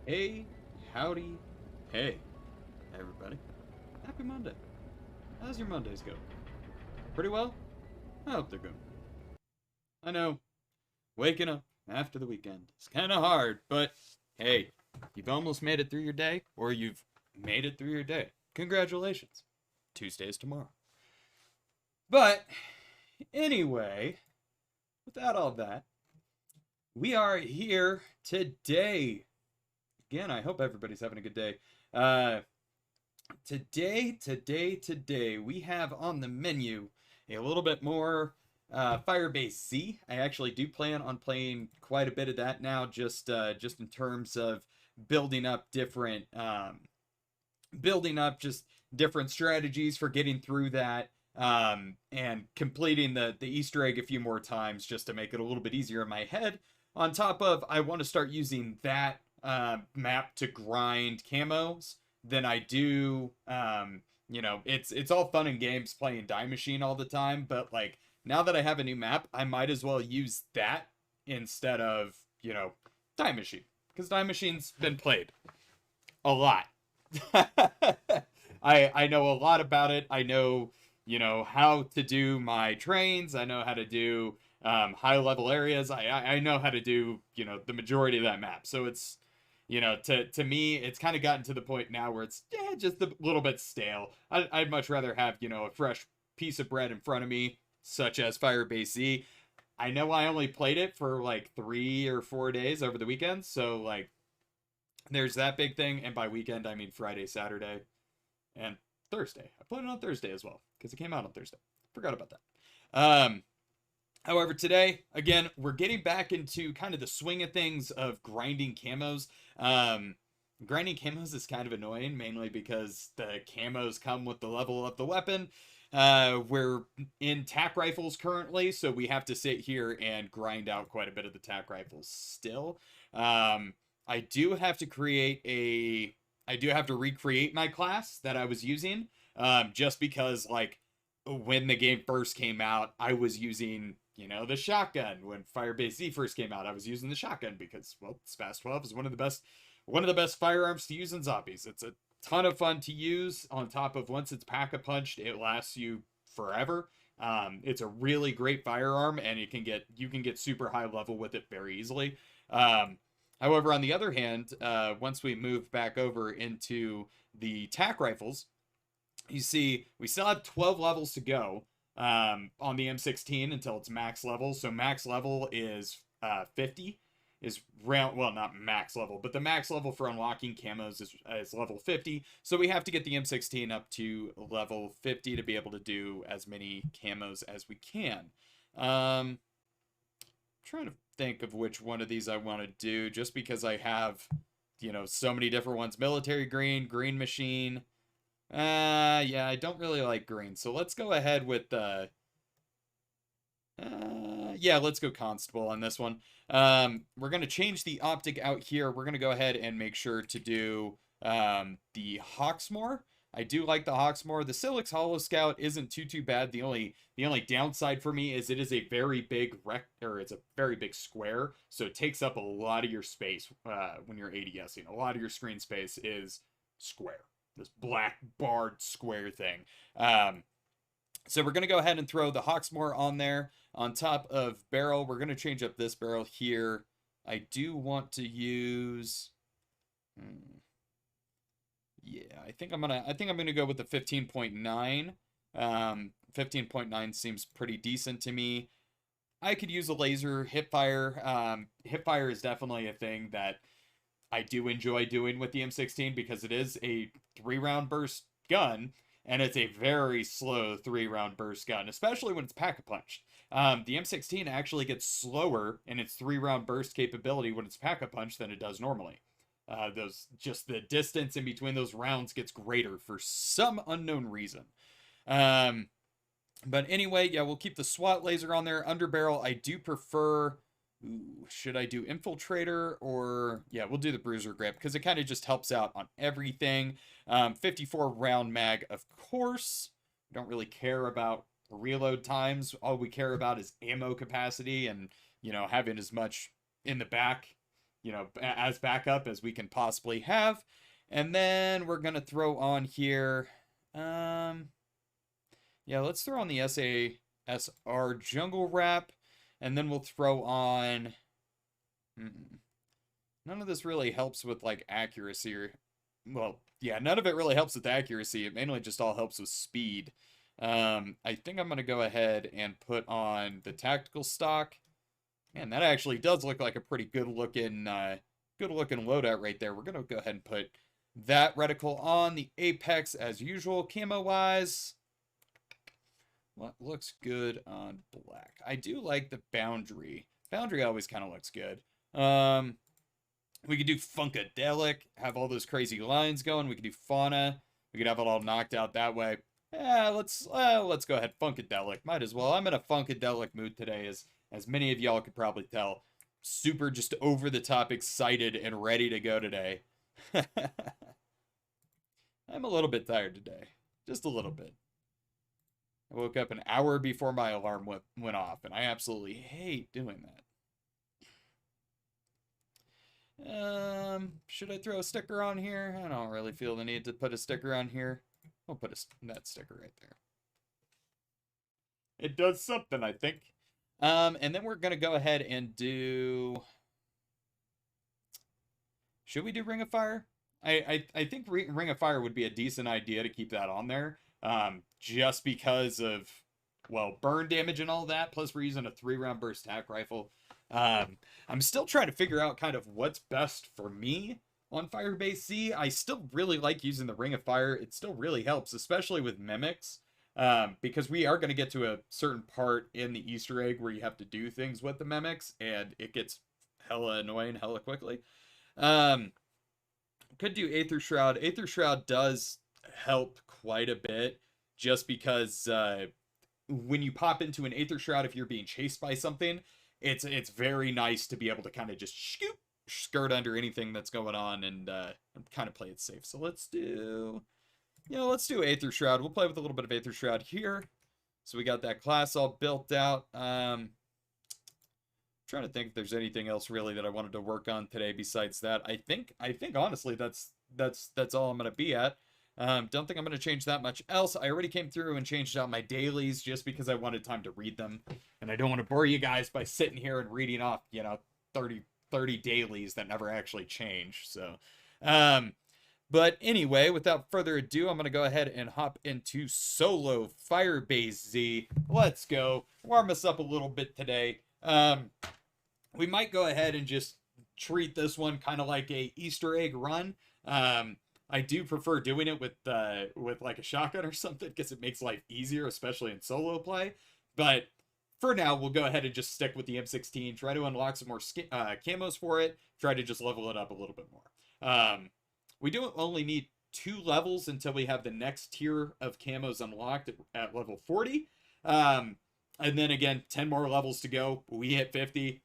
Hey, howdy, hey, everybody. Happy Monday. How's your Mondays go? Pretty well? I hope they're good. I know, waking up after the weekend is kind of hard, but hey, you've almost made it through your day, or you've made it through your day. Congratulations. Tuesday's tomorrow. But, anyway, without all that, we are here today. Again, I hope everybody's having a good day. Today, we have on the menu a little bit more FIREBASEZ. I actually do plan on playing quite a bit of that now, just in terms of building up just different strategies for getting through that, and completing the Easter egg a few more times just to make it a little bit easier in my head. On top of, I want to start using that map to grind camos than I do. It's all fun and games playing Die Machine all the time, but like now that I have a new map, I might as well use that instead of Die Machine, because Die Machine's been played a lot. I know a lot about it. I know how to do my trains. I know how to do high level areas. I know how to do the majority of that map. So it's to me, it's kind of gotten to the point now where it's just a little bit stale. I'd much rather have a fresh piece of bread in front of me, such as FIREBASEZ. I know I only played it for like 3 or 4 days over the weekend, so like there's that big thing. And by weekend, I mean Friday, Saturday, and Thursday. I played it on Thursday as well because it came out on Thursday. Forgot about that. However, today, again, we're getting back into kind of the swing of things of grinding camos. Grinding camos is kind of annoying, mainly because the camos come with the level of the weapon. We're in tac rifles currently, so we have to sit here and grind out quite a bit of the tac rifles still. I do have to recreate my class that I was using, just because, like, when the game first came out, I was using, the shotgun. When FIREBASEZ first came out, I was using the shotgun because, well, SPAS 12 is one of the best firearms to use in zombies. It's a ton of fun to use. On top of, once it's pack-a-punched, it lasts you forever. It's a really great firearm, and you can get super high level with it very easily. However, on the other hand, once we move back over into the tac rifles, you see we still have 12 levels to go on the M16 until it's max level. So max level is 50. Well, not max level, but the max level for unlocking camos is level 50. So we have to get the M16 up to level 50 to be able to do as many camos as we can. Trying to think of which one of these I want to do, just because I have so many different ones. Military green, green machine. Yeah, I don't really like green, so let's go ahead with yeah, let's go constable on this one. We're gonna change the optic out here. We're gonna go ahead and make sure to do the Hawksmoor. I do like the Hawksmoor. The Silix Hollow Scout isn't too bad. The only downside for me is it is a very big it's a very big square, so it takes up a lot of your space when you're ADSing. A lot of your screen space is square. This black barred square thing. So we're going to go ahead and throw the Hawksmoor on there on top of barrel. We're going to change up this barrel here. I do want to use yeah, I think I'm gonna go with the 15.9. 15.9 seems pretty decent to me. I could use a laser hipfire. Hipfire is definitely a thing that I do enjoy doing with the M16 because it is a 3-round burst gun, and it's a very slow 3-round burst gun, especially when it's pack-a-punched. The M16 actually gets slower in its 3-round burst capability when it's pack-a-punched than it does normally. Just the distance in between those rounds gets greater for some unknown reason. But anyway, yeah, we'll keep the SWAT laser on there. Underbarrel, I do prefer... Ooh, should I do Infiltrator or... Yeah, we'll do the Bruiser Grip because it kind of just helps out on everything. 54 round mag, of course. We don't really care about reload times. All we care about is ammo capacity and, having as much in the back you know, as backup as we can possibly have. And then we're going to throw on here, yeah, let's throw on the SASR jungle wrap, and then we'll throw on, none of this really helps with, like, accuracy, well, yeah, none of it really helps with accuracy, it mainly just all helps with speed. I think I'm going to go ahead and put on the tactical stock. Man, that actually does look like a pretty good looking loadout right there. We're going to go ahead and put that reticle on. The Apex, as usual, camo-wise, what looks good on black? I do like the Boundary. Boundary always kind of looks good. We could do Funkadelic, have all those crazy lines going. We could do Fauna. We could have it all knocked out that way. Yeah, let's go ahead. Funkadelic. Might as well. I'm in a Funkadelic mood today, as many of y'all could probably tell. Super just over-the-top excited and ready to go today. I'm a little bit tired today. Just a little bit. I woke up an hour before my alarm went off, and I absolutely hate doing that. Should I throw a sticker on here? I don't really feel the need to put a sticker on here. I'll put that sticker right there. It does something, I think. And then we're going to go ahead and do... Should we do Ring of Fire? I think Ring of Fire would be a decent idea to keep that on there. Just because of, well, burn damage and all that. Plus, we're using a 3-round burst tac rifle. I'm still trying to figure out kind of what's best for me on FIREBASEZ. I still really like using the Ring of Fire. It still really helps, especially with mimics. Because we are going to get to a certain part in the Easter egg where you have to do things with the mimics, and it gets hella annoying hella quickly. Could do Aether Shroud. Aether Shroud does help quite a bit, just because when you pop into an Aether Shroud, if you're being chased by something, it's very nice to be able to kind of just skirt under anything that's going on and kind of play it safe. So let's do... let's do Aether Shroud. We'll play with a little bit of Aether Shroud here. So we got that class all built out. Trying to think if there's anything else really that I wanted to work on today besides that. I think honestly that's all I'm gonna be at. Don't think I'm gonna change that much else. I already came through and changed out my dailies just because I wanted time to read them, and I don't want to bore you guys by sitting here and reading off 30 dailies that never actually change. So but anyway, without further ado, I'm going to go ahead and hop into solo FIREBASEZ. Let's go. Warm us up a little bit today. We might go ahead and just treat this one kind of like a Easter egg run. I do prefer doing it with like a shotgun or something because it makes life easier, especially in solo play. But for now, we'll go ahead and just stick with the M16, try to unlock some more camos for it, try to just level it up a little bit more. We do only need 2 levels until we have the next tier of camos unlocked at level 40. And then again, 10 more levels to go. We hit 50.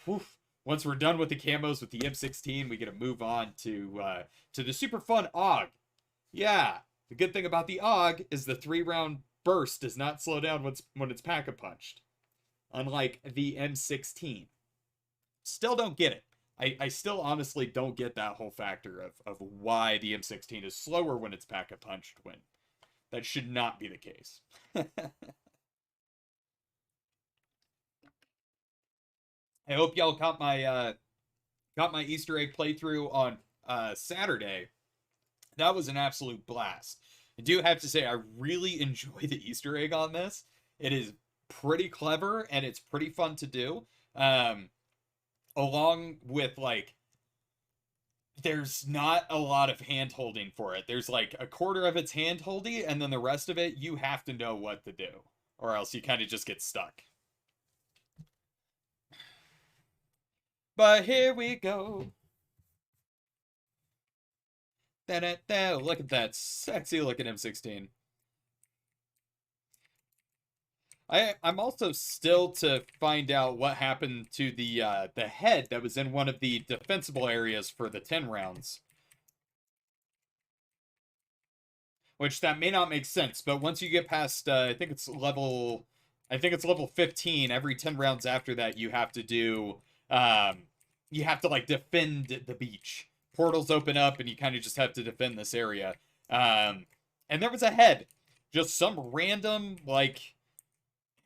Woof. Once we're done with the camos with the M16, we get to move on to the super fun AUG. Yeah, the good thing about the AUG is the 3-round burst does not slow down when it's pack-a-punched, unlike the M16. Still don't get it. I still honestly don't get that whole factor of why the M16 is slower when it's pack-a-punched, when that should not be the case. I hope y'all caught my Easter egg playthrough on Saturday. That was an absolute blast. I do have to say I really enjoy the Easter egg on this. It is pretty clever and it's pretty fun to do. Along with, like, there's not a lot of hand-holding for it. There's like a quarter of it's hand-holdy, and then the rest of it, you have to know what to do, or else you kind of just get stuck. But here we go. Da-da-da. Look at that sexy looking M16. I'm also still to find out what happened to the head that was in one of the defensible areas for the 10 rounds. Which that may not make sense, but once you get past I think it's level 15, every 10 rounds after that you have to do you have to like defend the beach. Portals open up and you kind of just have to defend this area. And there was a head, just some random like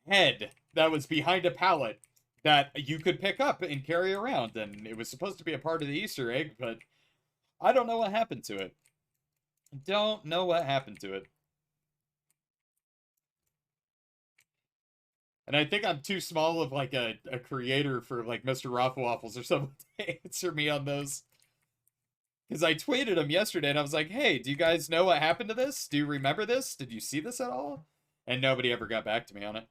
head that was behind a pallet that you could pick up and carry around, and it was supposed to be a part of the Easter egg, but I don't know what happened to it. Don't know what happened to it. And I think I'm too small of like a creator for like Mr. Waffles or someone to answer me on those. Because I tweeted him yesterday and I was like, hey, do you guys know what happened to this? Do you remember this? Did you see this at all? And nobody ever got back to me on it.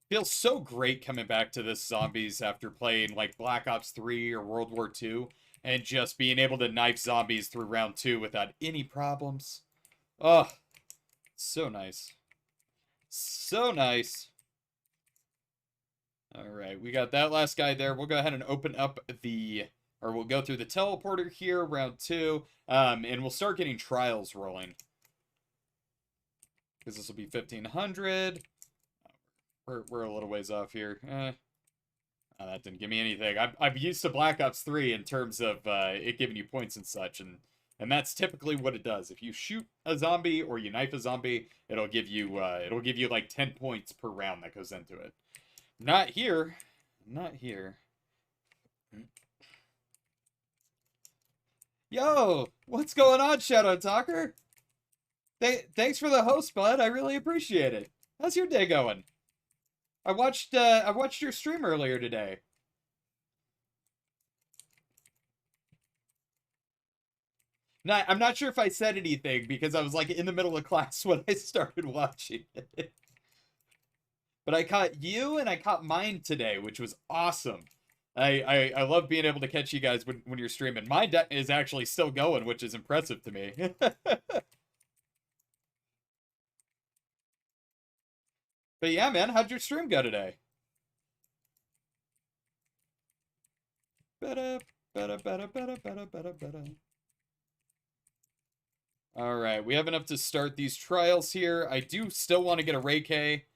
Feels so great coming back to this zombies after playing like Black Ops 3 or World War II and just being able to knife zombies through round 2 without any problems. Oh, so nice. So nice. All right, we got that last guy there. We'll go ahead and open up or we'll go through the teleporter here, round 2, and we'll start getting trials rolling. Because this will be 1,500. We're a little ways off here. That didn't give me anything. I'm used to Black Ops 3 in terms of it giving you points and such, and that's typically what it does. If you shoot a zombie or you knife a zombie, it'll give you like 10 points per round that goes into it. Not here. Not here. Yo, what's going on, Shadow Talker? Thanks for the host, bud. I really appreciate it. How's your day going? I watched your stream earlier today. I'm not sure if I said anything because I was like in the middle of class when I started watching it. But I caught you and I caught mine today, which was awesome. I love being able to catch you guys when you're streaming. Mine is actually still going, which is impressive to me. But yeah, man, how'd your stream go today? All right, we have enough to start these trials here. I do still want to get a Ray K.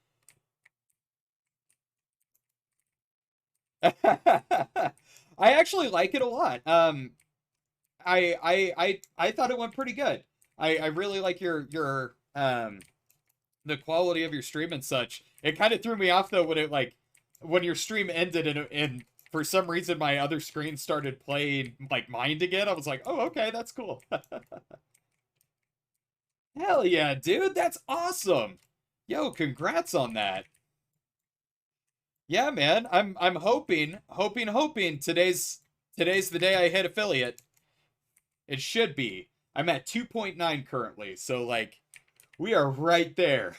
I actually like it a lot. I thought it went pretty good. I really like your the quality of your stream and such. It kind of threw me off though when your stream ended and for some reason my other screen started playing like Mind again. I was like, oh, okay, that's cool. Hell yeah, dude, that's awesome. Yo, congrats on that. Yeah, man, I'm hoping today's the day I hit affiliate. It should be. I'm at 2.9 currently, so like we are right there.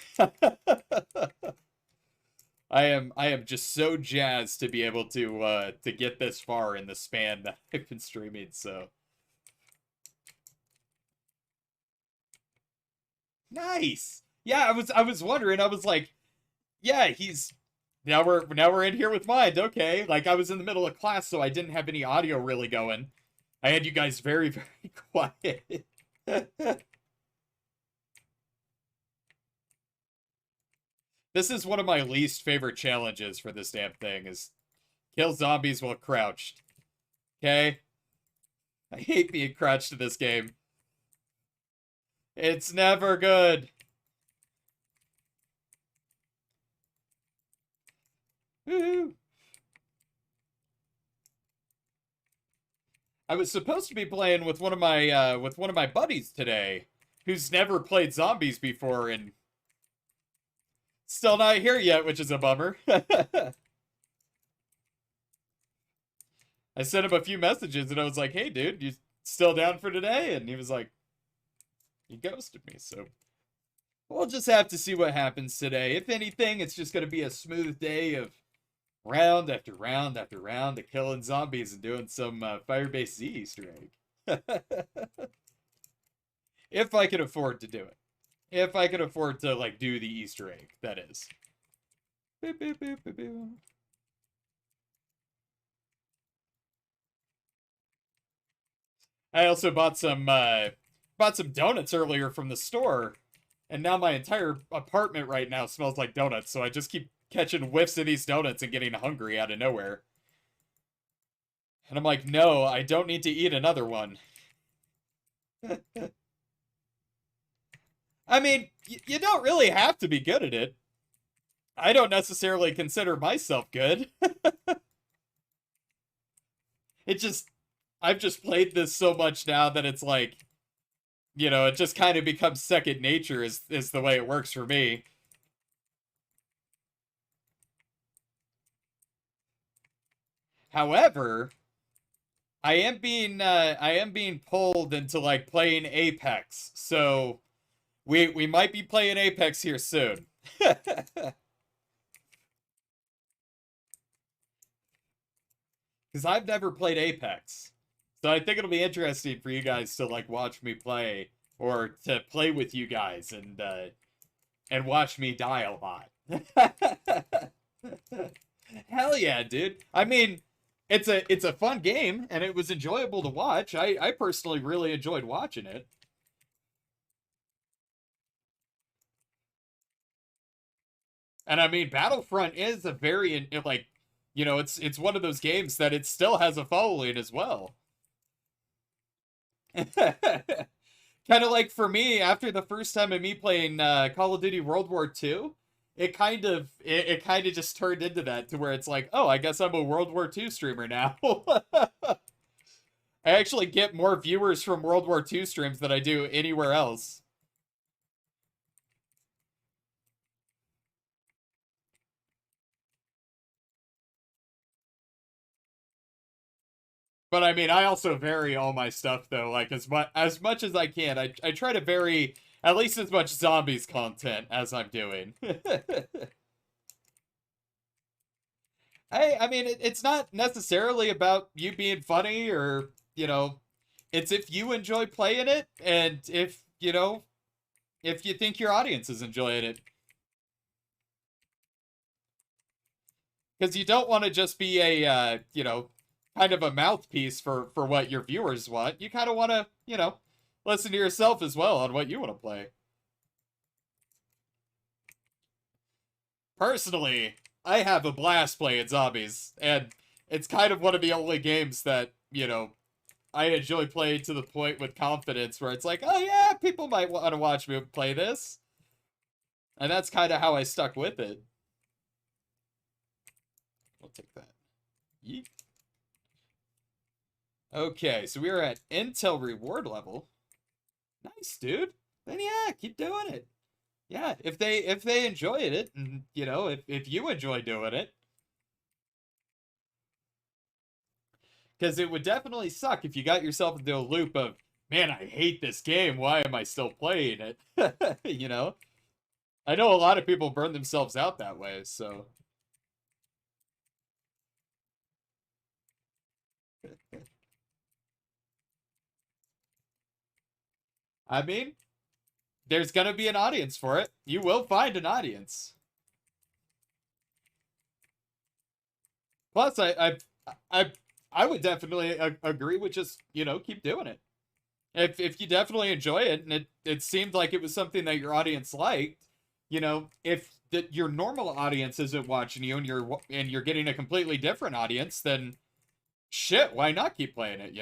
I am just so jazzed to be able to get this far in the span that I've been streaming, so nice. Yeah, I was wondering, I was like, yeah, he's now we're in here with Mind, okay. Like I was in the middle of class, so I didn't have any audio really going. I had you guys very, very quiet. This is one of my least favorite challenges for this damn thing, is kill zombies while crouched. Okay? I hate being crouched in this game. It's never good. Woohoo! I was supposed to be playing with one of my buddies today, who's never played zombies before and still not here yet, which is a bummer. I sent him a few messages and I was like, hey dude, you still down for today? And he was like, he ghosted me, so we'll just have to see what happens today. If anything, it's just going to be a smooth day of round after round after round of killing zombies and doing some FIREBASEZ Easter egg. If I can afford to do it. If I can afford to, like, do the Easter egg, that is. Boop, boop, boop, boop, boop. I also bought some donuts earlier from the store, And now my entire apartment right now smells like donuts, so I just keep catching whiffs of these donuts and getting hungry out of nowhere. And I'm like, no, I don't need to eat another one. I mean, you don't really have to be good at it. I don't necessarily consider myself good. It just, I've just played this so much now that it's like, it just kind of becomes second nature is the way it works for me. However, I am being pulled into like playing Apex. So we might be playing Apex here soon. Because I've never played Apex. So I think it'll be interesting for you guys to like watch me play or to play with you guys and watch me die a lot. Hell yeah, dude. I mean, it's a fun game and it was enjoyable to watch. I personally really enjoyed watching it. And I mean, Battlefront is a very like, it's one of those games that it still has a following as well. Kind of like for me, after the first time of me playing Call of Duty World War II, it kind of just turned into that to where it's like, oh, I guess I'm a World War II streamer now. I actually get more viewers from World War II streams than I do anywhere else. But I mean, I also vary all my stuff though. Like as much as I can, I try to vary at least as much zombies content as I'm doing. I mean, it's not necessarily about you being funny or it's if you enjoy playing it and if you think your audience is enjoying it. Because you don't want to just be a kind of a mouthpiece for what your viewers want. You kind of want to listen to yourself as well on what you want to play. Personally, I have a blast playing zombies, and it's kind of one of the only games that I enjoy playing to the point with confidence where it's like, oh yeah, people might want to watch me play this. And that's kind of how I stuck with it. We'll take that. Yeet. Okay, so we are at Intel reward level. Nice, dude. Then yeah, keep doing it. Yeah, if they enjoyed it, and if you enjoy doing it, because it would definitely suck if you got yourself into a loop of, man, I hate this game. Why am I still playing it? I know a lot of people burn themselves out that way, so. I mean, there's gonna be an audience for it. You will find an audience. Plus, I, I would definitely agree with just keep doing it. If you definitely enjoy it and it seemed like it was something that your audience liked, if your normal audience isn't watching you and you're getting a completely different audience, then shit, why not keep playing it?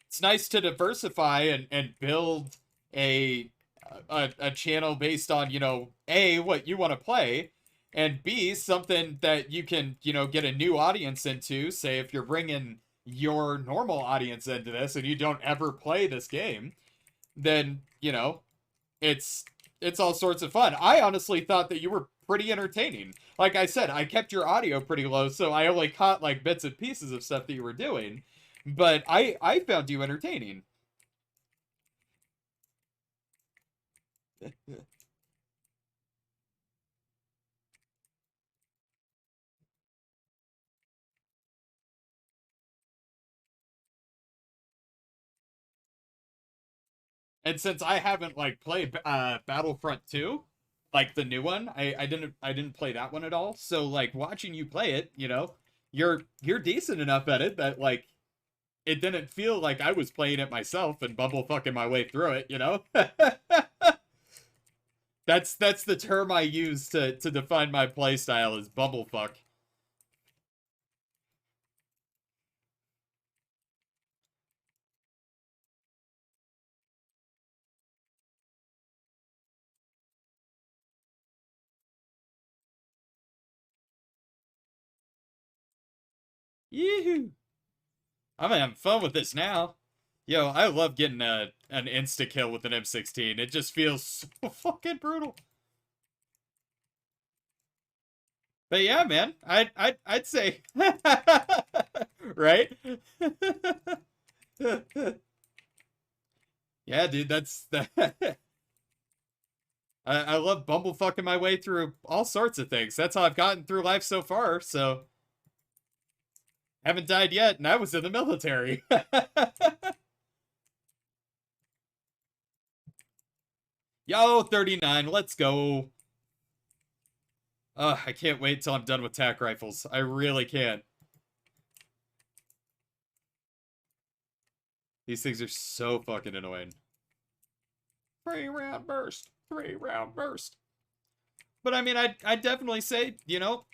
It's nice to diversify and build a a channel based on A, what you want to play, and B, something that you can get a new audience into. Say if you're bringing your normal audience into this and you don't ever play this game, then it's it's all sorts of fun. I honestly thought that you were pretty entertaining. Like I said, I kept your audio pretty low, so I only caught like bits and pieces of stuff that you were doing, but I found you entertaining. And since I haven't like played Battlefront 2, like the new one, I didn't play that one at all. So like watching you play it, you're decent enough at it that like it didn't feel like I was playing it myself and bumble fucking my way through it. That's the term I use to define my playstyle is bumblefuck. Yee-hoo. I'm having fun with this now. Yo, I love getting an insta kill with an M16. It just feels so fucking brutal. But yeah, man, I'd say, right? Yeah, dude, that's that. I love bumblefucking my way through all sorts of things. That's how I've gotten through life so far. So haven't died yet, and I was in the military. Yo, 39, let's go. I can't wait till I'm done with tac rifles. I really can't. These things are so fucking annoying. 3-round burst. 3-round burst. But I mean, I'd definitely say, you know,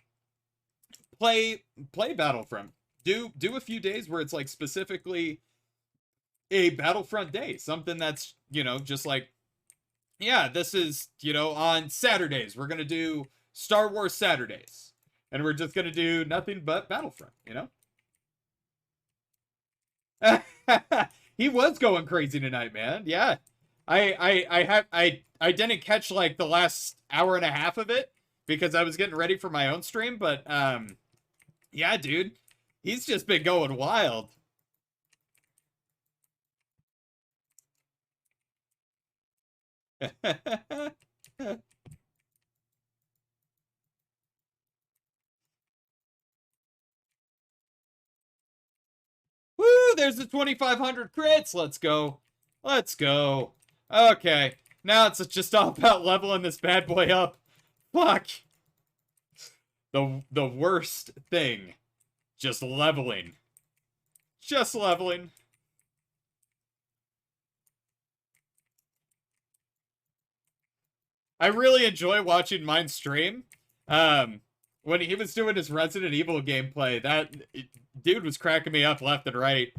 play Battlefront. Do a few days where it's like specifically a Battlefront day. Something that's, you know, just like, yeah, this is, you know, on Saturdays, we're going to do Star Wars Saturdays. And we're just going to do nothing but Battlefront, you know? He was going crazy tonight, man. Yeah. I didn't catch like the last hour and a half of it because I was getting ready for my own stream, but yeah, dude. He's just been going wild. Woo, there's the 2,500 crits. Let's go. Let's go. Okay. Now it's just all about leveling this bad boy up. Fuck. The worst thing. Just leveling. Just leveling. I really enjoy watching mine stream. When he was doing his Resident Evil gameplay, that dude was cracking me up left and right.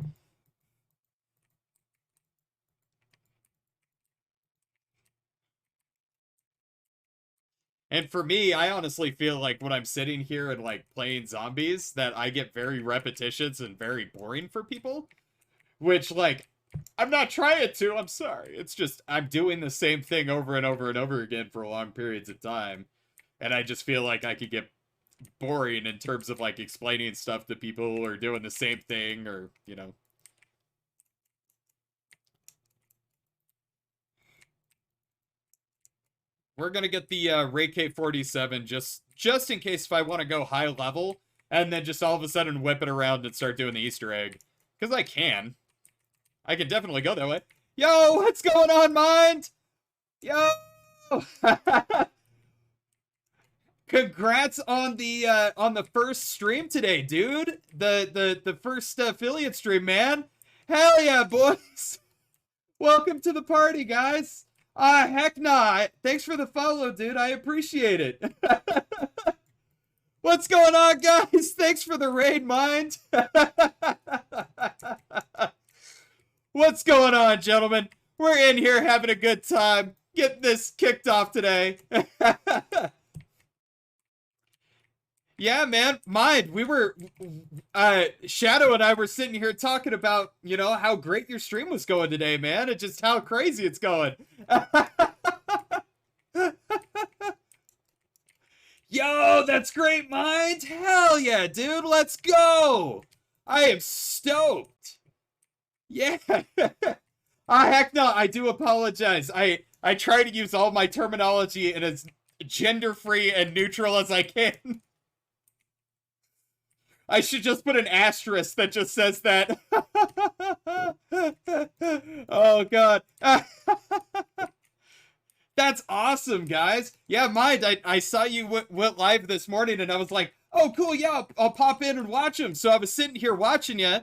And for me, I honestly feel like when I'm sitting here and like playing zombies, that I get very repetitious and very boring for people. Which, like, I'm not trying to, I'm sorry. It's just, I'm doing the same thing over and over and over again for long periods of time. And I just feel like I could get boring in terms of, like, explaining stuff to people or doing the same thing or, you know. We're gonna get the Ray K-47 just in case if I want to go high level and then just all of a sudden whip it around and start doing the Easter egg. Because I can. I can definitely go that way. Yo, what's going on, Mind? Yo! Congrats on the first stream today, dude. The first affiliate stream, man. Hell yeah, boys. Welcome to the party, guys. Heck nah. Thanks for the follow, dude. I appreciate it. What's going on, guys? Thanks for the raid, Mind. What's going on, gentlemen? We're in here having a good time. Get this kicked off today. Yeah, man. Mind, we were, Shadow and I were sitting here talking about, you know, how great your stream was going today, man, and just how crazy it's going. Yo, that's great, Mind. Hell yeah, dude. Let's go. I am stoked. Yeah. Heck no, I do apologize. I try to use all my terminology in as gender-free and neutral as I can. I should just put an asterisk that just says that. Oh, God. That's awesome, guys. Yeah, Mind, I saw you went live this morning, and I was like, oh, cool, yeah, I'll pop in and watch him. So I was sitting here watching you,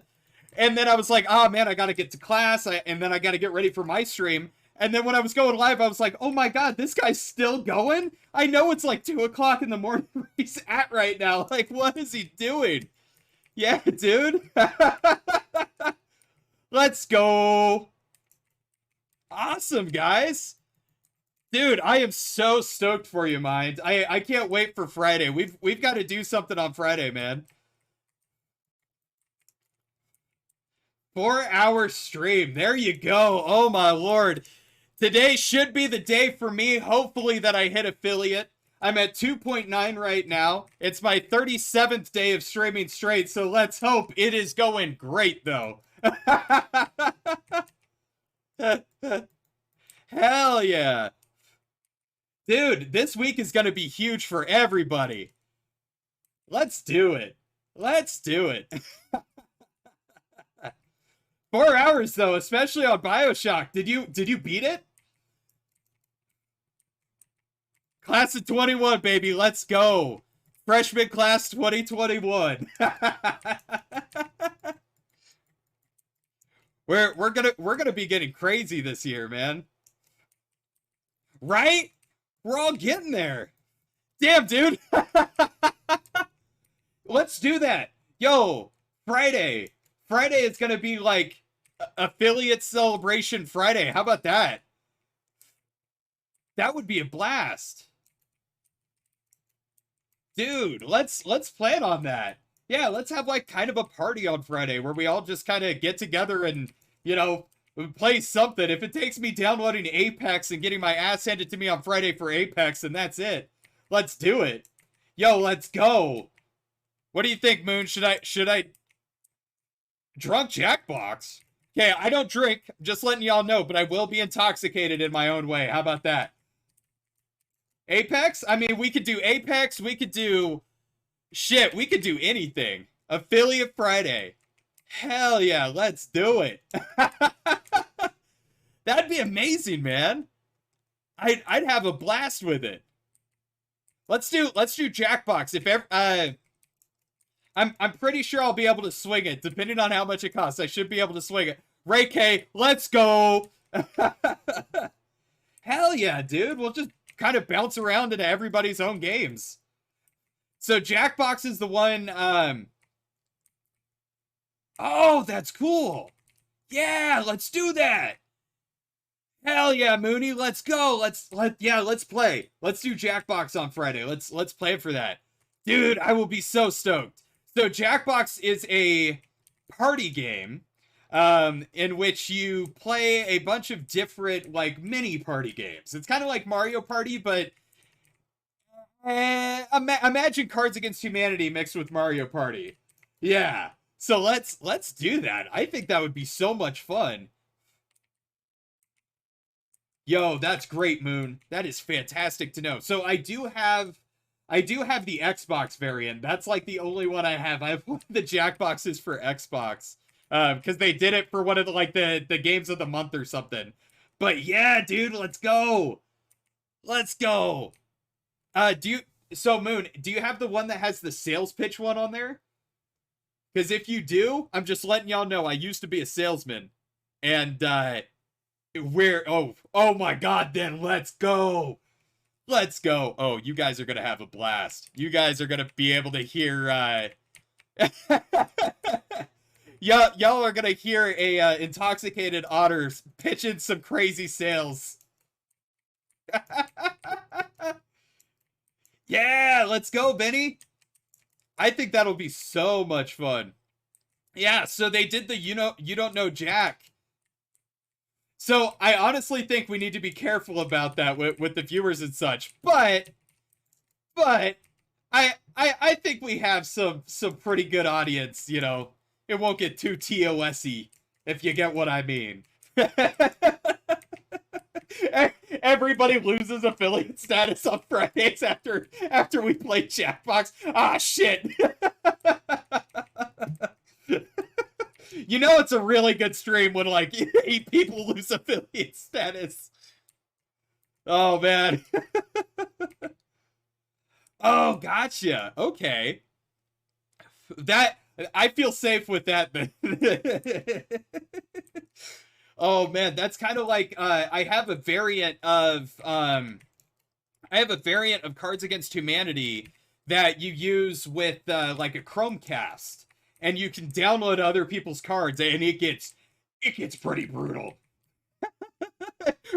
and then I was like, oh, man, I got to get to class, and then I got to get ready for my stream. And then when I was going live, I was like, oh my God, this guy's still going? I know it's like 2 o'clock in the morning where he's at right now. Like, what is he doing? Yeah, dude. Let's go. Awesome, guys. Dude, I am so stoked for you, Mind. I can't wait for Friday. We've got to do something on Friday, man. 4-hour stream. There you go. Oh my Lord. Today should be the day for me, hopefully, that I hit affiliate. I'm at 2.9 right now. It's my 37th day of streaming straight, so let's hope it is going great, though. Hell yeah. Dude, this week is going to be huge for everybody. Let's do it. Let's do it. 4 hours, though, especially on BioShock. Did you beat it? Class of 21, baby. Let's go. Freshman class 2021. We're gonna be getting crazy this year, man. Right? We're all getting there. Damn, dude. Let's do that. Yo, Friday. Friday is gonna be like affiliate celebration Friday. How about that? That would be a blast. Dude, let's plan on that. Yeah, let's have like kind of a party on Friday where we all just kind of get together and, you know, play something. If it takes me downloading Apex and getting my ass handed to me on Friday for Apex, and that's it. Let's do it. Yo, let's go. What do you think, Moon? Should I drunk Jackbox? Okay, I don't drink, just letting y'all know, but I will be intoxicated in my own way. How about that? Apex? I mean, we could do Apex, we could do... Shit, we could do anything. Affiliate Friday. Hell yeah, let's do it. That'd be amazing, man. I'd have a blast with it. Let's do Jackbox. If ever, I'm pretty sure I'll be able to swing it, depending on how much it costs. I should be able to swing it. Ray K, let's go. Hell yeah, dude. We'll just kind of bounce around into everybody's own games. So Jackbox is the one, oh, that's cool. Yeah, let's do that. Hell yeah, Mooney, let's go. Let's play. Let's do Jackbox on Friday. Let's plan for that. Dude, I will be so stoked. So Jackbox is a party game in which you play a bunch of different like mini party games. It's kind of like Mario Party, but imagine Cards Against Humanity mixed with Mario Party. Yeah. So let's do that. I think that would be so much fun. Yo, that's great, Moon. That is fantastic to know. So I do have the Xbox variant. That's like the only one I have. I have one of the Jackboxes for Xbox. Because they did it for one of the games of the month or something. But yeah, dude, let's go. Let's go. So Moon, do you have the one that has the sales pitch one on there? Because if you do, I'm just letting y'all know I used to be a salesman. And oh my God, then let's go. Let's go. Oh, you guys are gonna have a blast. You guys are gonna be able to hear y'all are gonna hear a intoxicated otters pitching some crazy sales. Yeah, let's go, Benny. I think that'll be so much fun. Yeah, so they did the You Don't Know Jack. So I honestly think we need to be careful about that with the viewers and such. But I think we have some pretty good audience, you know. It won't get too TOS-y, if you get what I mean. Everybody loses affiliate status on Fridays after we play Jackbox. Ah, shit. You know it's a really good stream when, like, 8 people lose affiliate status. Oh, man. Oh, gotcha. Okay. I feel safe with that. Oh man, that's kind of like I have a variant of Cards Against Humanity that you use with like a Chromecast, and you can download other people's cards, and it gets pretty brutal.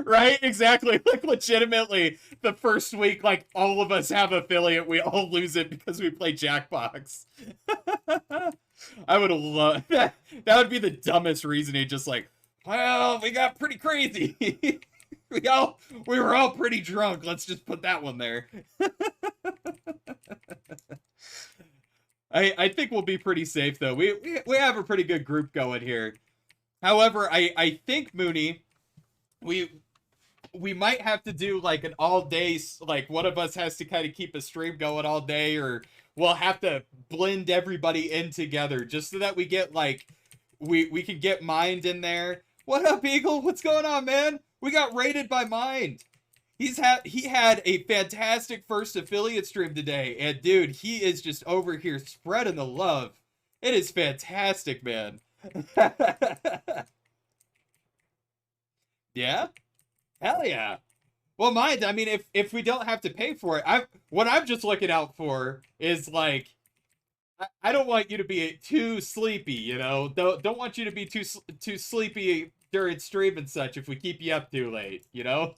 Right? Exactly. Like legitimately, the first week, like all of us have affiliate, we all lose it because we play Jackbox. I would love that. That would be the dumbest reasoning. Just like, well, we got pretty crazy. We were all pretty drunk. Let's just put that one there. I think we'll be pretty safe though. We have a pretty good group going here. However, I think Mooney, we might have to do like an all day, like one of us has to kind of keep a stream going all day, or we'll have to blend everybody in together just so that we get like we can get Mind in there. What up, Eagle? What's going on, man? We got raided by Mind. He had a fantastic first affiliate stream today, and dude, he is just over here spreading the love. It is fantastic, man. Yeah? Hell yeah. Well, Mind, I mean, if we don't have to pay for it, what I'm just looking out for is like I don't want you to be too sleepy, you know? Don't want you to be too sleepy during stream and such if we keep you up too late, you know?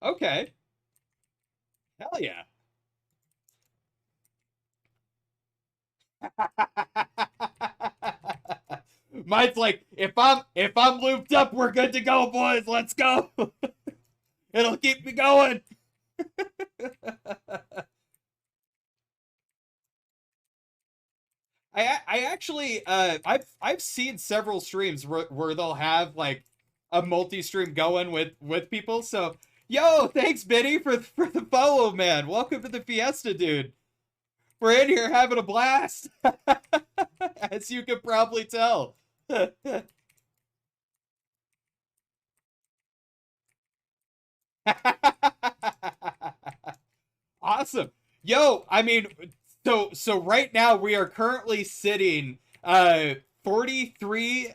Okay. Hell yeah. Mine's like, if I'm looped up, we're good to go, boys. Let's go. It'll keep me going. I actually I've seen several streams where they'll have like a multi-stream going with people. So yo, thanks Biddy for the follow, man. Welcome to the fiesta, dude. We're in here having a blast. As you can probably tell. Awesome. Yo, I mean, so right now we are currently sitting 43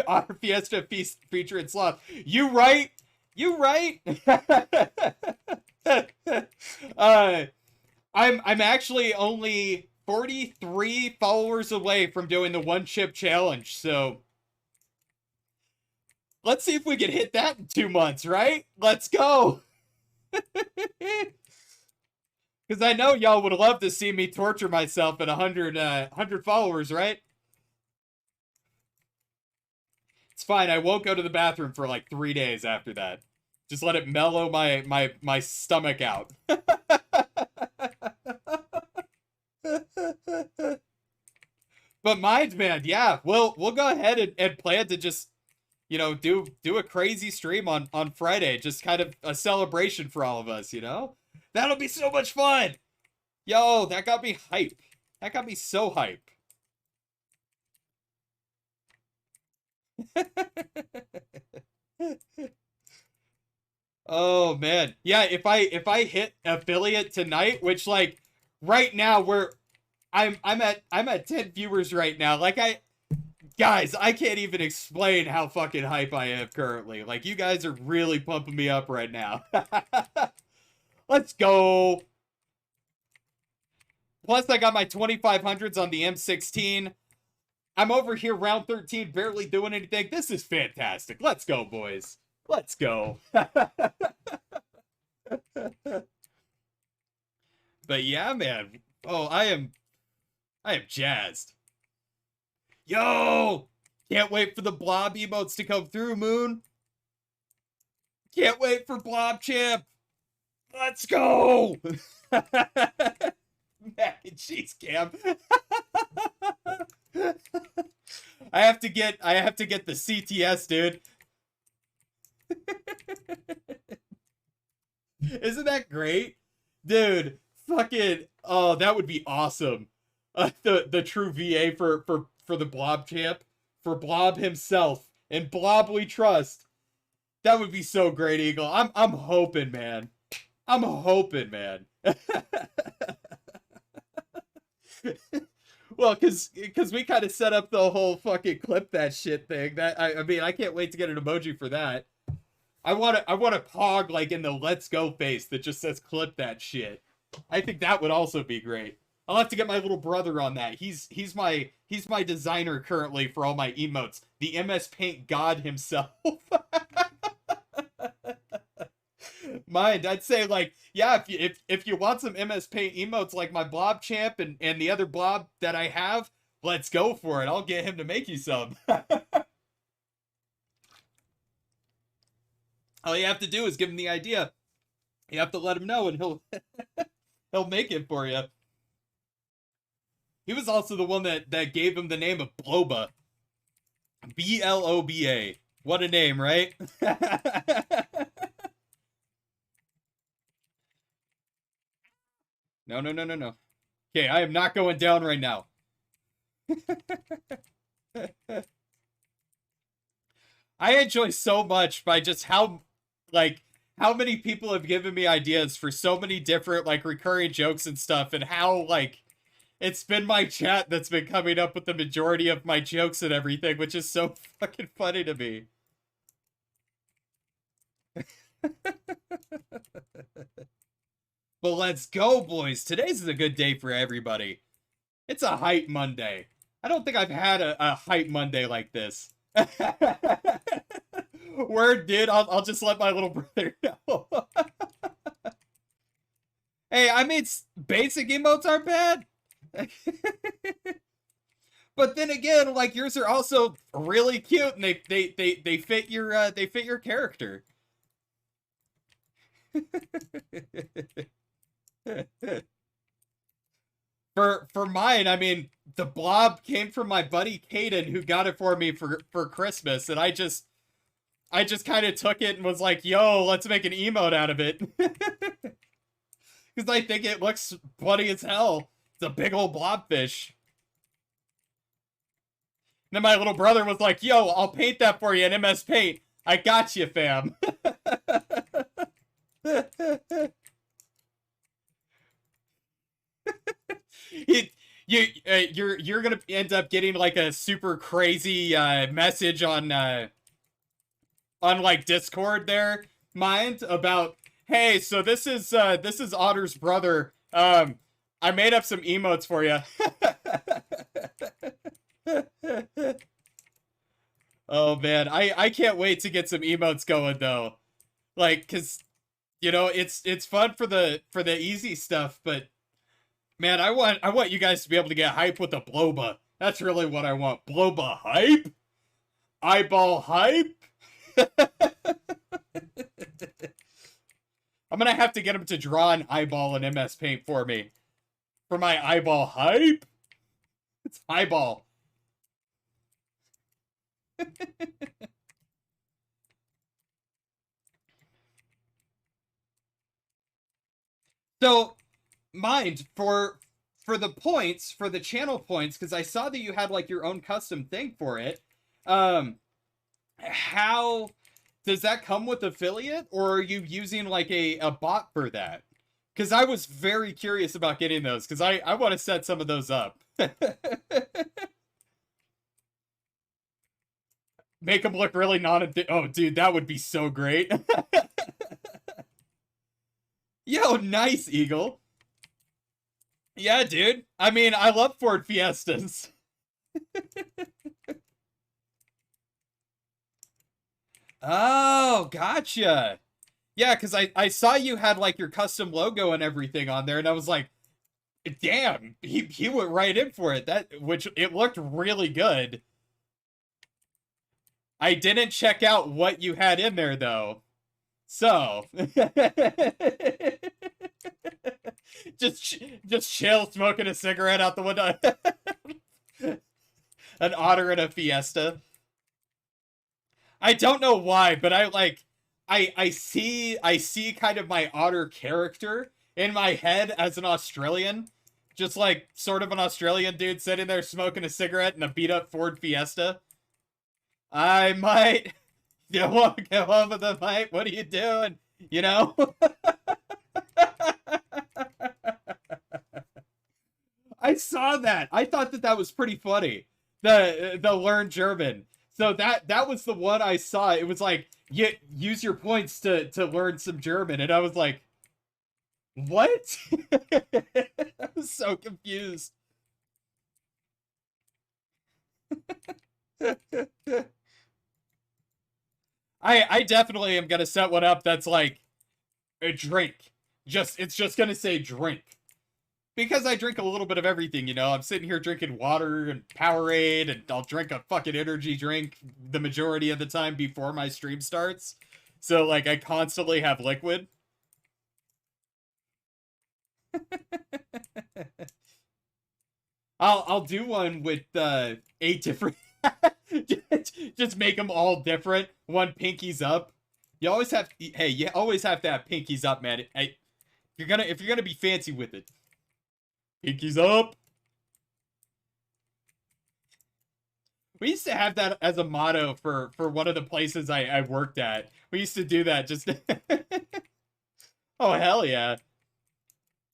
our Fiesta Feast feature and sloth. You right? You right? I'm actually only 43 followers away from doing the one chip challenge, so let's see if we can hit that in 2 months, right? Let's go. Because I know y'all would love to see me torture myself at 100 followers, right? It's fine. I won't go to the bathroom for like 3 days after that. Just let it mellow my stomach out. But Mind, man, yeah, we'll go ahead and plan to just, you know, do a crazy stream on Friday. Just kind of a celebration for all of us, you know? That'll be so much fun. Yo, that got me hype. That got me so hype. Oh man. Yeah, if I hit affiliate tonight, which like right now I'm at 10 viewers right now. Like guys, I can't even explain how fucking hype I am currently. Like you guys are really pumping me up right now. Let's go. Plus, I got my 2500s on the M16. I'm over here round 13, barely doing anything. This is fantastic. Let's go, boys. Let's go. But yeah, man. Oh, I am jazzed. Yo! Can't wait for the blob emotes to come through, Moon. Can't wait for Blob Champ. Let's go! Mac and cheese cam. I have to get the CTS, dude. Isn't that great? Dude, fucking oh, that would be awesome. The true VA for the Blob Champ, for Blob himself, and Blob we trust. That would be so great, Eagle. I'm hoping, man. I'm hoping, man. Well, because we kind of set up the whole fucking clip that shit thing. That I mean, I can't wait to get an emoji for that. I want a pog like in the let's go face that just says clip that shit. I think that would also be great. I'll have to get my little brother on that. He's my designer currently for all my emotes. The MS Paint god himself. Mind, I'd say like, yeah, if you want some MS Paint emotes like my Blob Champ and the other Blob that I have, let's go for it. I'll get him to make you some. All you have to do is give him the idea. You have to let him know, and he'll make it for you. He was also the one that gave him the name of Bloba. B-L-O-B-A. What a name, right? No. Okay, I am not going down right now. I enjoy so much by just how many people have given me ideas for so many different like recurring jokes and stuff, and how like it's been my chat that's been coming up with the majority of my jokes and everything, which is so fucking funny to me. But let's go, boys. Today's a good day for everybody. It's a hype Monday. I don't think I've had a hype Monday like this. Word, dude. I'll just let my little brother know. Hey, I mean, basic emotes aren't bad. But then again, like yours are also really cute, and they fit your character. For mine, I mean, the blob came from my buddy Caden, who got it for me for Christmas, and I just kind of took it and was like, yo, let's make an emote out of it. Because I think it looks funny as hell. It's a big old blobfish. And then my little brother was like, yo, I'll paint that for you in MS Paint. I got you, fam. You're gonna end up getting like a super crazy message on like Discord there, Mind, about, hey, so this is Otter's brother. I made up some emotes for you. Oh man, I can't wait to get some emotes going though. Like, cause you know, it's fun for the easy stuff, but man, I want you guys to be able to get hype with the Bloba. That's really what I want. Bloba hype? Eyeball hype? I'm gonna have to get him to draw an eyeball in MS Paint for me. For my eyeball hype? It's eyeball. So, Mind, for the points, for the channel points, because I saw that you had like your own custom thing for it. How does that come with affiliate, or are you using like a bot for that? Because I was very curious about getting those, because I want to set some of those up. Make them look really oh, dude, that would be so great. Yo, nice, Eagle. Yeah, dude. I mean, I love Ford Fiestas. Oh, gotcha. Yeah, because I saw you had like your custom logo and everything on there, and I was like, damn, he went right in for it. Which it looked really good. I didn't check out what you had in there though. So just chill, smoking a cigarette out the window. An otter and a Fiesta. I don't know why, but I see kind of my otter character in my head as an Australian. Just like sort of an Australian dude sitting there smoking a cigarette in a beat up Ford Fiesta. I might you want to go over the mic? What are you doing? You know? I saw that. I thought that that was pretty funny. The learn German. So that was the one I saw. It was like, use your points to learn some German, and I was like, what? I was so confused. I definitely am gonna set one up that's like a drink. It's just gonna say drink. Because I drink a little bit of everything, you know. I'm sitting here drinking water and Powerade, and I'll drink a fucking energy drink the majority of the time before my stream starts. So like I constantly have liquid. I'll do one with 8 different just make them all different. One pinkies up. You always have hey, you always have to have pinkies up, man. Hey, if you're gonna be fancy with it. Pinkies up. We used to have that as a motto for one of the places I worked at. We used to do that just oh hell yeah.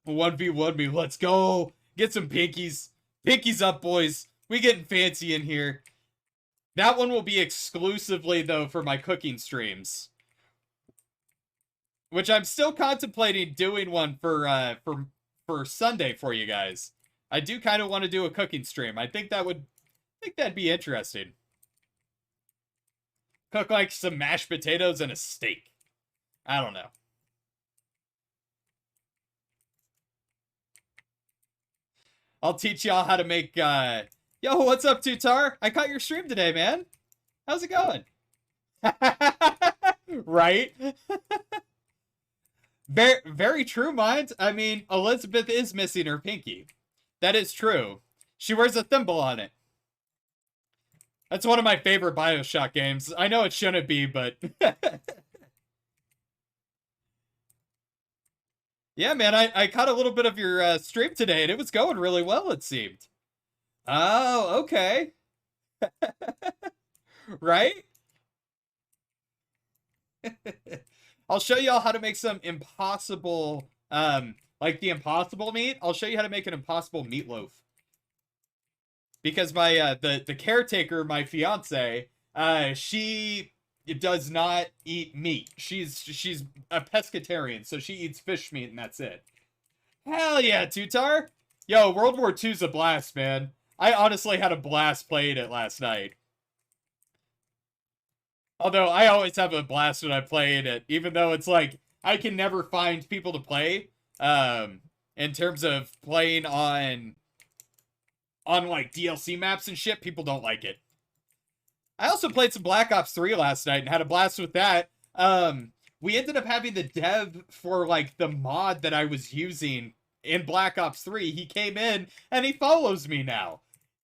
1v1 me, let's go. Get some pinkies. Pinkies up, boys. We getting fancy in here. That one will be exclusively though for my cooking streams. Which I'm still contemplating doing one for Sunday for you guys. I do kind of want to do a cooking stream. I think that'd be interesting. Cook like some mashed potatoes and a steak. I don't know. I'll teach y'all how to make yo, what's up, Tutar? I caught your stream today, man. How's it going? Right? Very, very true, Mind. I mean, Elizabeth is missing her pinky. That is true. She wears a thimble on it. That's one of my favorite BioShock games. I know it shouldn't be, but... Yeah, man, I caught a little bit of your stream today, and it was going really well, it seemed. Oh, okay. Right? I'll show y'all how to make some impossible, like the impossible meat. I'll show you how to make an impossible meatloaf. Because my, the caretaker, my fiance, she does not eat meat. She's a pescatarian, so she eats fish meat and that's it. Hell yeah, Tutar! Yo, World War II's a blast, man. I honestly had a blast playing it last night. Although, I always have a blast when I play it, even though it's like, I can never find people to play, in terms of playing on like, DLC maps and shit, people don't like it. I also played some Black Ops 3 last night and had a blast with that. We ended up having the dev for, like, the mod that I was using in Black Ops 3. He came in, and he follows me now.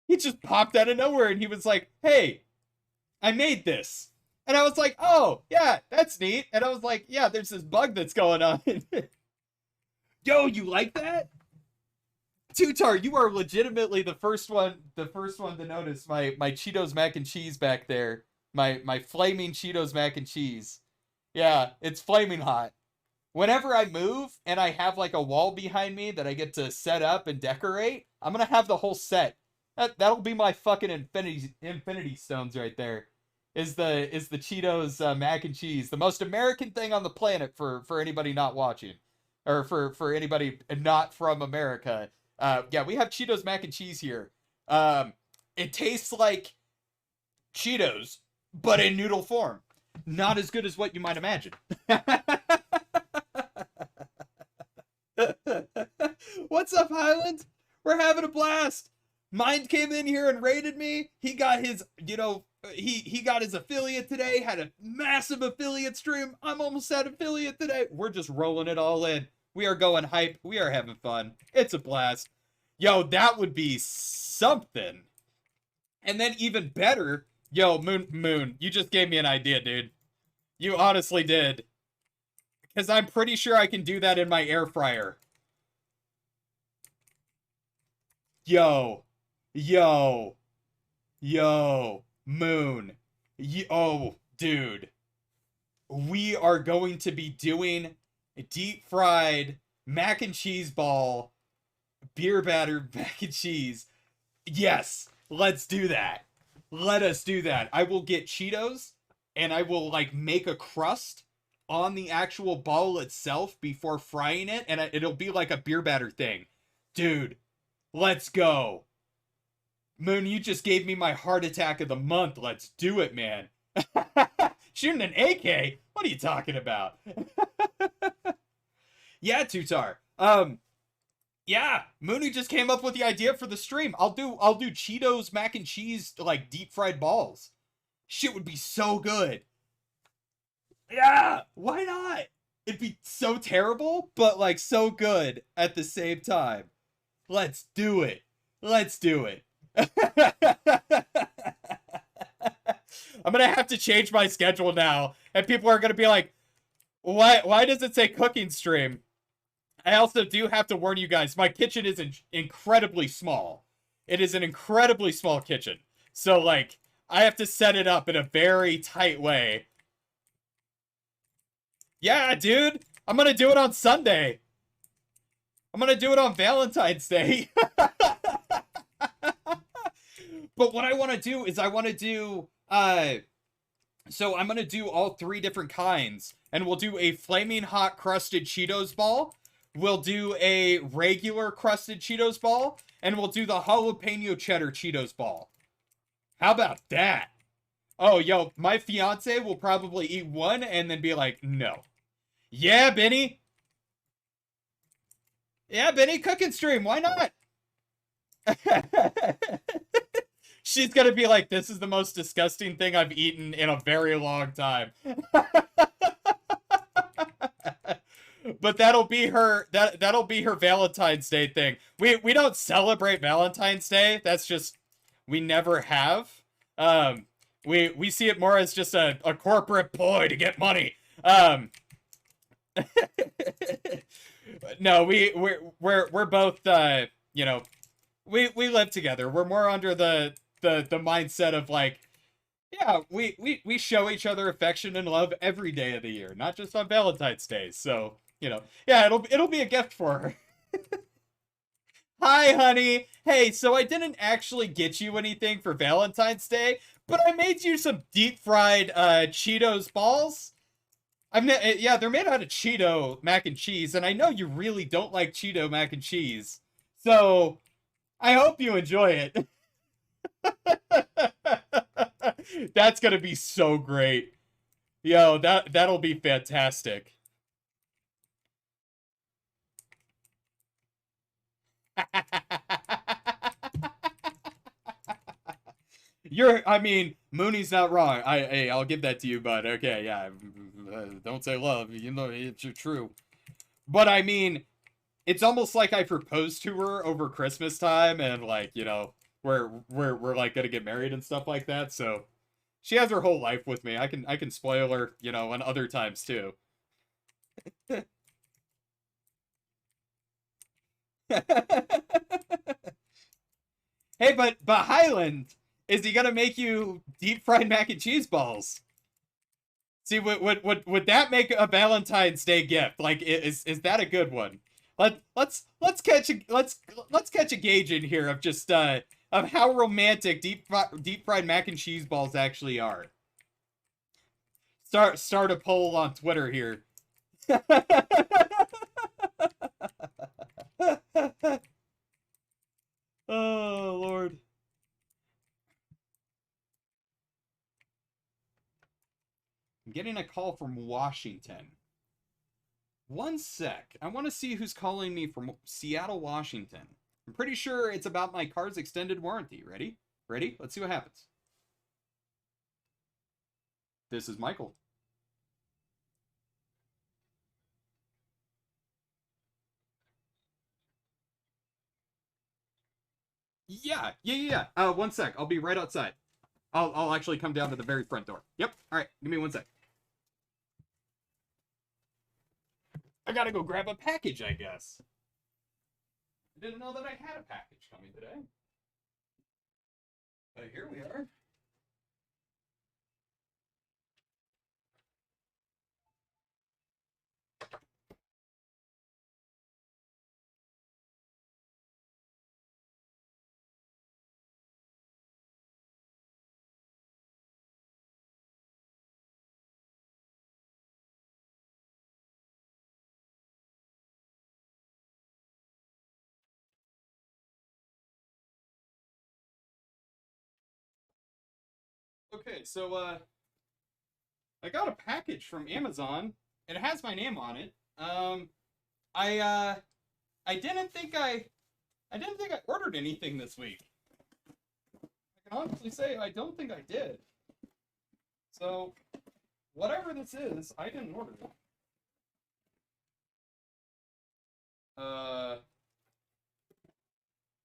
He just popped out of nowhere, and he was like, hey, I made this. And I was like, oh, yeah, that's neat. And I was like, yeah, there's this bug that's going on. Yo, you like that? Tutar, you are legitimately the first one to notice my Cheetos mac and cheese back there. My flaming Cheetos mac and cheese. Yeah, it's flaming hot. Whenever I move and I have like a wall behind me that I get to set up and decorate, I'm gonna have the whole set. That'll be my fucking infinity stones right there. Is the Cheetos mac and cheese, the most American thing on the planet for anybody not watching, or for anybody not from America. Yeah, we have Cheetos mac and cheese here. It tastes like Cheetos, but in noodle form. Not as good as what you might imagine. What's up, Highland? We're having a blast. Mind came in here and raided me. He got his, you know, he got his affiliate today, had a massive affiliate stream. I'm almost at affiliate today. We're just rolling it all in. We are going hype. We are having fun. It's a blast. Yo, that would be something. And then even better, yo, Moon, you just gave me an idea, dude. You honestly did. Because I'm pretty sure I can do that in my air fryer. Yo, Moon. Oh, dude. We are going to be doing a deep fried mac and cheese ball beer batter mac and cheese. Yes, let's do that. Let us do that. I will get Cheetos and I will like make a crust on the actual ball itself before frying it, and it'll be like a beer batter thing. Dude, let's go. Moon, you just gave me my heart attack of the month. Let's do it, man. Shooting an AK? What are you talking about? Yeah, Tutar. Yeah, Mooney just came up with the idea for the stream. I'll do Cheetos mac and cheese like deep fried balls. Shit would be so good. Yeah, why not? It'd be so terrible, but like so good at the same time. Let's do it. Let's do it. I'm gonna have to change my schedule now, and people are gonna be like, why does it say cooking stream? I also do have to warn you guys, my kitchen is incredibly small. It is an incredibly small kitchen. So, like, I have to set it up in a very tight way. Yeah, dude! I'm gonna do it on Sunday! I'm gonna do it on Valentine's Day! But what I want to do is I want to do, so I'm gonna do all 3 different kinds. And we'll do a flaming hot crusted Cheetos ball. We'll do a regular crusted Cheetos ball, and we'll do the jalapeno cheddar Cheetos ball. How about that? Oh, yo, my fiance will probably eat one and then be like, no. Yeah, Benny. Yeah, Benny, cooking stream. Why not? She's gonna be like, this is the most disgusting thing I've eaten in a very long time. But that'll be her Valentine's Day thing. We don't celebrate Valentine's Day. That's just, we never have. We see it more as just a corporate ploy to get money. No, we're both you know, we live together. We're more under the mindset of like, yeah, we show each other affection and love every day of the year, not just on Valentine's Day. So, you know, yeah, it'll be a gift for her. Hi, honey. Hey, so I didn't actually get you anything for Valentine's Day, but I made you some deep fried Cheetos balls. Yeah, they're made out of Cheeto mac and cheese, and I know you really don't like Cheeto mac and cheese. So, I hope you enjoy it. That's gonna be so great. Yo, that'll be fantastic. I mean, Mooney's not wrong. Hey, I'll give that to you, bud. Okay, yeah. Don't say love, you know, it's true. But I mean, it's almost like I proposed to her over Christmas time, and like, you know, we're like gonna get married and stuff like that. So she has her whole life with me. I can spoil her, you know, on other times too. Hey, but Highland, is he gonna make you deep fried mac and cheese balls? See, would that make a Valentine's Day gift? Like, is that a good one? Let's catch a gauge in here of just of how romantic deep fried mac and cheese balls actually are. Start a poll on Twitter here. Oh Lord. I'm getting a call from Washington. One sec. I want to see who's calling me from Seattle, Washington. I'm pretty sure it's about my car's extended warranty. Ready? Ready? Let's see what happens. This is Michael. Yeah. One sec. I'll be right outside. I'll actually come down to the very front door. Yep. All right. Give me one sec. I gotta go grab a package, I guess. I didn't know that I had a package coming today. But here we are. Okay, so I got a package from Amazon. It has my name on it. I I didn't think I didn't think I ordered anything this week. I can honestly say I don't think I did. So whatever this is, I didn't order it.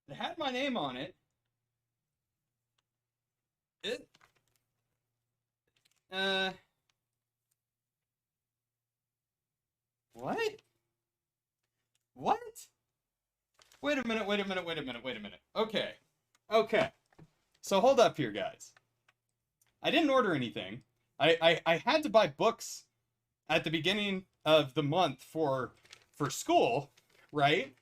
It had my name on it. It what? What? Wait a minute, wait a minute, wait a minute, wait a minute. Okay. Okay. So hold up here, guys. I didn't order anything. I had to buy books at the beginning of the month for school, right?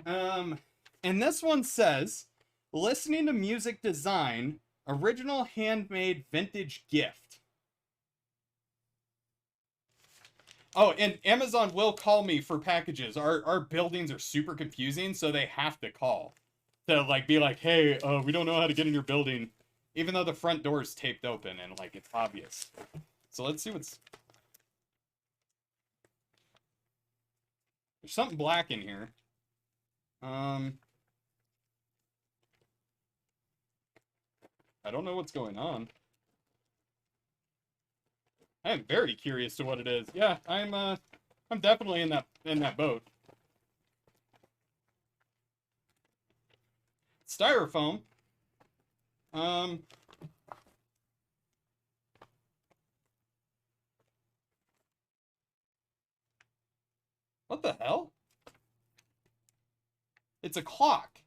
And this one says, listening to music design, original handmade vintage gift. Oh, and Amazon will call me for packages. Our buildings are super confusing, so they have to call to like be like, hey, we don't know how to get in your building, even though the front door is taped open and like it's obvious. So let's see what's. There's something black in here. I don't know what's going on. I am very curious to what it is. Yeah, I'm definitely in that boat. Styrofoam. What the hell? It's a clock.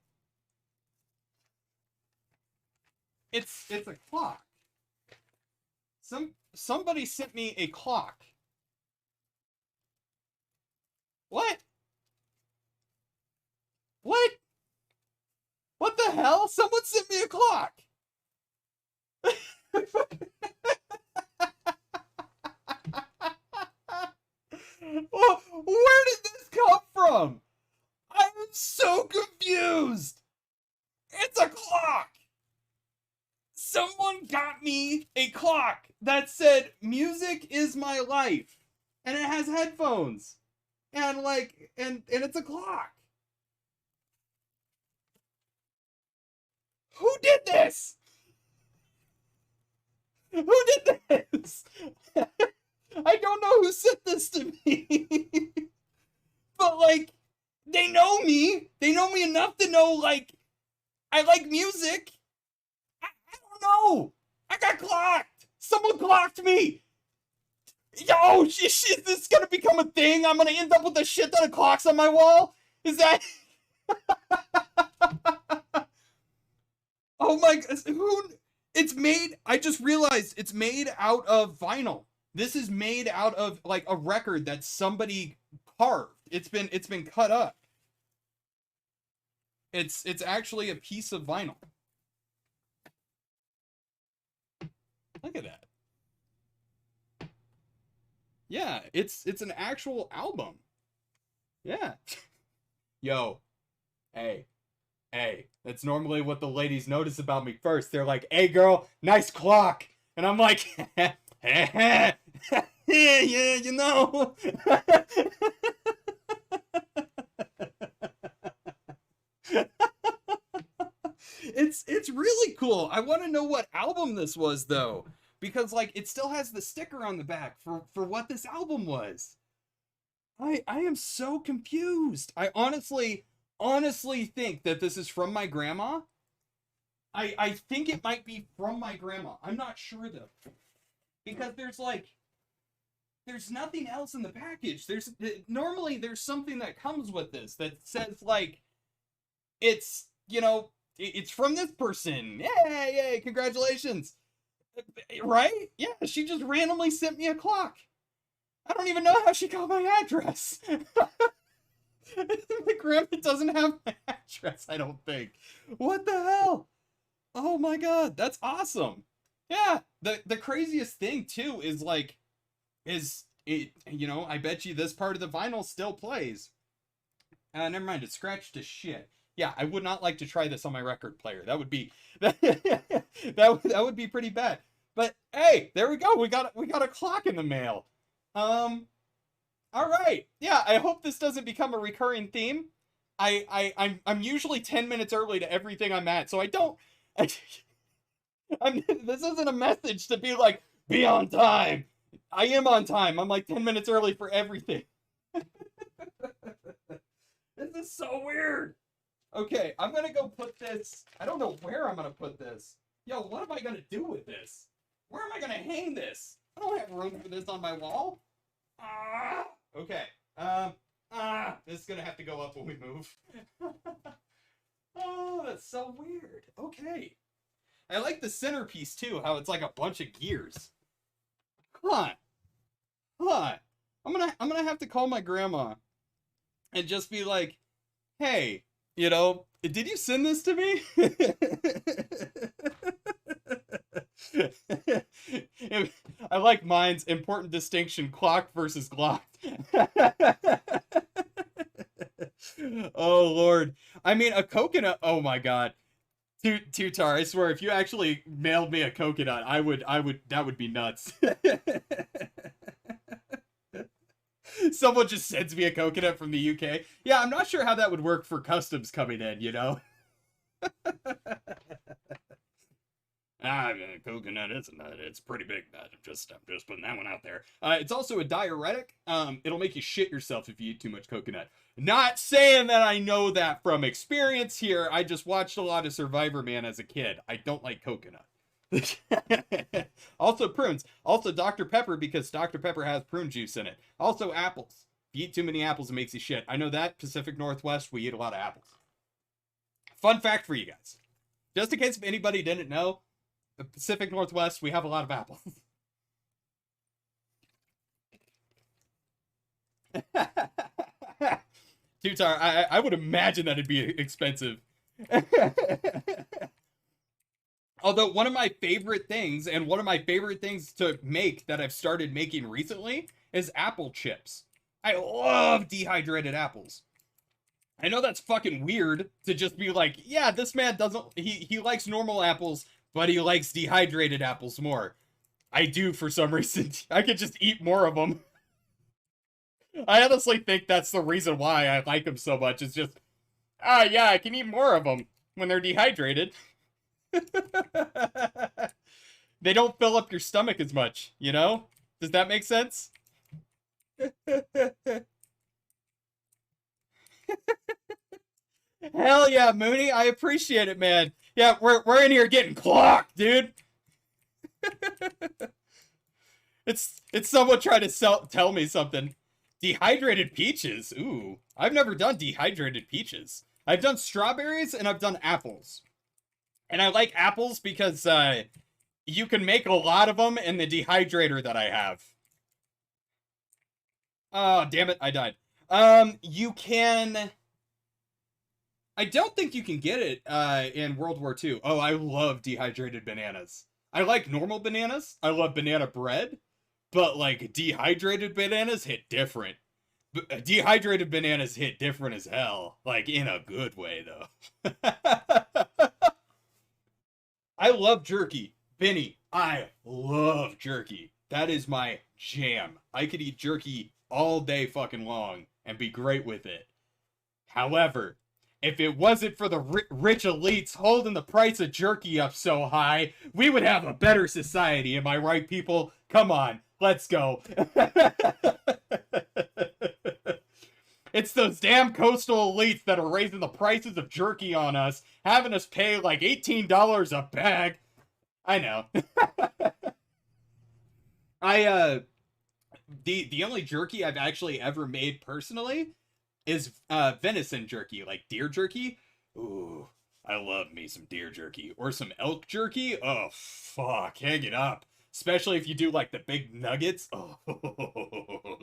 It's a clock. Somebody sent me a clock. What? What? What the hell? Someone sent me a clock. Well, where did this come from? I'm so confused. It's a clock. Someone got me a clock that said music is my life, and it has headphones, and like and it's a clock. Who did this? Who did this? I don't know who sent this to me. But like they know me. They know me enough to know like I like music. I don't know. I got clocked. Someone clocked me. Yo, is this gonna become a thing? I'm gonna end up with a shit ton of clocks on my wall? Is that? Oh my god, who? It's made, I just realized it's made out of vinyl. This is made out of like a record that somebody carved. It's been cut up. It's actually a piece of vinyl. Look at that. Yeah, it's an actual album. Yeah. Yo. Hey. Hey, that's normally what the ladies notice about me first. They're like, "Hey, girl, nice clock," and I'm like, "Yeah, you know." It's really cool. I want to know what album this was though, because like it still has the sticker on the back for what this album was. I am so confused. I honestly think that this is from my grandma. I think it might be from my grandma. I'm not sure though. Because there's nothing else in the package. Normally there's something that comes with this that says like it's, you know, it's from this person. Yay, congratulations. Right? Yeah, she just randomly sent me a clock. I don't even know how she got my address. My grandma doesn't have my address, I don't think. What the hell? Oh my god, that's awesome. Yeah, the craziest thing too is like you know, I bet you this part of the vinyl still plays. Never mind, it's scratched to shit. Yeah, I would not like to try this on my record player. That would be that would be pretty bad. But hey, there we go. We got a clock in the mail. All right. Yeah, I hope this doesn't become a recurring theme. I'm usually 10 minutes early to everything I'm at, so I don't. This isn't a message to be like, be on time. I am on time. I'm like 10 minutes early for everything. This is so weird. Okay, I'm gonna go put this. I don't know where I'm gonna put this. Yo, what am I gonna do with this? Where am I gonna hang this? I don't have room for this on my wall. Okay. This is gonna have to go up when we move. Oh, that's so weird. Okay. I like the centerpiece too, how it's like a bunch of gears. Huh. Huh. I'm gonna have to call my grandma and just be like, hey, you know, did you send this to me? I like mine's important distinction, clock versus Glock. Oh Lord. I mean, a coconut, oh my God. Tutar, I swear, if you actually mailed me a coconut, that would be nuts. Someone just sends me a coconut from the UK. Yeah, I'm not sure how that would work for customs coming in, you know? Coconut is a nut. It's a pretty big nut. I'm just putting that one out there. It's also a diuretic. It'll make you shit yourself if you eat too much coconut. Not saying that I know that from experience here. I just watched a lot of Survivor Man as a kid. I don't like coconut. Also prunes. Also Dr. Pepper, because Dr. Pepper has prune juice in it. Also apples. If you eat too many apples, it makes you shit. I know that. Pacific Northwest, we eat a lot of apples. Fun fact for you guys. Just in case if anybody didn't know, the Pacific Northwest, we have a lot of apples. Tutar, I would imagine that it'd be expensive. Although one of my favorite things, and one of my favorite things to make that I've started making recently, is apple chips. I love dehydrated apples. I know that's fucking weird to just be like, yeah, this man doesn't, he likes normal apples, but he likes dehydrated apples more. I do for some reason. I could just eat more of them. I honestly think that's the reason why I like them so much. It's just, yeah, I can eat more of them when they're dehydrated. They don't fill up your stomach as much, you know? Does that make sense? Hell yeah, Mooney. I appreciate it, man. Yeah, we're in here getting clocked, dude. It's someone trying to tell me something. Dehydrated peaches. Ooh, I've never done dehydrated peaches. I've done strawberries and I've done apples. And I like apples because you can make a lot of them in the dehydrator that I have. Oh, damn it, I died. You can... I don't think you can get it in World War II. Oh, I love dehydrated bananas. I like normal bananas. I love banana bread. But, like, dehydrated bananas hit different. Dehydrated bananas hit different as hell. Like, in a good way, though. I love jerky. Benny, I love jerky. That is my jam. I could eat jerky all day fucking long and be great with it. However, if it wasn't for the rich elites holding the price of jerky up so high, we would have a better society. Am I right, people? Come on, let's go. It's those damn coastal elites that are raising the prices of jerky on us, having us pay like $18 a bag. I know. The only jerky I've actually ever made personally is venison jerky, like deer jerky. Ooh, I love me some deer jerky. Or some elk jerky. Oh, fuck, hang it up. Especially if you do like the big nuggets. Oh,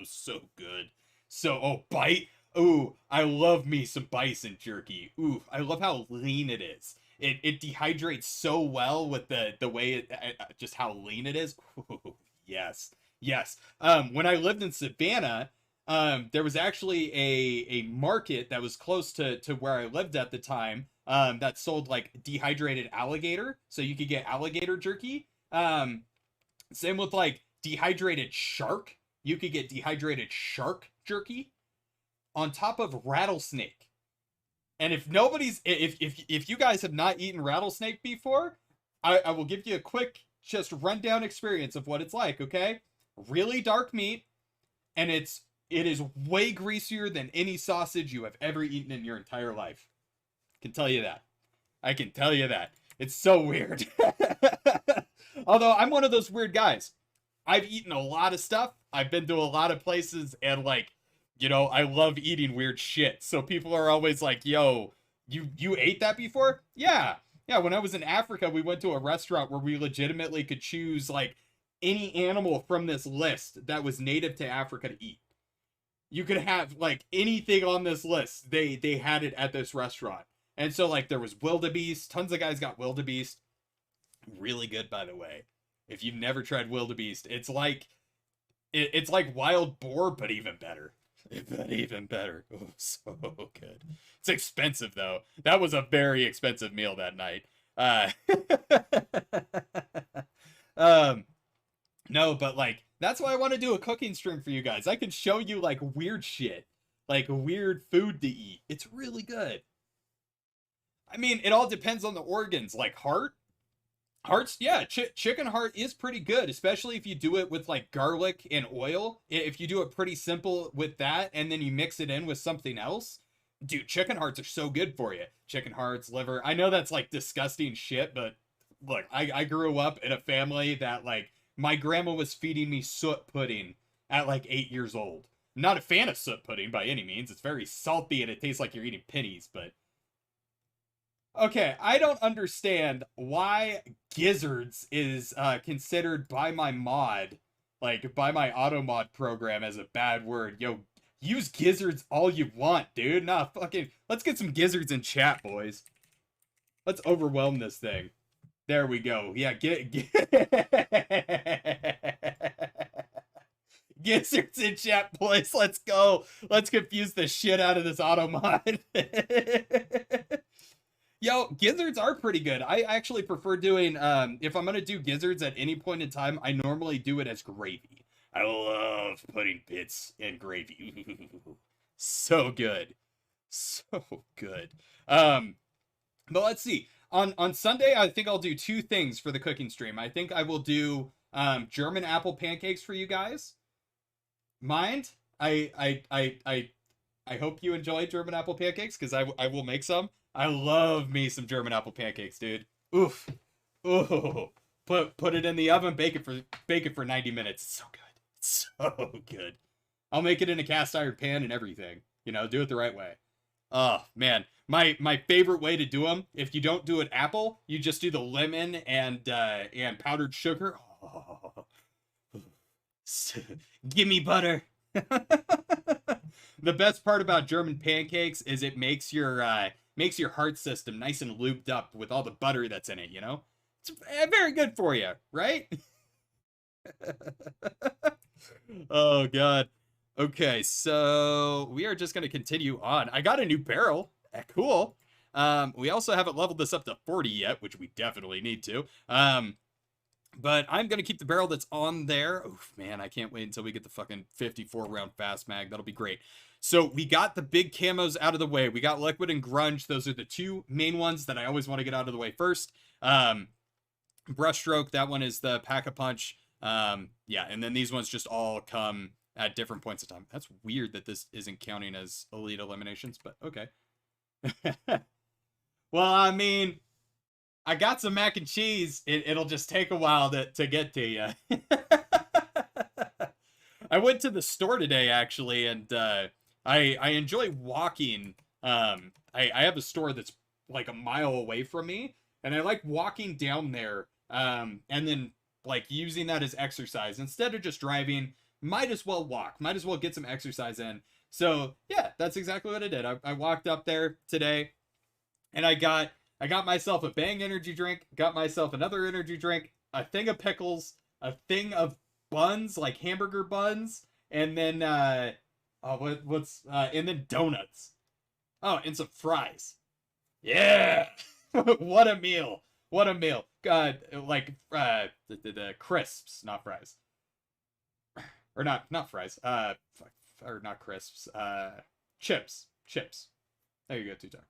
so good. So, oh, bite. Ooh, I love me some bison jerky. Ooh, I love how lean it is. It dehydrates so well with the way it, just how lean it is. Ooh, yes, yes. When I lived in Savannah, there was actually a market that was close to where I lived at the time, that sold like dehydrated alligator, so you could get alligator jerky. Same with like dehydrated shark. You could get dehydrated shark jerky on top of rattlesnake. And if you guys have not eaten rattlesnake before, I will give you a quick just rundown experience of what it's like, okay? Really dark meat, and it is way greasier than any sausage you have ever eaten in your entire life. I can tell you that. I can tell you that. It's so weird. Although I'm one of those weird guys. I've eaten a lot of stuff. I've been to a lot of places, and like, you know, I love eating weird shit. So people are always like, yo, you ate that before? Yeah. Yeah, when I was in Africa, we went to a restaurant where we legitimately could choose like any animal from this list that was native to Africa to eat. You could have like anything on this list. They had it at this restaurant. And so like there was wildebeest. Tons of guys got wildebeest. Really good, by the way. If you've never tried wildebeest, it's like wild boar, but even better. But even better. Oh, so good. It's expensive though. That was a very expensive meal that night. No, but like that's why I want to do a cooking stream for you guys. I can show you like weird shit, like weird food to eat. It's really good. I mean, it all depends on the organs. Like hearts, yeah, chicken heart is pretty good, especially if you do it with like garlic and oil. If you do it pretty simple with that, and then you mix it in with something else, dude, chicken hearts are so good for you. Chicken hearts, liver. I know that's like disgusting shit, but look, I grew up in a family that like my grandma was feeding me soot pudding at like 8 years old. I'm not a fan of soot pudding by any means. It's very salty and it tastes like you're eating pennies, but okay, I don't understand why gizzards is considered by my mod, like by my auto mod program as a bad word. Yo, use gizzards all you want, dude. Nah, fucking, let's get some gizzards in chat, boys. Let's overwhelm this thing. There we go. Yeah, gizzards in chat, boys. Let's go. Let's confuse the shit out of this auto mod. Yo, gizzards are pretty good. I actually prefer doing, if I'm going to do gizzards at any point in time, I normally do it as gravy. I love putting bits in gravy. So good. So good. But let's see. On Sunday, I think I'll do two things for the cooking stream. I think I will do German apple pancakes for you guys. Mind? I hope you enjoy German apple pancakes, because I will make some. I love me some German apple pancakes, dude. Oof. Ooh. Put it in the oven, bake it for 90 minutes. It's so good. It's so good. I'll make it in a cast iron pan and everything. You know, do it the right way. Oh, man. My favorite way to do them, if you don't do it apple, you just do the lemon and powdered sugar. Oh. Gimme butter. The best part about German pancakes is it makes your heart system nice and lubed up with all the butter that's in it, you know? It's very good for you, right? Oh, God. Okay, so we are just going to continue on. I got a new barrel. Cool. We also haven't leveled this up to 40 yet, which we definitely need to. But I'm going to keep the barrel that's on there. Oof, man, I can't wait until we get the fucking 54 round fast mag. That'll be great. So we got the big camos out of the way. We got Liquid and Grunge. Those are the two main ones that I always want to get out of the way first. Brushstroke, that one is the Pack-a-Punch. Yeah, and then these ones just all come at different points of time. That's weird that this isn't counting as elite eliminations, but okay. Well, I mean, I got some mac and cheese. It'll just take a while to get to you. I went to the store today, actually, and I enjoy walking. I have a store that's like a mile away from me, and I like walking down there, and then like using that as exercise. Instead of just driving, might as well walk. Might as well get some exercise in. So yeah, that's exactly what I did. I walked up there today, and I got myself a Bang energy drink, got myself another energy drink, a thing of pickles, a thing of buns, like hamburger buns, and then and then donuts. Oh, and some fries. Yeah. What a meal. What a meal. the crisps, not fries, or not fries. Or not crisps. Chips. There you go, Tutar.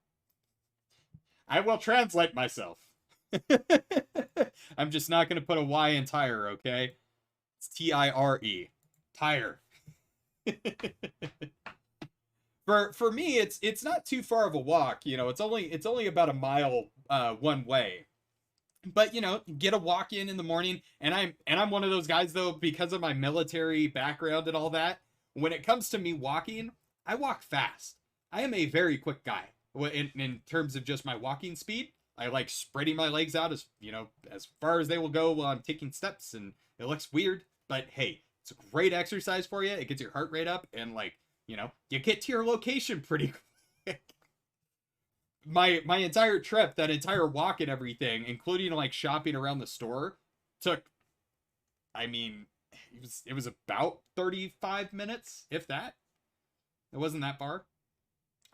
I will translate myself. I'm just not gonna put a Y in tire, okay? It's Tire. Tire. For me, it's not too far of a walk. You know, it's only about a mile one way. But you know, get a walk in the morning, and I'm one of those guys though, because of my military background and all that. When it comes to me walking, I walk fast. I am a very quick guy in terms of just my walking speed. I like spreading my legs out as, you know, as far as they will go while I'm taking steps, and it looks weird, but hey, it's a great exercise for you. It gets your heart rate up, and like, you know, you get to your location pretty quick. My entire trip, that entire walk and everything, including like shopping around the store, took, I mean, it was about 35 minutes, if that. It wasn't that far.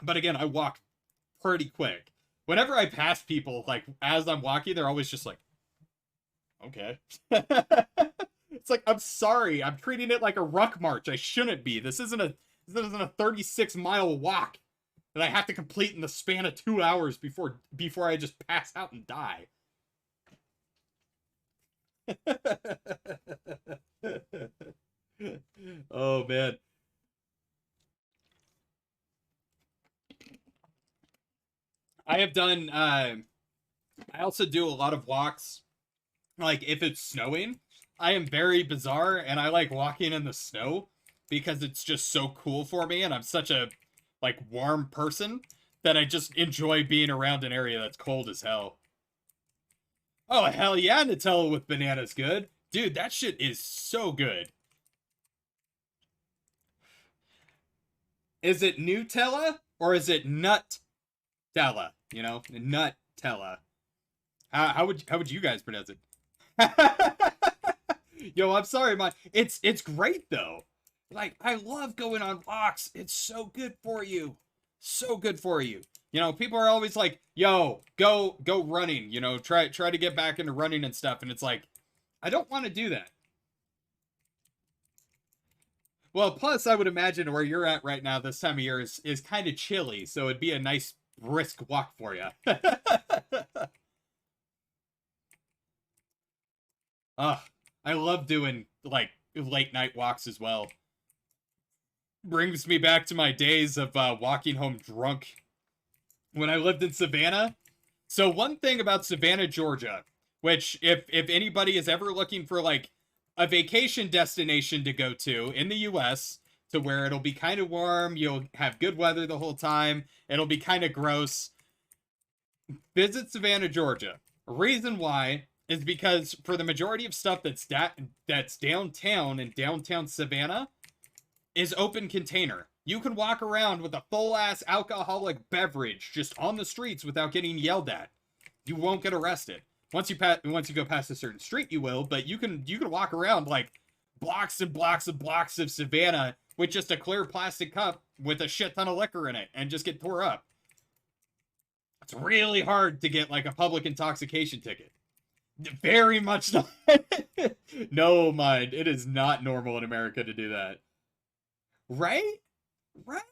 But again, I walked pretty quick. Whenever I pass people, like, as I'm walking, they're always just like, okay. It's like, I'm sorry. I'm treating it like a ruck march. I shouldn't be. This isn't a 36-mile walk that I have to complete in the span of 2 hours before I just pass out and die. Oh, man. I have done, I also do a lot of walks, like, if it's snowing. I am very bizarre, and I like walking in the snow because it's just so cool for me, and I'm such a, like, warm person that I just enjoy being around an area that's cold as hell. Oh, hell yeah, Nutella with banana's good. Dude, that shit is so good. Is it Nutella, or is it Nutella? You know, Nutella. How would you guys pronounce it? Yo, I'm sorry, it's great though. Like, I love going on walks. It's so good for you. So good for you. You know, people are always like, yo, go running, you know, try to get back into running and stuff, and it's like, I don't want to do that. Well, plus I would imagine where you're at right now this time of year is kind of chilly, so it'd be a nice brisk walk for you. I love doing like late night walks as well. Brings me back to my days of walking home drunk when I lived in Savannah. So one thing about Savannah, Georgia, which if anybody is ever looking for like a vacation destination to go to in the US, to where it'll be kind of warm, you'll have good weather the whole time, it'll be kind of gross, visit Savannah, Georgia. Reason why is because for the majority of stuff that's downtown and downtown Savannah is open container. You can walk around with a full-ass alcoholic beverage just on the streets without getting yelled at. You won't get arrested. Once you go past a certain street, you will, but you can walk around like blocks and blocks and blocks of Savannah with just a clear plastic cup with a shit ton of liquor in it and just get tore up. It's really hard to get like a public intoxication ticket. Very much not. No, mind. It is not normal in America to do that. Right? Right?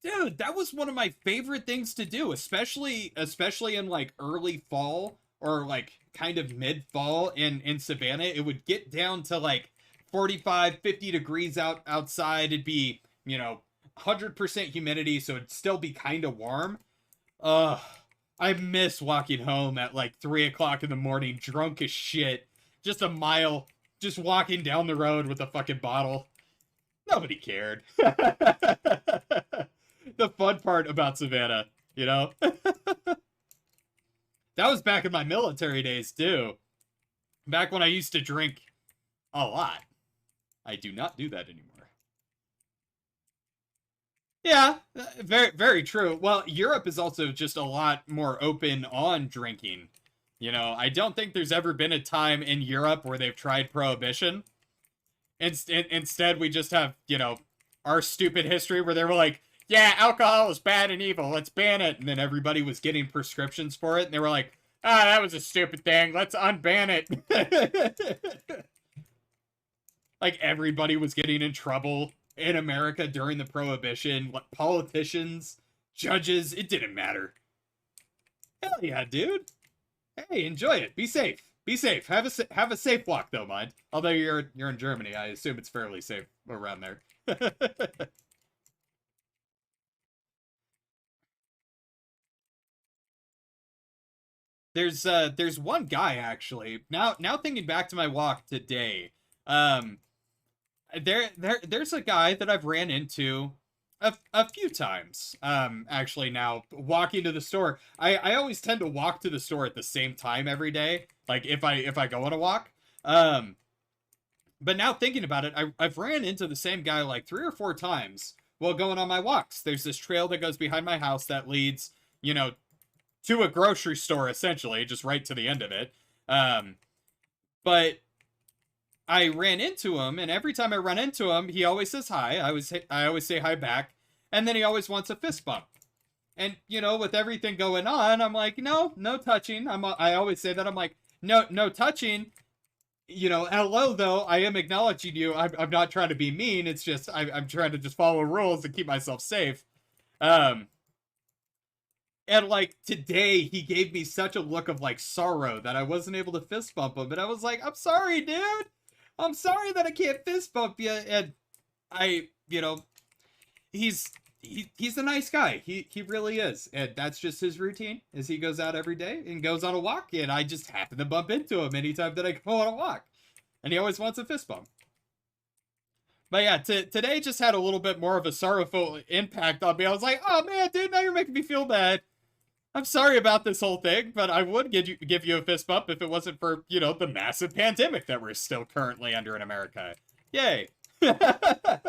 Dude, that was one of my favorite things to do, especially in like early fall or like kind of mid-fall in Savannah. It would get down to like 45, 50 degrees outside. It'd be, you know, 100% humidity, so it'd still be kind of warm. I miss walking home at like 3 o'clock in the morning, drunk as shit. Just a mile, just walking down the road with a fucking bottle. Nobody cared. The fun part about Savannah, you know? That was back in my military days, too. Back when I used to drink a lot. I do not do that anymore. Yeah, very, very true. Well, Europe is also just a lot more open on drinking. You know, I don't think there's ever been a time in Europe where they've tried prohibition. Instead, we just have, you know, our stupid history where they were like, yeah, alcohol is bad and evil, let's ban it. And then everybody was getting prescriptions for it. And they were like, Ah, that was a stupid thing. Let's unban it. Like, everybody was getting in trouble in America during the Prohibition. Like, politicians, judges, it didn't matter. Hell yeah, dude. Hey, enjoy it. Be safe. Be safe. Have a safe walk though, mind. Although you're in Germany, I assume it's fairly safe around there. There's one guy actually. Now thinking back to my walk today. Um there's a guy that I've ran into a few times. Actually now walking to the store. I always tend to walk to the store at the same time every day. Like if I go on a walk. But now thinking about it, I've ran into the same guy like 3 or 4 times while going on my walks. There's this trail that goes behind my house that leads, to a grocery store essentially, just right to the end of it. But I ran into him, and every time I run into him, he always says hi. I always say hi back, and then he always wants a fist bump. And with everything going on, I'm like, no touching. I always say that. I'm like, no touching. Hello though. I am acknowledging you. I'm not trying to be mean. It's just I'm trying to just follow rules and keep myself safe. Um, and like today, he gave me such a look of like sorrow that I wasn't able to fist bump him. And I was like, I'm sorry, dude. I'm sorry that I can't fist bump you. And I, he's he's a nice guy. He really is. And that's just his routine. Is he goes out every day and goes on a walk, and I just happen to bump into him anytime that I go on a walk. And he always wants a fist bump. But yeah, today just had a little bit more of a sorrowful impact on me. I was like, oh man, dude, now you're making me feel bad. I'm sorry about this whole thing, but I would give you a fist bump if it wasn't for, the massive pandemic that we're still currently under in America. Yay. I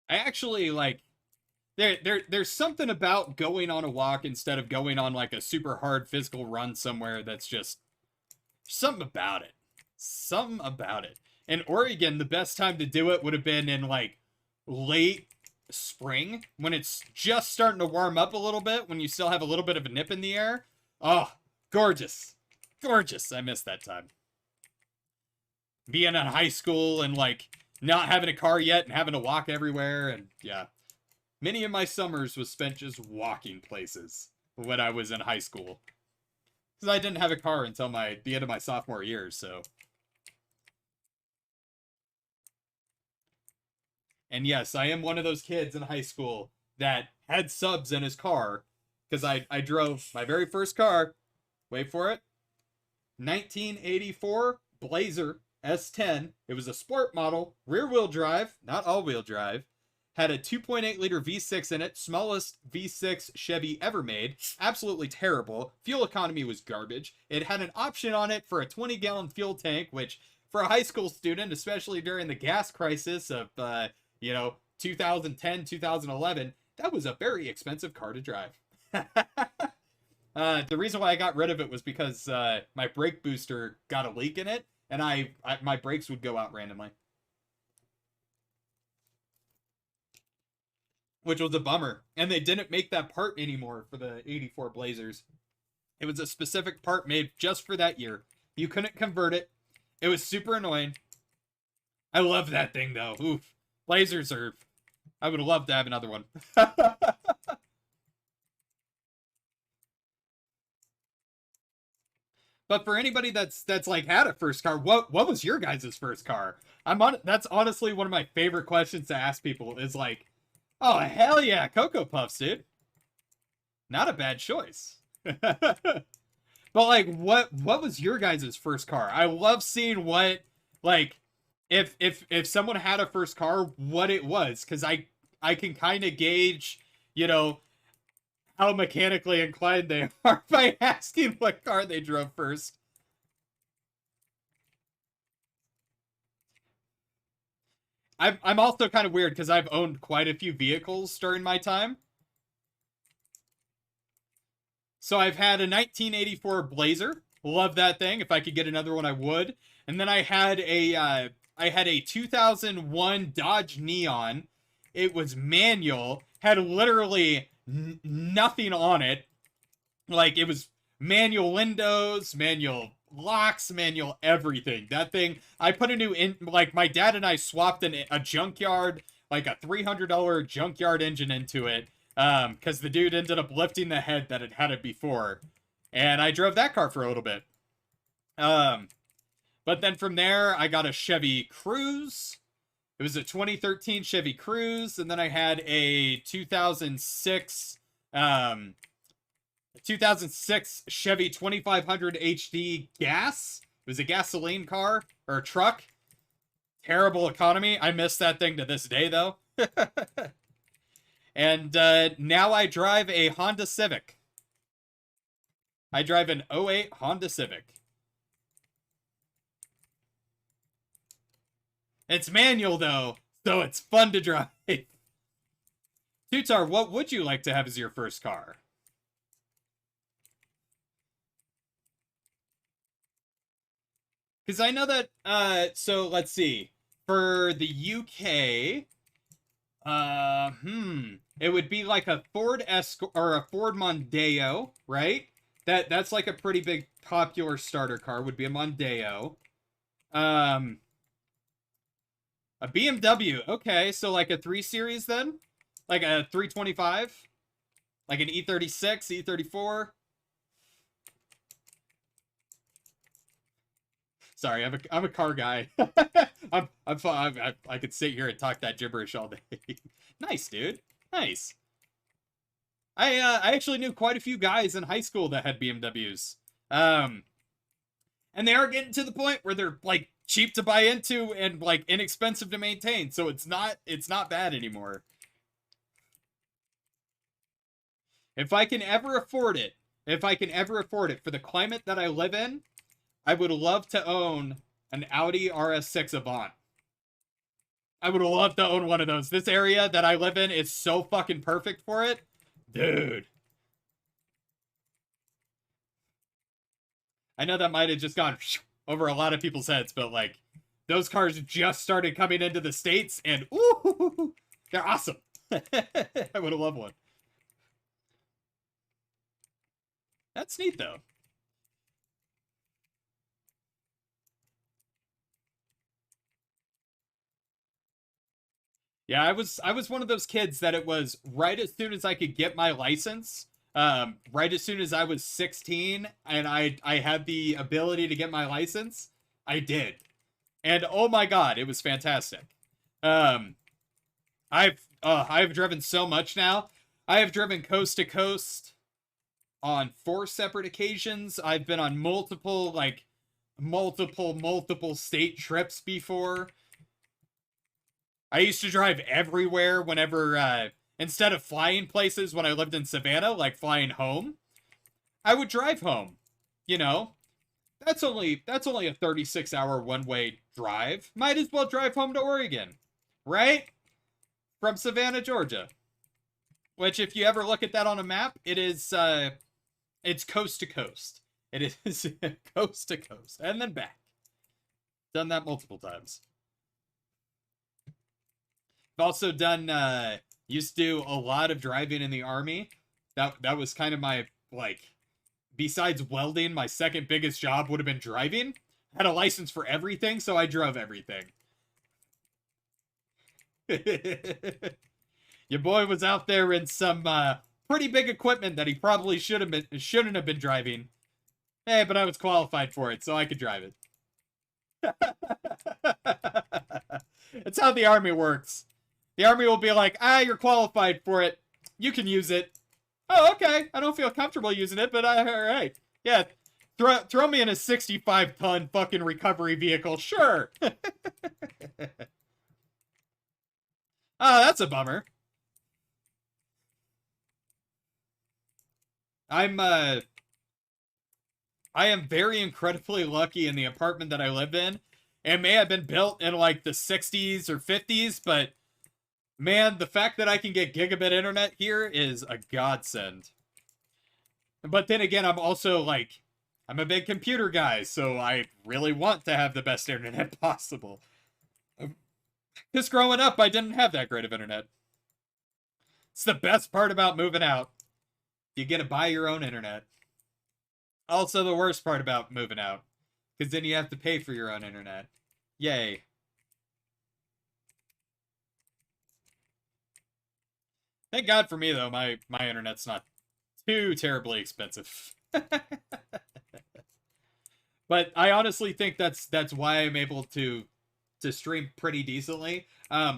actually like there's something about going on a walk instead of going on like a super hard physical run somewhere that's just something about it. Something about it. In Oregon, the best time to do it would have been in like late spring when it's just starting to warm up a little bit, when you still have a little bit of a nip in the air. Oh, gorgeous. Gorgeous. I miss that time. Being in high school and like not having a car yet and having to walk everywhere, and yeah. Many of my summers was spent just walking places when I was in high school. Because I didn't have a car until the end of my sophomore year, so. And yes, I am one of those kids in high school that had subs in his car. Because I drove my very first car, wait for it, 1984 Blazer S10. It was a sport model, rear-wheel drive, not all-wheel drive. Had a 2.8 liter V6 in it, smallest V6 Chevy ever made. Absolutely terrible. Fuel economy was garbage. It had an option on it for a 20-gallon fuel tank, which for a high school student, especially during the gas crisis of 2010, 2011, that was a very expensive car to drive. The reason why I got rid of it was because my brake booster got a leak in it, and my brakes would go out randomly. Which was a bummer. And they didn't make that part anymore for the 84 Blazers. It was a specific part made just for that year. You couldn't convert it. It was super annoying. I love that thing, though. Oof. Blazers are... I would love to have another one. But for anybody that's like had a first car, what was your guys' first car? That's honestly one of my favorite questions to ask people is like, oh, hell yeah, Cocoa Puffs, dude. Not a bad choice. But like, what was your guys' first car? I love seeing what, like, if someone had a first car, what it was, because I can kind of gauge, how mechanically inclined they are by asking what car they drove first. I'm also kind of weird because I've owned quite a few vehicles during my time. So I've had a 1984 Blazer. Love that thing. If I could get another one, I would. And then I had a I had a 2001 Dodge Neon. It was manual, had literally nothing on it. Like, it was manual windows, manual locks, manual everything. That thing, I put a new like, my dad and I swapped a junkyard, like a $300 junkyard engine into it, because the dude ended up lifting the head that had it before, and I drove that car for a little bit. But then from there, I got a Chevy Cruze. It was a 2013 Chevy Cruze, and then I had a 2006 Chevy 2500 HD gas. It was a gasoline car, or a truck. Terrible economy. I miss that thing to this day, though. And now I drive a Honda Civic. I drive an 08 Honda Civic. It's manual, though, so it's fun to drive. Tutar, what would you like to have as your first car? Because I know that, so let's see. For the UK, it would be like a Ford Escort or a Ford Mondeo, right? That's like a pretty big popular starter car, would be a Mondeo. A BMW, okay, so like a 3 Series then? Like a 325? Like an E36, E34? Sorry, I'm a car guy. I could sit here and talk that gibberish all day. Nice, dude. Nice. I actually knew quite a few guys in high school that had BMWs. And they are getting to the point where they're like cheap to buy into and like inexpensive to maintain. So it's not bad anymore. If I can ever afford it, for the climate that I live in, I would love to own an Audi RS6 Avant. I would love to own one of those. This area that I live in is so fucking perfect for it. Dude. I know that might have just gone over a lot of people's heads, but like, those cars just started coming into the States, and ooh, they're awesome. I would have loved one. That's neat, though. Yeah, I was one of those kids that it was right as soon as I could get my license, right as soon as I was 16 and I had the ability to get my license, I did. And oh my god, it was fantastic. I've driven so much now. I have driven coast to coast on 4 separate occasions. I've been on multiple state trips before. I used to drive everywhere whenever, instead of flying places when I lived in Savannah, like flying home, I would drive home. You know, that's only a 36-hour one-way drive. Might as well drive home to Oregon, right? From Savannah, Georgia. Which, if you ever look at that on a map, it is, it's coast to coast. It is coast to coast. And then back. Done that multiple times. I've also done, used to do a lot of driving in the Army. That was kind of my, like, besides welding, my second biggest job would have been driving. I had a license for everything, so I drove everything. Your boy was out there in some pretty big equipment that he probably shouldn't have been driving. Hey, but I was qualified for it, so I could drive it. That's how the Army works. The Army will be like, you're qualified for it. You can use it. Oh, okay. I don't feel comfortable using it, but all right. Yeah, throw me in a 65-ton fucking recovery vehicle. Sure. That's a bummer. I am very incredibly lucky in the apartment that I live in. It may have been built in like the 60s or 50s, but man, the fact that I can get gigabit internet here is a godsend. But then again, I'm also like, I'm a big computer guy, so I really want to have the best internet possible. Because growing up, I didn't have that great of internet. It's the best part about moving out. You get to buy your own internet. Also, the worst part about moving out, because then you have to pay for your own internet. Yay. Thank God for me, though, my internet's not too terribly expensive. But I honestly think that's why I'm able to stream pretty decently.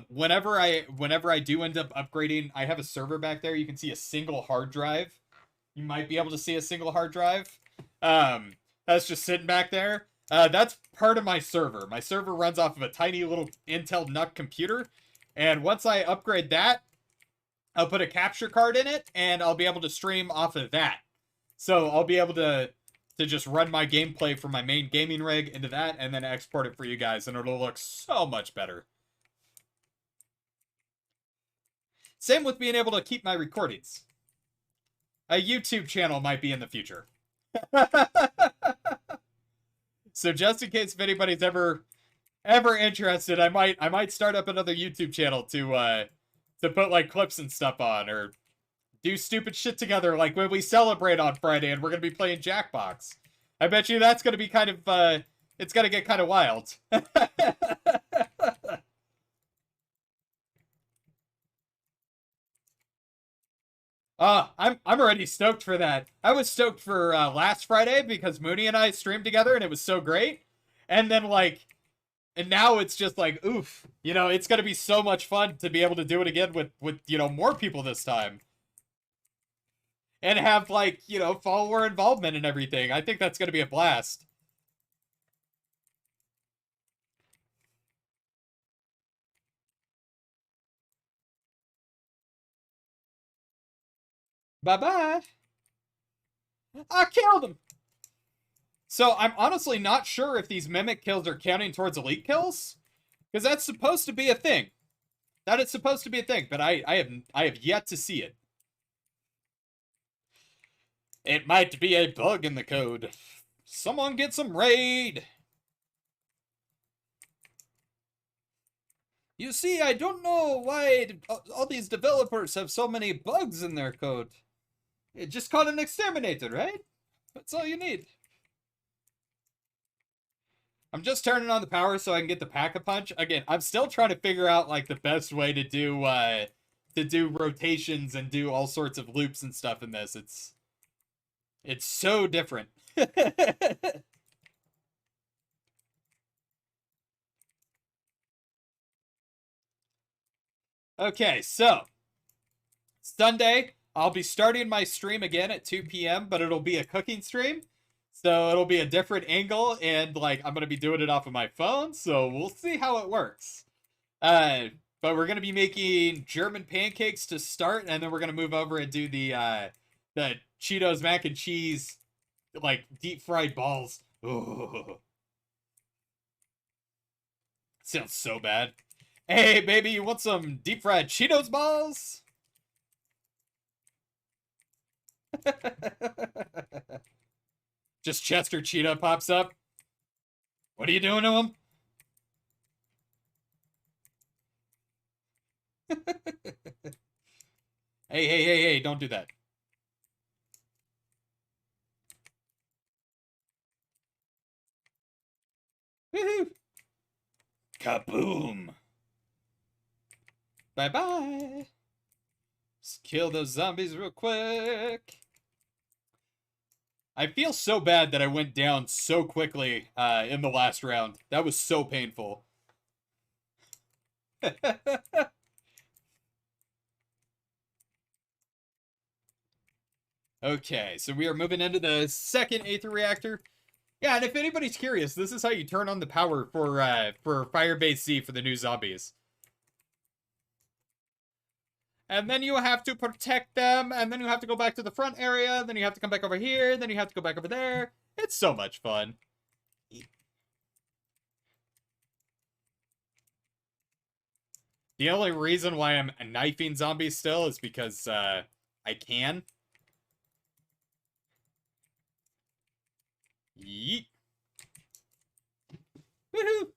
Whenever I do end up upgrading, I have a server back there. You can see a single hard drive. You might be able to see a single hard drive. That's just sitting back there. That's part of my server. My server runs off of a tiny little Intel NUC computer, and once I upgrade that, I'll put a capture card in it, and I'll be able to stream off of that. So I'll be able to just run my gameplay from my main gaming rig into that, and then export it for you guys, and it'll look so much better. Same with being able to keep my recordings. A YouTube channel might be in the future. So just in case if anybody's ever interested, I might start up another YouTube channel to put like clips and stuff on, or do stupid shit together like when we celebrate on Friday and we're gonna be playing Jackbox. I bet you that's gonna be kind of it's gonna get kind of wild. I'm already stoked for that. I was stoked for last Friday because Mooney and I streamed together and it was so great. And then and now it's just like, oof, it's gonna be so much fun to be able to do it again with more people this time. And have follower involvement and everything. I think that's gonna be a blast. Bye-bye. I killed him! So I'm honestly not sure if these mimic kills are counting towards elite kills, because that's supposed to be a thing. That is supposed to be a thing, but I have yet to see it. It might be a bug in the code. Someone get some raid! You see, I don't know why all these developers have so many bugs in their code. It just called an exterminator, right? That's all you need. I'm just turning on the power so I can get the pack-a-punch. Again, I'm still trying to figure out the best way to do rotations and do all sorts of loops and stuff in this. It's so different. Okay, so Sunday, I'll be starting my stream again at 2 p.m., but it'll be a cooking stream. So it'll be a different angle, and I'm going to be doing it off of my phone, so we'll see how it works. But we're going to be making German pancakes to start, and then we're going to move over and do the Cheetos mac and cheese, deep fried balls. Ugh. Sounds so bad. Hey, baby, you want some deep fried Cheetos balls? Just Chester Cheetah pops up. What are you doing to him? Hey, don't do that. Woohoo! Kaboom! Bye-bye! Just kill those zombies real quick. I feel so bad that I went down so quickly in the last round. That was so painful. Okay, so we are moving into the second Aether reactor. Yeah, and if anybody's curious, this is how you turn on the power for FIREBASEZ for the new zombies. And then you have to protect them, and then you have to go back to the front area, then you have to come back over here, then you have to go back over there. It's so much fun. The only reason why I'm knifing zombies still is because I can. Yeet. Woohoo!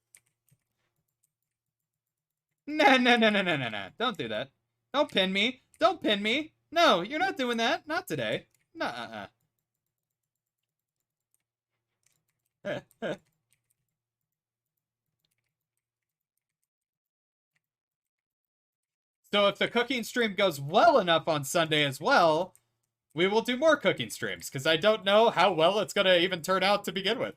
No, no, no, no, no, no, no. Don't do that. Don't pin me. Don't pin me. No, you're not doing that. Not today. Nuh-uh. So if the cooking stream goes well enough on Sunday as well, we will do more cooking streams, because I don't know how well it's going to even turn out to begin with.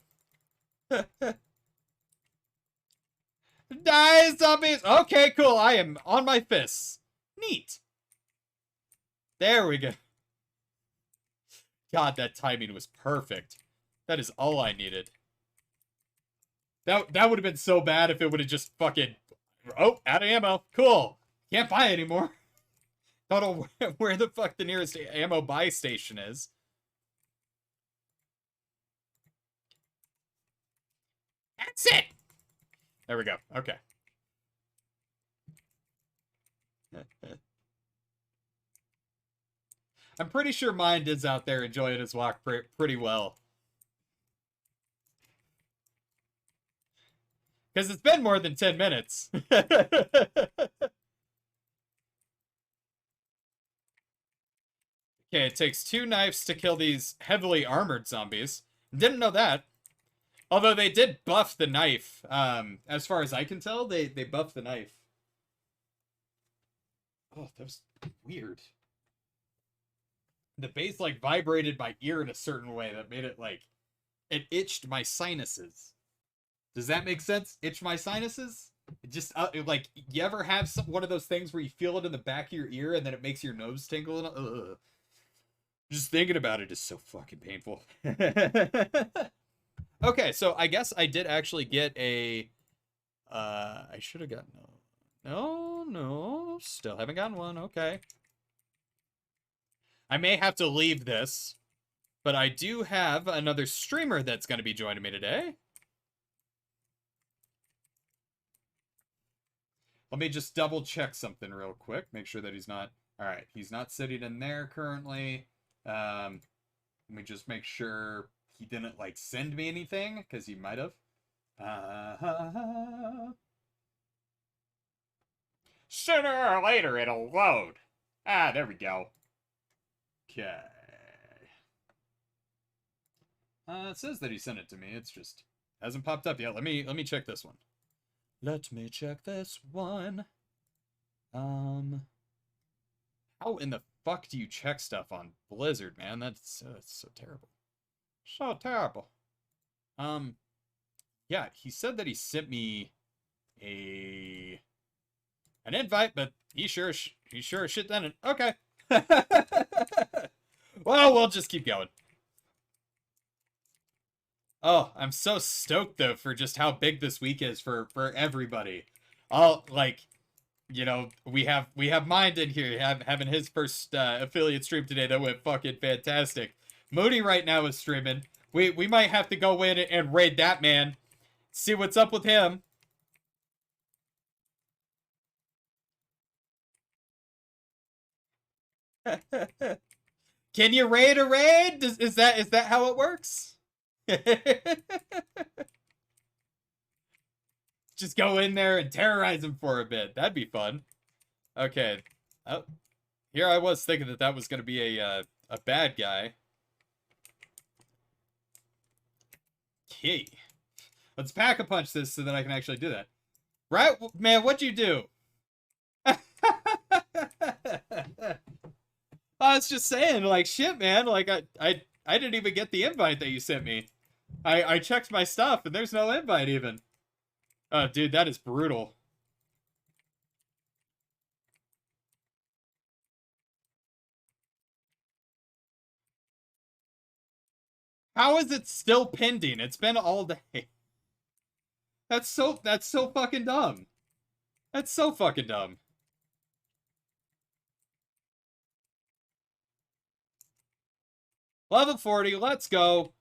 Die, zombies! Okay, cool. I am on my fists. Neat. There we go. God, that timing was perfect. That is all I needed. That would have been so bad if it would have just fucking... Oh, out of ammo. Cool. Can't buy anymore. Don't know where the fuck the nearest ammo buy station is. That's it! There we go. Okay. I'm pretty sure Mind is out there enjoying his walk pretty well. Because it's been more than 10 minutes. Okay, it takes 2 knives to kill these heavily armored zombies. Didn't know that. Although they did buff the knife. As far as I can tell, they buffed the knife. Oh, that was weird. The bass, like, vibrated my ear in a certain way that made it, like... It itched my sinuses. Does that make sense? Itch my sinuses? It just, like, you ever have one of those things where you feel it in the back of your ear and then it makes your nose tingle? Ugh. Just thinking about it is so fucking painful. Okay, so I guess I did actually get a... I should have gotten... No, still haven't gotten one. Okay. I may have to leave this, but I do have another streamer that's going to be joining me today. Let me just double check something real quick. Make sure that he's not... Alright, he's not sitting in there currently. Let me just make sure he didn't, like, send me anything, because he might have. Sooner or later, it'll load. Ah, there we go. Okay. It says that he sent it to me. It's just hasn't popped up yet. Let me check this one. Let me check this one. How in the fuck do you check stuff on Blizzard, man? That's so terrible. So terrible. Yeah, he said that he sent me an invite, but he sure as shit didn't. Okay. Well, we'll just keep going. Oh, I'm so stoked though for just how big this week is for everybody. All like, you know, we have Mind in here having his first affiliate stream today that went fucking fantastic. Moody right now is streaming. We might have to go in and raid that man. See what's up with him. Can you raid a raid? Is that how it works? Just go in there and terrorize him for a bit. That'd be fun. Okay. Oh, here I was thinking that was going to be a bad guy. Okay. Let's pack-a-punch this so that I can actually do that. Right? Man, what'd you do? I was just saying, like, shit, man. Like, I didn't even get the invite that you sent me. I checked my stuff, and there's no invite, even. Oh, dude, that is brutal. How is it still pending? It's been all day. That's so fucking dumb. That's so fucking dumb. Level 40, let's go.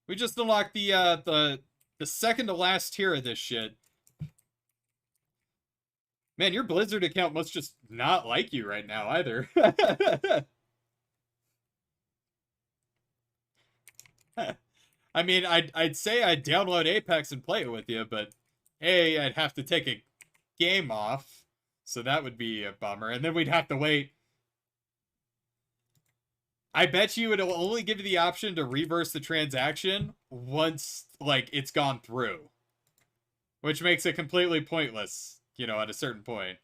We just unlocked the second to last tier of this shit. Man, your Blizzard account must just not like you right now either. I mean, I'd say I'd download Apex and play it with you, but A, I'd have to take a game off. So that would be a bummer. And then we'd have to wait. I bet you it'll only give you the option to reverse the transaction once, like, it's gone through. Which makes it completely pointless, you know, at a certain point.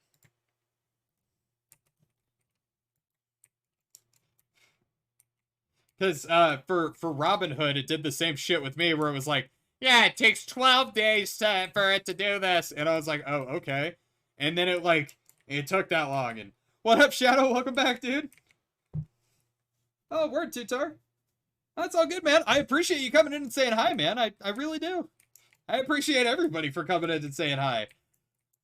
Because for Robinhood, it did the same shit with me where it was like, yeah, it takes 12 days for it to do this. And I was like, oh, okay. And then it took that long. And what up, Shadow? Welcome back, dude. Oh, word, Tutar. That's all good, man. I appreciate you coming in and saying hi, man. I really do. I appreciate everybody for coming in and saying hi.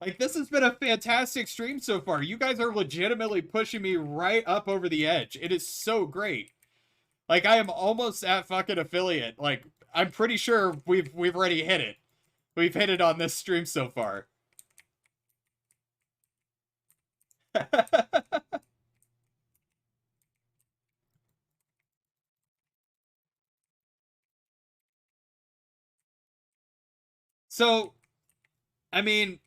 Like, this has been a fantastic stream so far. You guys are legitimately pushing me right up over the edge. It is so great. Like, I am almost at fucking affiliate. Like, I'm pretty sure we've already hit it. We've hit it on this stream so far. So, I mean,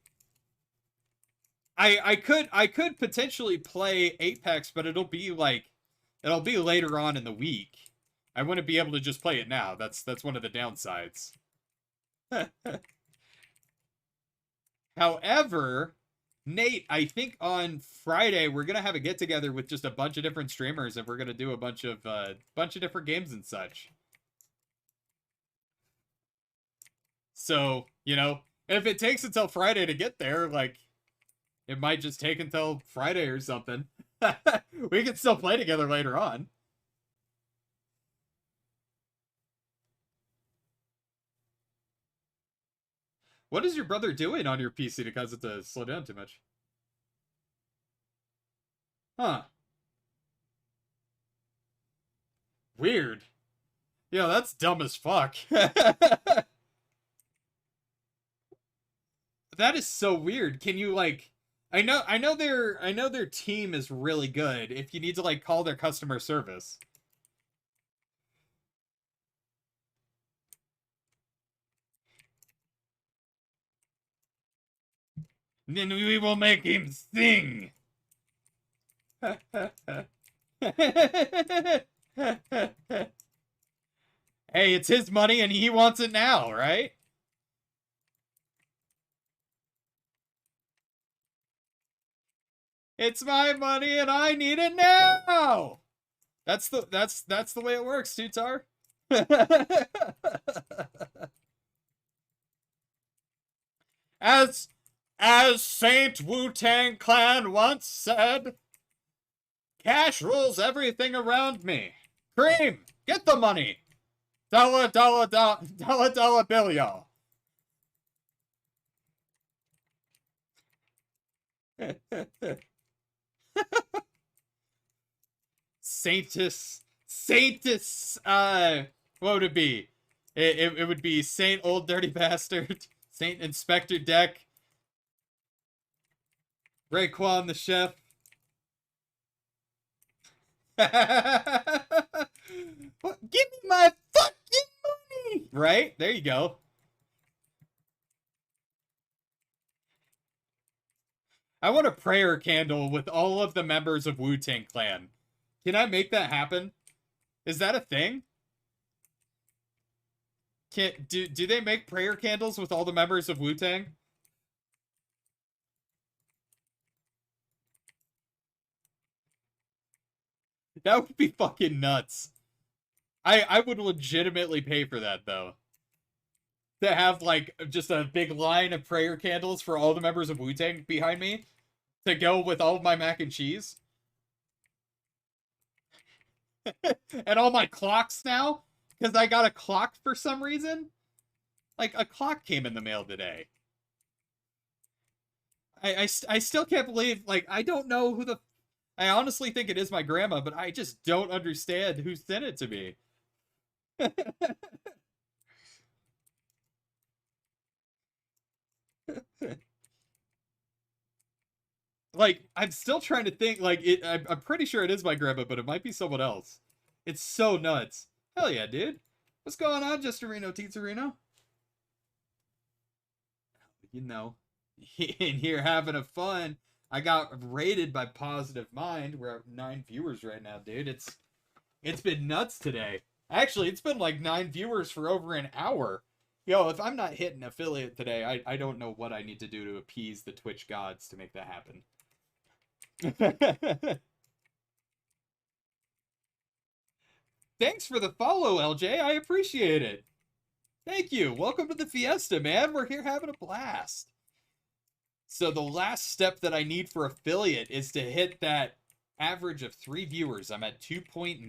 I could potentially play Apex, but it'll be later on in the week. I wouldn't be able to just play it now. That's one of the downsides. However, Nate, I think on Friday we're gonna have a get together with just a bunch of different streamers, and we're gonna do a bunch of different games and such. So, you know, if it takes until Friday to get there, like, it might just take until Friday or something. We can still play together later on. What is your brother doing on your PC to cause it to slow down too much? Huh. Weird. Yeah, that's dumb as fuck. That is so weird. Can you, like, I know their team is really good if you need to, like, call their customer service. Then we will make him sing. Hey, it's his money and he wants it now, right? It's my money and I need it now. That's the way it works, Tutar. As Saint Wu-Tang Clan once said, cash rules everything around me. Cream, get the money. Dollar bill, y'all. Saintus, what would it be? It would be Saint Old Dirty Bastard, Saint Inspector Deck, Raekwon the Chef. Well, give me my fucking money! Right? There you go. I want a prayer candle with all of the members of Wu-Tang Clan. Can I make that happen? Is that a thing? Do they make prayer candles with all the members of Wu-Tang? That would be fucking nuts. I would legitimately pay for that, though. To have, like, just a big line of prayer candles for all the members of Wu-Tang behind me to go with all of my mac and cheese. And all my clocks now, because I got a clock for some reason. Like, a clock came in the mail today. I still can't believe, like, I don't know who the... I honestly think it is my grandma, but I just don't understand who sent it to me. Like, I'm still trying to think, like, I'm pretty sure it is my grandma, but it might be someone else. It's so nuts. Hell yeah, dude. What's going on, Justarino Tizarino? You know, in here having a fun. I got rated by Positive Mind. We're at 9 viewers right now, dude. It's been nuts today. Actually, it's been like 9 viewers for over an hour. Yo, if I'm not hitting affiliate today, I don't know what I need to do to appease the Twitch gods to make that happen. Thanks for the follow, LJ. I appreciate it. Thank you. Welcome to the fiesta, man. We're here having a blast. So the last step that I need for affiliate is to hit that average of 3 viewers. I'm at 2.9.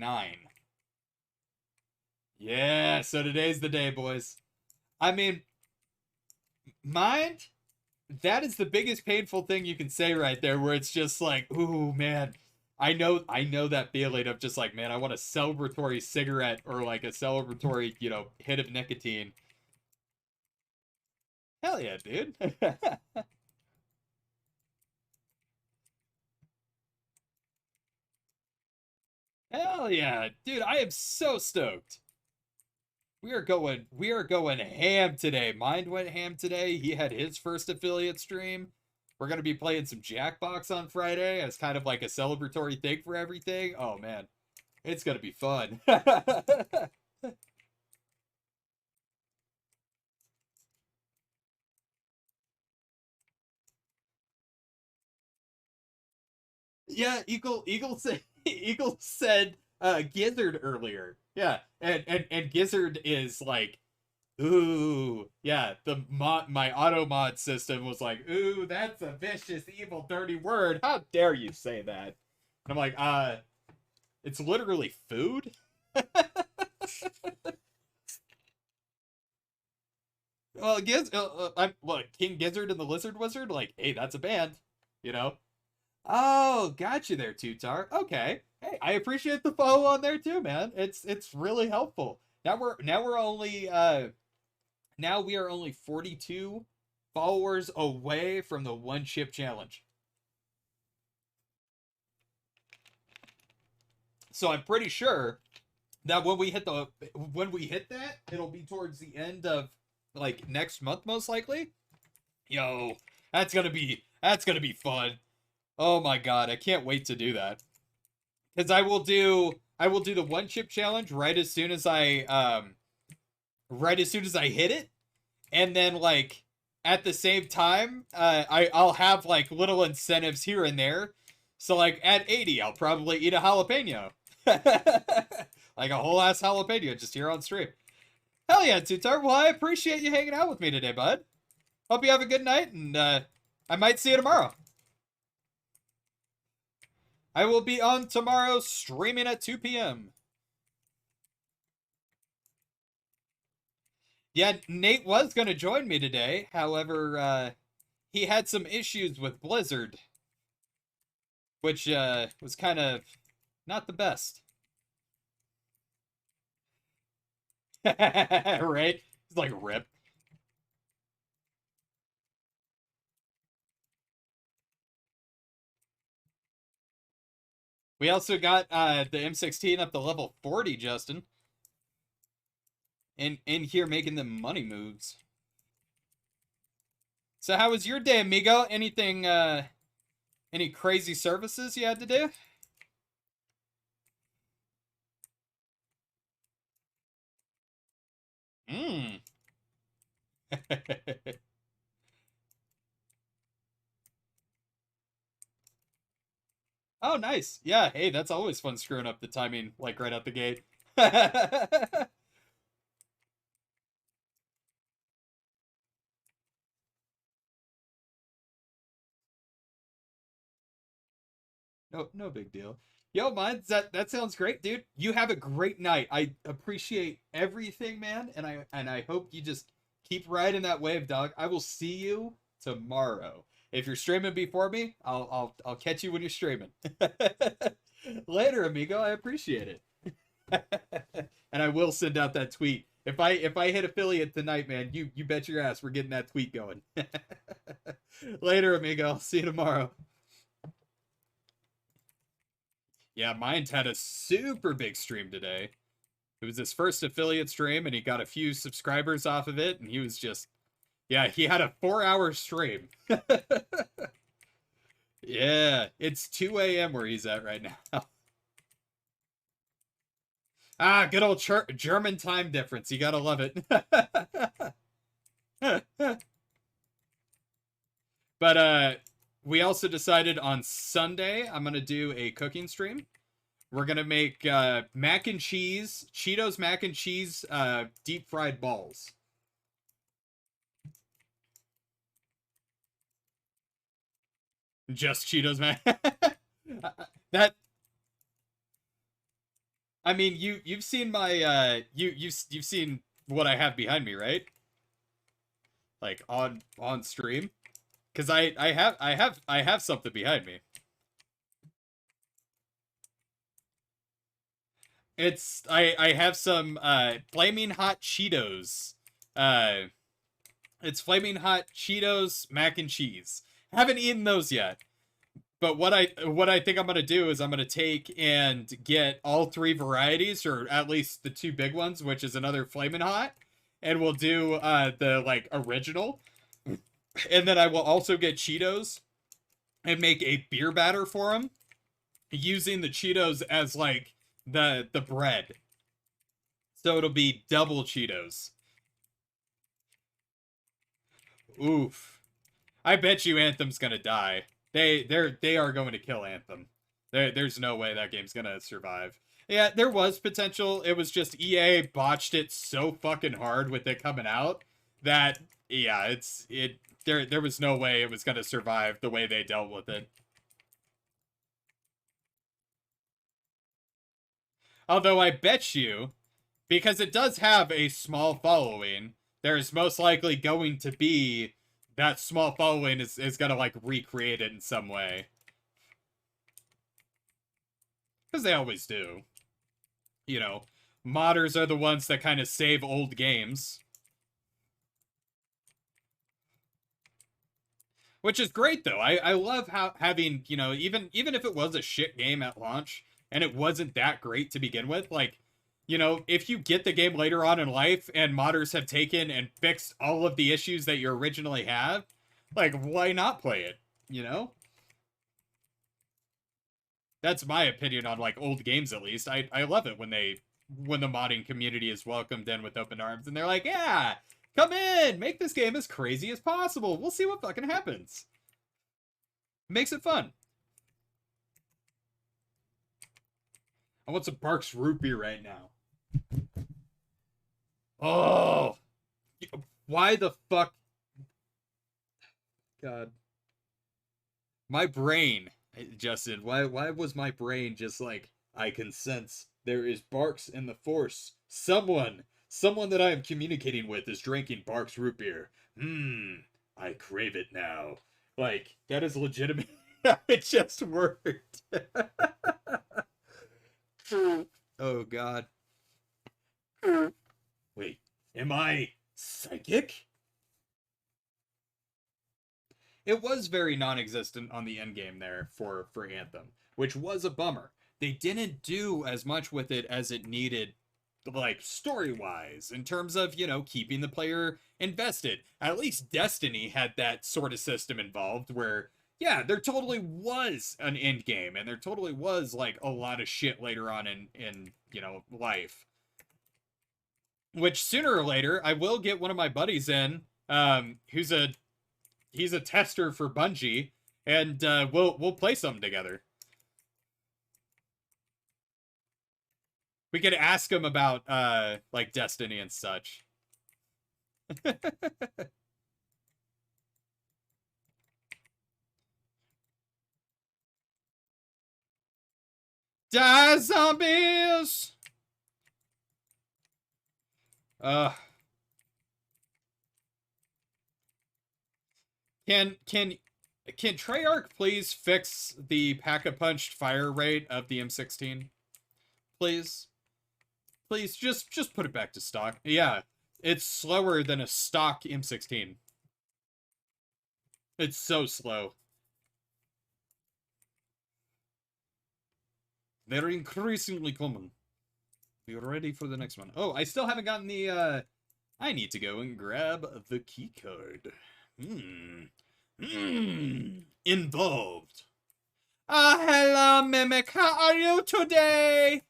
Yeah, so today's the day, boys. I mean, mind, that is the biggest painful thing you can say right there, where it's just like, ooh, man. I know that feeling of just like, man, I want a celebratory cigarette or like a celebratory, hit of nicotine. Hell yeah, dude. Hell yeah, dude, I am so stoked. We are going ham today. Mind went ham today. He had his first affiliate stream. We're going to be playing some Jackbox on Friday as kind of like a celebratory thing for everything. Oh man, it's going to be fun. Yeah, Eagle said Eagle said Gizzard earlier. Yeah, and Gizzard is like, ooh, yeah. My auto mod system was like, ooh, that's a vicious, evil, dirty word. How dare you say that? And I'm like, it's literally food. Well, I'm what, King Gizzard and the Lizard Wizard. Like, hey, that's a band, you know. Oh, got you there, Tutar. Okay. Hey, I appreciate the follow on there too, man. It's really helpful. Now we're only now we are only 42 followers away from the 1 chip challenge. So I'm pretty sure that when we hit that, it'll be towards the end of like next month most likely. Yo, that's going to be fun. Oh my god, I can't wait to do that. Cuz I will do the 1 chip challenge right as soon as I hit it, and then like at the same time I'll have like little incentives here and there. So like at 80 I'll probably eat a jalapeno. Like a whole ass jalapeno just here on stream. Hell yeah, Tutar. Well, I appreciate you hanging out with me today, bud. Hope you have a good night, and I might see you tomorrow. I will be on tomorrow streaming at 2 p.m. Yeah, Nate was going to join me today. However, he had some issues with Blizzard, which was kind of not the best. Right? It's like rip. We also got the M16 up to level 40, Justin. In here making them money moves. So how was your day, amigo? Anything any crazy services you had to do? Mmm. Oh, nice. Yeah, hey, that's always fun screwing up the timing, like right out the gate. No big deal. Yo, man, that sounds great, dude. You have a great night. I appreciate everything, man, and I hope you just keep riding that wave, dog. I will see you tomorrow. If you're streaming before me, I'll catch you when you're streaming. Later, amigo. I appreciate it. And I will send out that tweet. If I hit affiliate tonight, man, you bet your ass we're getting that tweet going. Later, amigo. I'll see you tomorrow. Yeah, Mind had a super big stream today. It was his first affiliate stream, and he got a few subscribers off of it, and he was just, yeah, he had a 4-hour stream. Yeah, it's 2 a.m. where he's at right now. Ah, good old German time difference. You gotta love it. But we also decided on Sunday I'm gonna do a cooking stream. We're gonna make mac and cheese, Cheetos mac and cheese, deep fried balls. Just Cheetos mac. That I mean, you've seen my you've seen what I have behind me, right? Like on stream, because I have something behind me. It's I have some flaming hot Cheetos. Uh, it's flaming hot Cheetos mac and cheese. Haven't eaten those yet. But what I think I'm gonna do is I'm gonna take and get all three varieties, or at least the two big ones, which is another flamin' hot, and we'll do the like original, and then I will also get Cheetos and make a beer batter for them, using the Cheetos as like the bread, so it'll be double Cheetos. Oof. I bet you Anthem's gonna die. They are going to kill Anthem. There's no way that game's gonna survive. Yeah, there was potential. It was just EA botched it so fucking hard with it coming out that yeah, there was no way it was gonna survive the way they dealt with it. Although I bet you, because it does have a small following, there's most likely going to be that small following is gonna like recreate it in some way. Because they always do. You know, modders are the ones that kind of save old games. Which is great though. I love how having, you know, even if it was a shit game at launch and it wasn't that great to begin with, like, you know, if you get the game later on in life and modders have taken and fixed all of the issues that you originally have, like, why not play it? You know? That's my opinion on like old games at least. I love it when the modding community is welcomed in with open arms and they're like, yeah, come in, make this game as crazy as possible. We'll see what fucking happens. Makes it fun. I want some Barks root beer right now. Oh, why the fuck? God, my brain, Justin. Why was my brain just like, I can sense there is Barks in the Force. Someone that I am communicating with is drinking Barks root beer. I crave it now. Like, that is legitimate. It just worked. Oh, God. Wait, am I psychic? It was very non-existent on the end game there for Anthem, which was a bummer. They didn't do as much with it as it needed, like story-wise, in terms of, you know, keeping the player invested. At least Destiny had that sort of system involved where, yeah, there totally was an end game, and there totally was like a lot of shit later on in you know, life. Which sooner or later I will get one of my buddies in, who's he's a tester for Bungie, and we'll play some together. We could ask him about like Destiny and such. Die, zombies! Uh, can Treyarch please fix the pack-a-punched fire rate of the M16? Please? Please, just put it back to stock. Yeah, it's slower than a stock M16. It's so slow. They're increasingly common. Be ready for the next one. Oh, I still haven't gotten the, I need to go and grab the key card. Involved. Hello, Mimic. How are you today?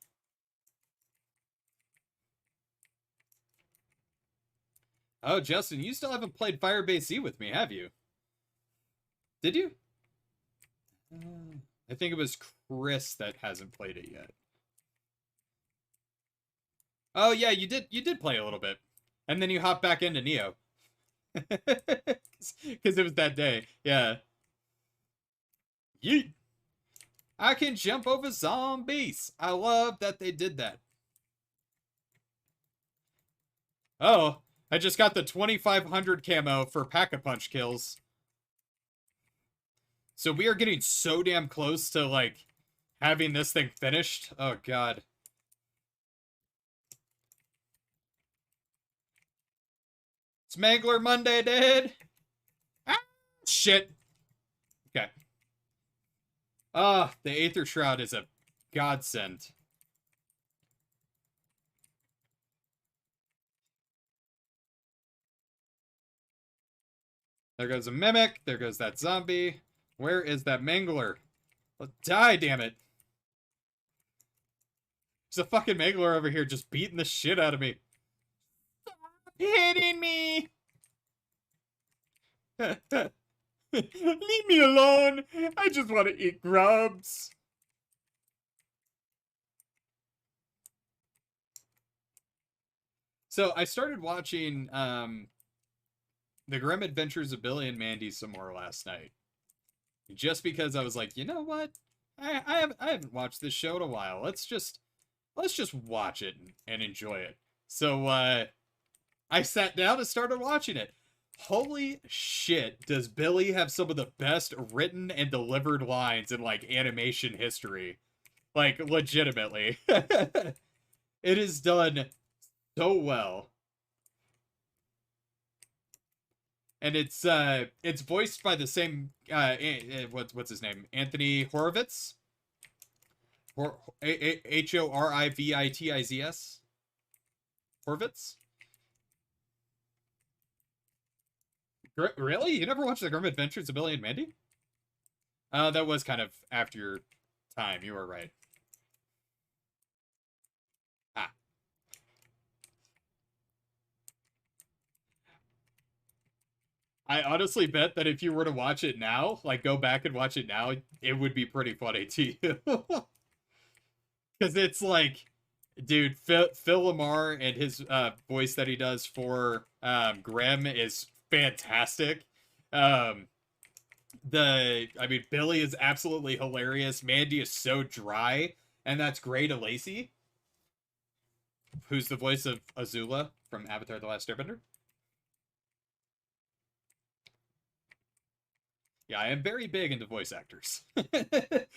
Oh, Justin, you still haven't played FIREBASEZ with me, have you? Did you? I think it was Chris that hasn't played it yet. Oh yeah, you did play a little bit. And then you hopped back into Neo. Because it was that day. Yeah. Yeet. I can jump over zombies. I love that they did that. Oh, I just got the 2500 camo for Pack-a-Punch kills. So we are getting so damn close to, like, having this thing finished. Oh, God. It's Mangler Monday, dude. Ah, shit. Okay. Ah, the Aether Shroud is a godsend. There goes a Mimic. There goes that zombie. Where is that Mangler? Let's die, damn it. There's a fucking Mangler over here just beating the shit out of me. Stop hitting me! Leave me alone! I just want to eat grubs. So I started watching The Grim Adventures of Billy and Mandy some more last night. Just because I was like, you know what? I haven't watched this show in a while. Let's just watch it and enjoy it. So I sat down and started watching it. Holy shit, does Billy have some of the best written and delivered lines in, like, animation history. Like, legitimately. It is done so well. And it's voiced by the same what's his name? Anthony Horowitz? Horivitz? Horowitz? Really? You never watched The Grim Adventures of Billy and Mandy? That was kind of after your time. You were right. Ah. I honestly bet that if you were to watch it now, like go back and watch it now, it would be pretty funny to you. Because it's like, dude, Phil Lamar and his voice that he does for Grimm is fantastic. I mean, Billy is absolutely hilarious. Mandy is so dry, and that's Grey Lacey, who's the voice of Azula from Avatar: The Last Airbender. Yeah, I am very big into voice actors.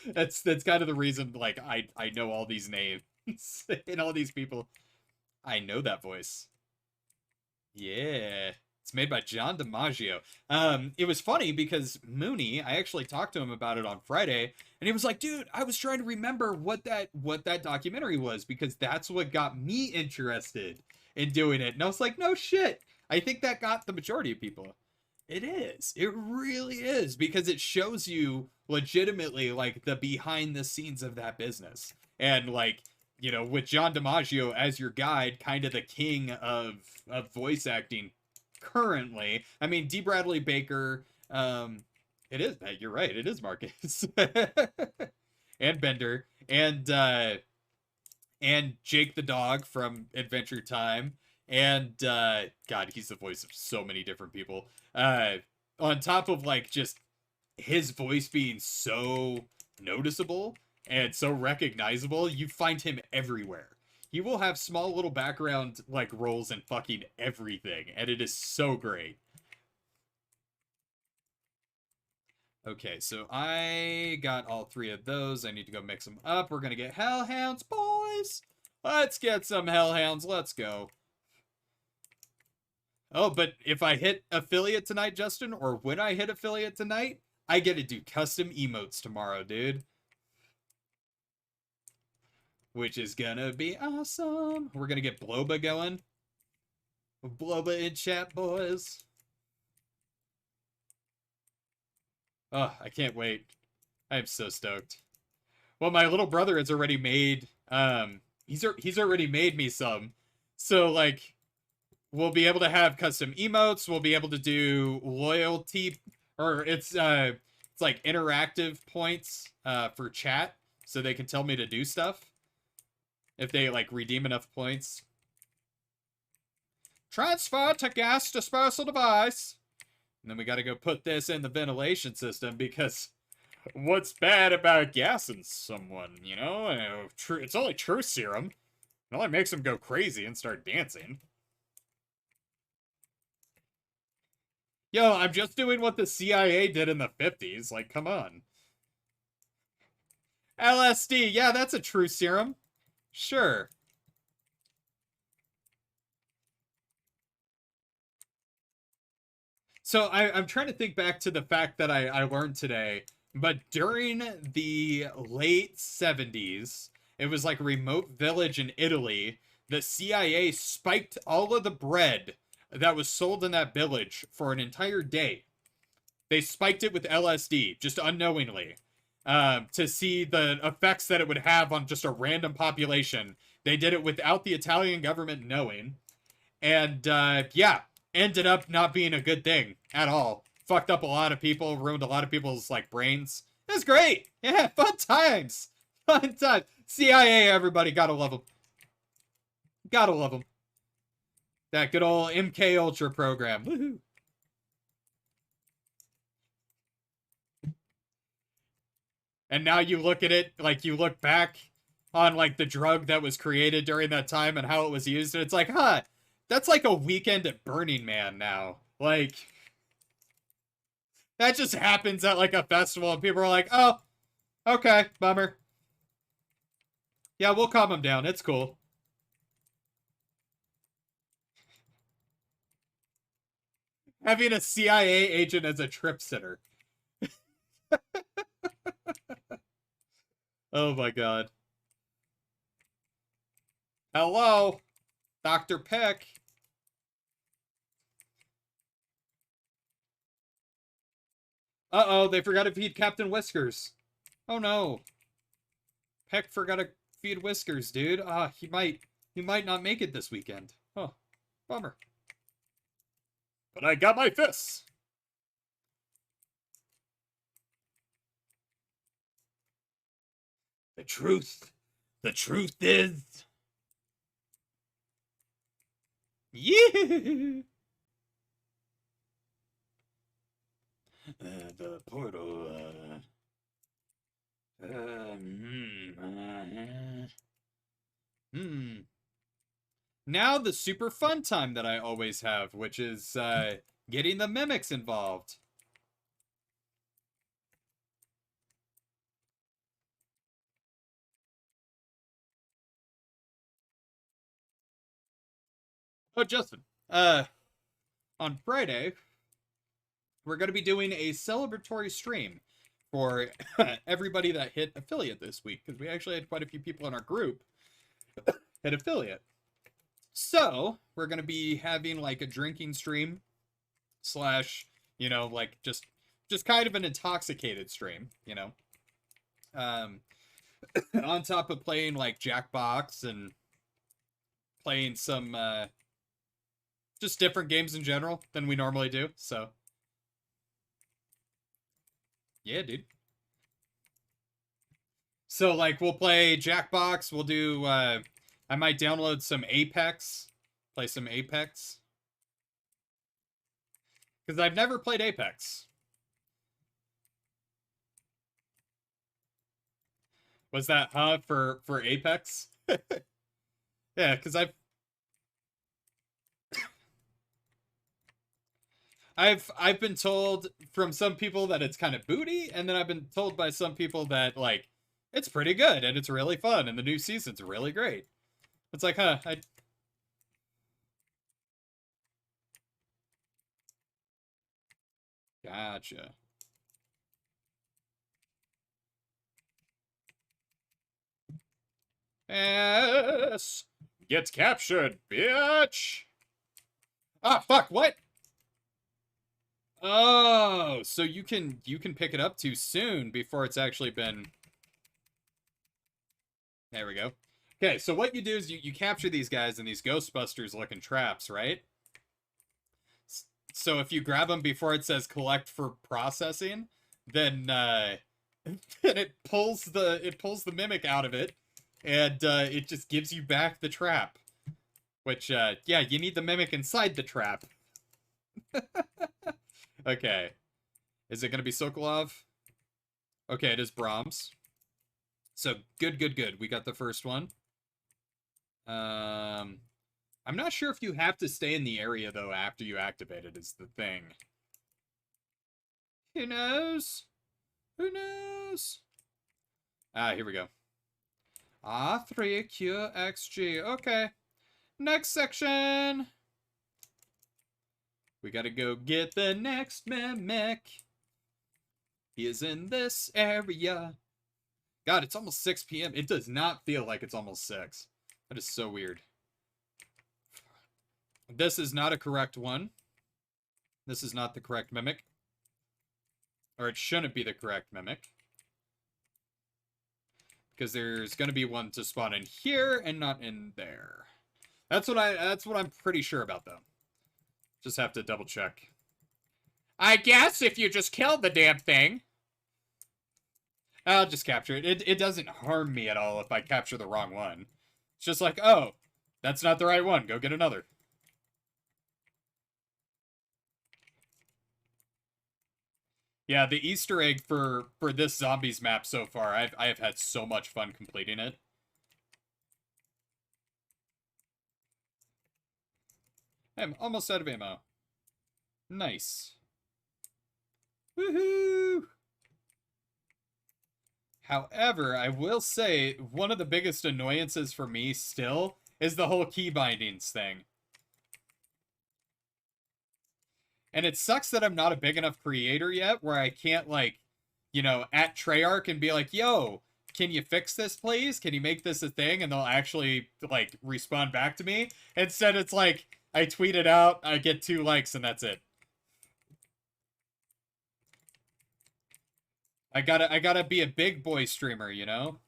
That's kind of the reason, like, I know all these names and all these people. I know that voice. Yeah. It's made by John DiMaggio. It was funny because Mooney, I actually talked to him about it on Friday, and he was like, dude, I was trying to remember what that documentary was, because that's what got me interested in doing it. And I was like, no shit. I think that got the majority of people. It is. It really is, because it shows you legitimately, like, the behind the scenes of that business. And, like, you know, with John DiMaggio as your guide, kind of the king of voice acting currently. I mean, D. Bradley Baker, it is, you're right, it is Marcus. And Bender, and Jake the dog from Adventure Time, and God, he's the voice of so many different people. On top of, like, just his voice being so noticeable and so recognizable, you find him everywhere. He will have small little background, like, roles in fucking everything, and it is so great. Okay, so I got all three of those. I need to go mix them up. We're gonna get Hellhounds, boys! Let's get some Hellhounds. Let's go. Oh, but if I hit affiliate tonight, Justin, or when I hit affiliate tonight, I get to do custom emotes tomorrow, dude. Which is gonna be awesome. We're gonna get Bloba going. Bloba in chat, boys. Oh, I can't wait. I am so stoked. Well, my little brother has already made he's already made me some. So like we'll be able to have custom emotes, we'll be able to do loyalty, or it's like interactive points for chat, so they can tell me to do stuff if they like redeem enough points. Transfer to gas dispersal device. And then we got to go put this in the ventilation system, because what's bad about gassing someone, you know? It's only truth serum. It only makes them go crazy and start dancing. Yo, I'm just doing what the CIA did in the 50s. Like, come on. LSD, yeah, that's a truth serum. Sure. So I'm trying to think back to the fact that I learned today, but during the late 70s, it was like a remote village in Italy. The CIA spiked all of the bread that was sold in that village for an entire day. They spiked it with LSD, just unknowingly, to see the effects that it would have on just a random population. They did it without the Italian government knowing. And yeah, ended up not being a good thing at all. Fucked up a lot of people, ruined a lot of people's like brains. It was great. Yeah, fun times. Fun times. CIA, everybody, gotta love them. Gotta love them. That good old MK Ultra program. Woohoo. And now you look at it, like you look back on like the drug that was created during that time and how it was used, and it's like, huh, that's like a weekend at Burning Man now. Like, that just happens at like a festival and people are like, oh, okay, bummer. Yeah, we'll calm them down. It's cool. Having a CIA agent as a trip sitter. Oh my god. Hello, Dr. Peck. Uh-oh, they forgot to feed Captain Whiskers. Oh no. Peck forgot to feed Whiskers, dude. Ah, he might not make it this weekend. Oh, bummer. But I got my fists. The truth is... Yeah! The portal, Now the super fun time that I always have, which is, getting the mimics involved. Oh, Justin, on Friday, we're going to be doing a celebratory stream for everybody that hit affiliate this week, because we actually had quite a few people in our group hit affiliate. So, we're going to be having like a drinking stream slash, you know, like just kind of an intoxicated stream, you know. On top of playing like Jackbox and playing some just different games in general than we normally do. So, yeah, dude. So like we'll play Jackbox, we'll do I might download some Apex, play some Apex. Cuz I've never played Apex. Was that for Apex? Yeah, cuz I've been told from some people that it's kind of booty, and then I've been told by some people that like it's pretty good and it's really fun and the new season's really great. It's like, huh, gotcha. Yes. Get captured, bitch. Ah, fuck, what? Oh, so you can pick it up too soon before it's actually been. There we go. Okay, so what you do is you capture these guys in these Ghostbusters looking traps, right? So if you grab them before it says collect for processing, then then it pulls the mimic out of it, and it just gives you back the trap. Which yeah, you need the mimic inside the trap. Okay. Is it gonna be Sokolov? Okay, it is Brahms. So good, good, good. We got the first one. I'm not sure if you have to stay in the area though after you activate it is the thing. Who knows? Who knows? Ah, here we go. R3QXG. Okay. Next section. We gotta go get the next mimic. He is in this area. God, it's almost 6 p.m. It does not feel like it's almost 6. That is so weird. This is not a correct one. This is not the correct mimic. Or it shouldn't be the correct mimic. Because there's going to be one to spawn in here and not in there. That's what I'm pretty sure about though. Just have to double check. I guess if you just killed the damn thing. I'll just capture it. It doesn't harm me at all if I capture the wrong one. It's just like, oh, that's not the right one. Go get another. Yeah, the Easter egg for this zombies map so far, I have had so much fun completing it. I'm almost out of ammo. Nice. Woohoo! However, I will say, one of the biggest annoyances for me still is the whole key bindings thing. And it sucks that I'm not a big enough creator yet where I can't, like, you know, at Treyarch and be like, yo, can you fix this, please? Can you make this a thing? And they'll actually, like, respond back to me. Instead, it's like, I tweet it out, I get 2 likes, and that's it. I gotta be a big boy streamer, you know?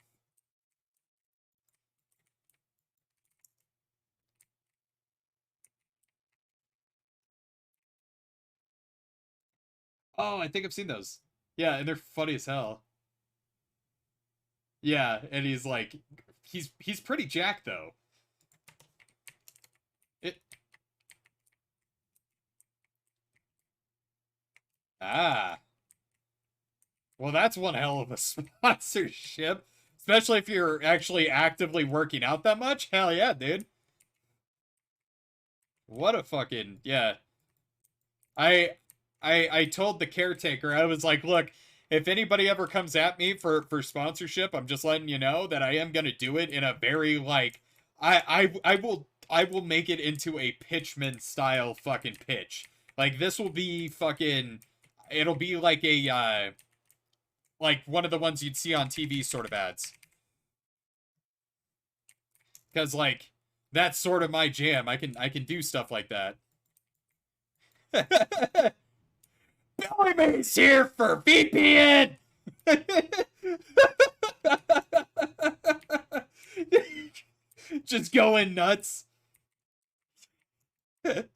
Oh, I think I've seen those. Yeah, and they're funny as hell. Yeah, and he's like, he's pretty jacked though. It. Ah. Well, that's one hell of a sponsorship. Especially if you're actually actively working out that much. Hell yeah, dude. What a fucking, yeah. I told the caretaker, I was like, look, if anybody ever comes at me for sponsorship, I'm just letting you know that I am gonna do it in a very, like, I will make it into a pitchman style fucking pitch. Like, this will be fucking, it'll be like a, like one of the ones you'd see on TV sort of ads. Because, like, that's sort of my jam. I can do stuff like that. Billy Mays here for VPN! Just going nuts. Have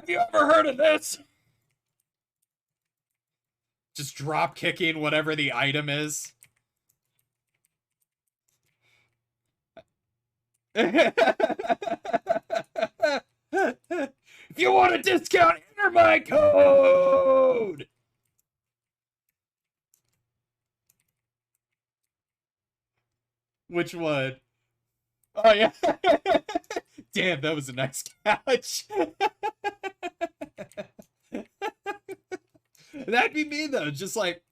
you ever heard of this? Just drop kicking whatever the item is. If you want a discount, enter my code! Which one? Oh, yeah. Damn, that was a nice couch. That'd be me, though. Just like,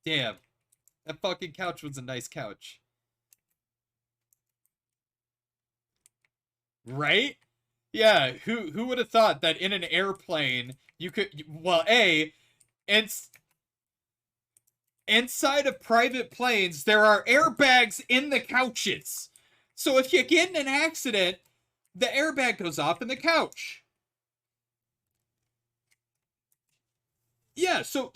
damn, that fucking couch was a nice couch. Right? Yeah, who would have thought that in an airplane you could, well, inside of private planes there are airbags in the couches. So if you get in an accident, the airbag goes off in the couch. Yeah, so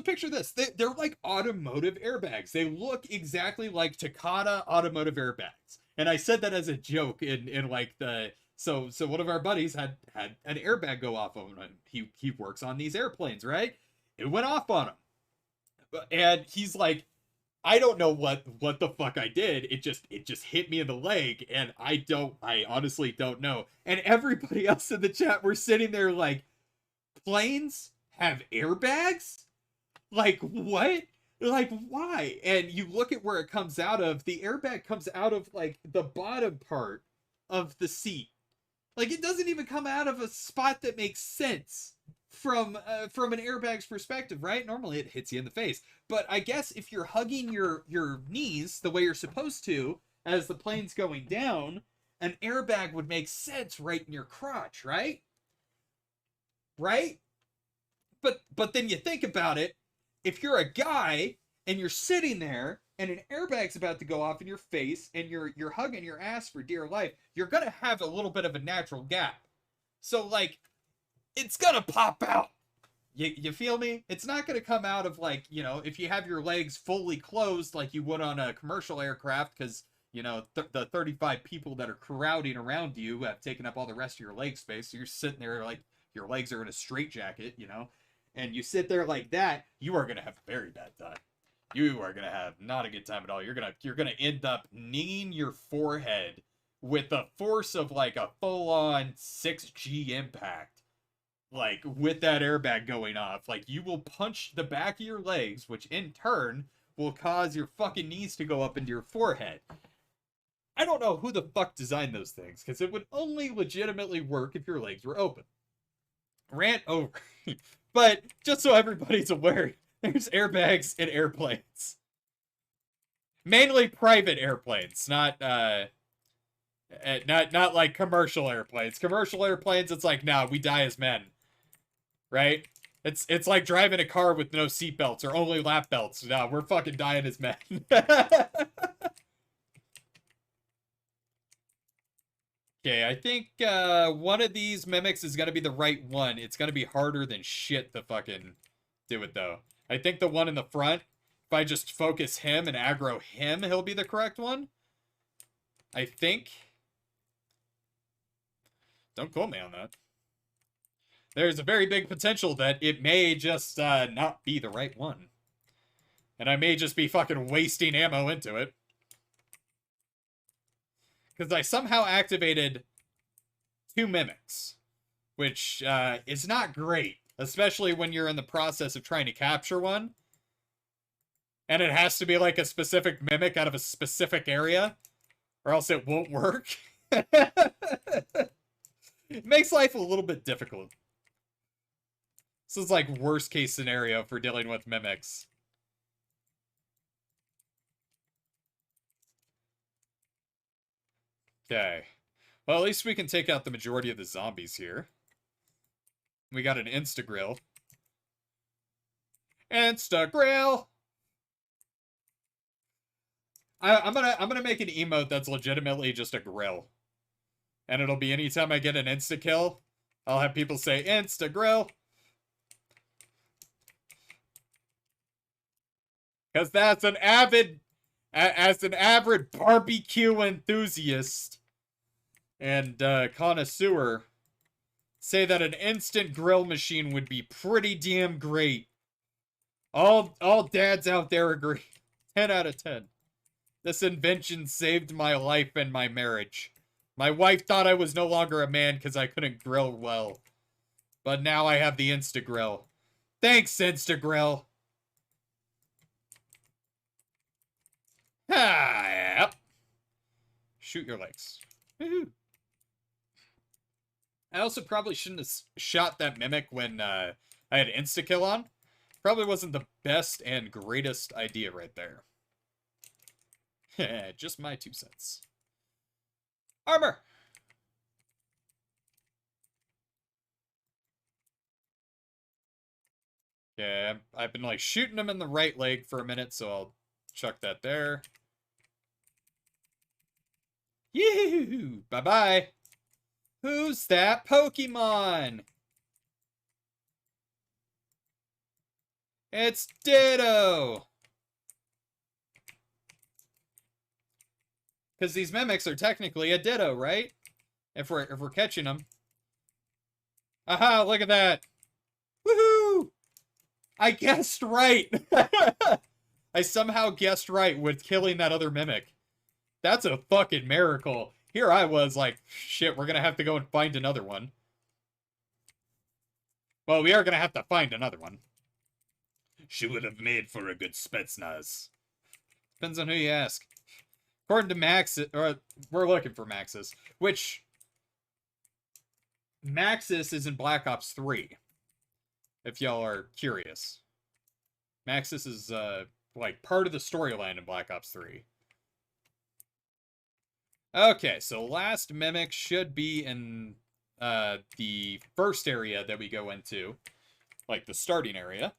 picture this. They're like automotive airbags. They look exactly like Takata automotive airbags. And I said that as a joke in like the so one of our buddies had an airbag go off on him. He works on these airplanes, right? It went off on him. And he's like, I don't know what the fuck I did. It just hit me in the leg, and I honestly don't know. And everybody else in the chat were sitting there like, planes have airbags? Like what? Like why? And you look at where it comes out of, the airbag comes out of like the bottom part of the seat. Like it doesn't even come out of a spot that makes sense from an airbag's perspective, right? Normally it hits you in the face. But I guess if you're hugging your knees the way you're supposed to as the plane's going down, an airbag would make sense right in your crotch, right? Right? But then you think about it, if you're a guy and you're sitting there and an airbag's about to go off in your face and you're hugging your ass for dear life, you're gonna have a little bit of a natural gap. So like, it's gonna pop out. You feel me? It's not gonna come out of like, you know, if you have your legs fully closed like you would on a commercial aircraft, because you know the 35 people that are crowding around you have taken up all the rest of your leg space. So you're sitting there like your legs are in a straitjacket, you know, and you sit there like that, you are gonna have a very bad time. You are gonna have not a good time at all. You're gonna end up kneeing your forehead with the force of like a full-on 6G impact, like with that airbag going off. Like you will punch the back of your legs, which in turn will cause your fucking knees to go up into your forehead. I don't know who the fuck designed those things, because it would only legitimately work if your legs were open. Rant over. But just so everybody's aware, there's airbags in airplanes. Mainly private airplanes, not like commercial airplanes. Commercial airplanes, it's like, nah, we die as men. Right? It's like driving a car with no seatbelts or only lap belts. Nah, we're fucking dying as men. Okay, I think one of these mimics is gonna be the right one. It's gonna be harder than shit to fucking do it, though. I think the one in the front, if I just focus him and aggro him, he'll be the correct one. I think. Don't quote me on that. There's a very big potential that it may just not be the right one. And I may just be fucking wasting ammo into it. Because I somehow activated 2 mimics, which is not great, especially when you're in the process of trying to capture one. And it has to be like a specific mimic out of a specific area, or else it won't work. It makes life a little bit difficult. This is like worst case scenario for dealing with mimics. Okay. Well, at least we can take out the majority of the zombies here. We got an Insta-grill. Insta-grill! I'm gonna make an emote that's legitimately just a grill. And it'll be anytime I get an insta-kill, I'll have people say, Insta-grill! Because that's an avid... As an avid barbecue enthusiast and connoisseur, say that an instant grill machine would be pretty damn great. All dads out there agree. 10 out of 10. This invention saved my life and my marriage. My wife thought I was no longer a man because I couldn't grill well. But now I have the Insta-grill. Thanks, Insta-grill. Ah, yep. Shoot your legs. Woohoo. I also probably shouldn't have shot that mimic when I had insta-kill on. Probably wasn't the best and greatest idea right there. Just my 2 cents. Armor! Yeah, I've been like shooting him in the right leg for a minute, so I'll chuck that there. Yee-hoo! Bye-bye! Who's that Pokemon? It's Ditto! Because these mimics are technically a Ditto, right? If we're catching them. Aha, look at that. Woohoo! I guessed right. I somehow guessed right with killing that other mimic. That's a fucking miracle. Here I was like, shit, we're gonna have to go and find another one. Well, we are gonna have to find another one. She would have made for a good Spetsnaz. Depends on who you ask. According to Maxis, or we're looking for Maxis, which Maxis is in Black Ops 3. If y'all are curious. Maxis is, like, part of the storyline in Black Ops 3. Okay, so last mimic should be in, the first area that we go into. Like, the starting area.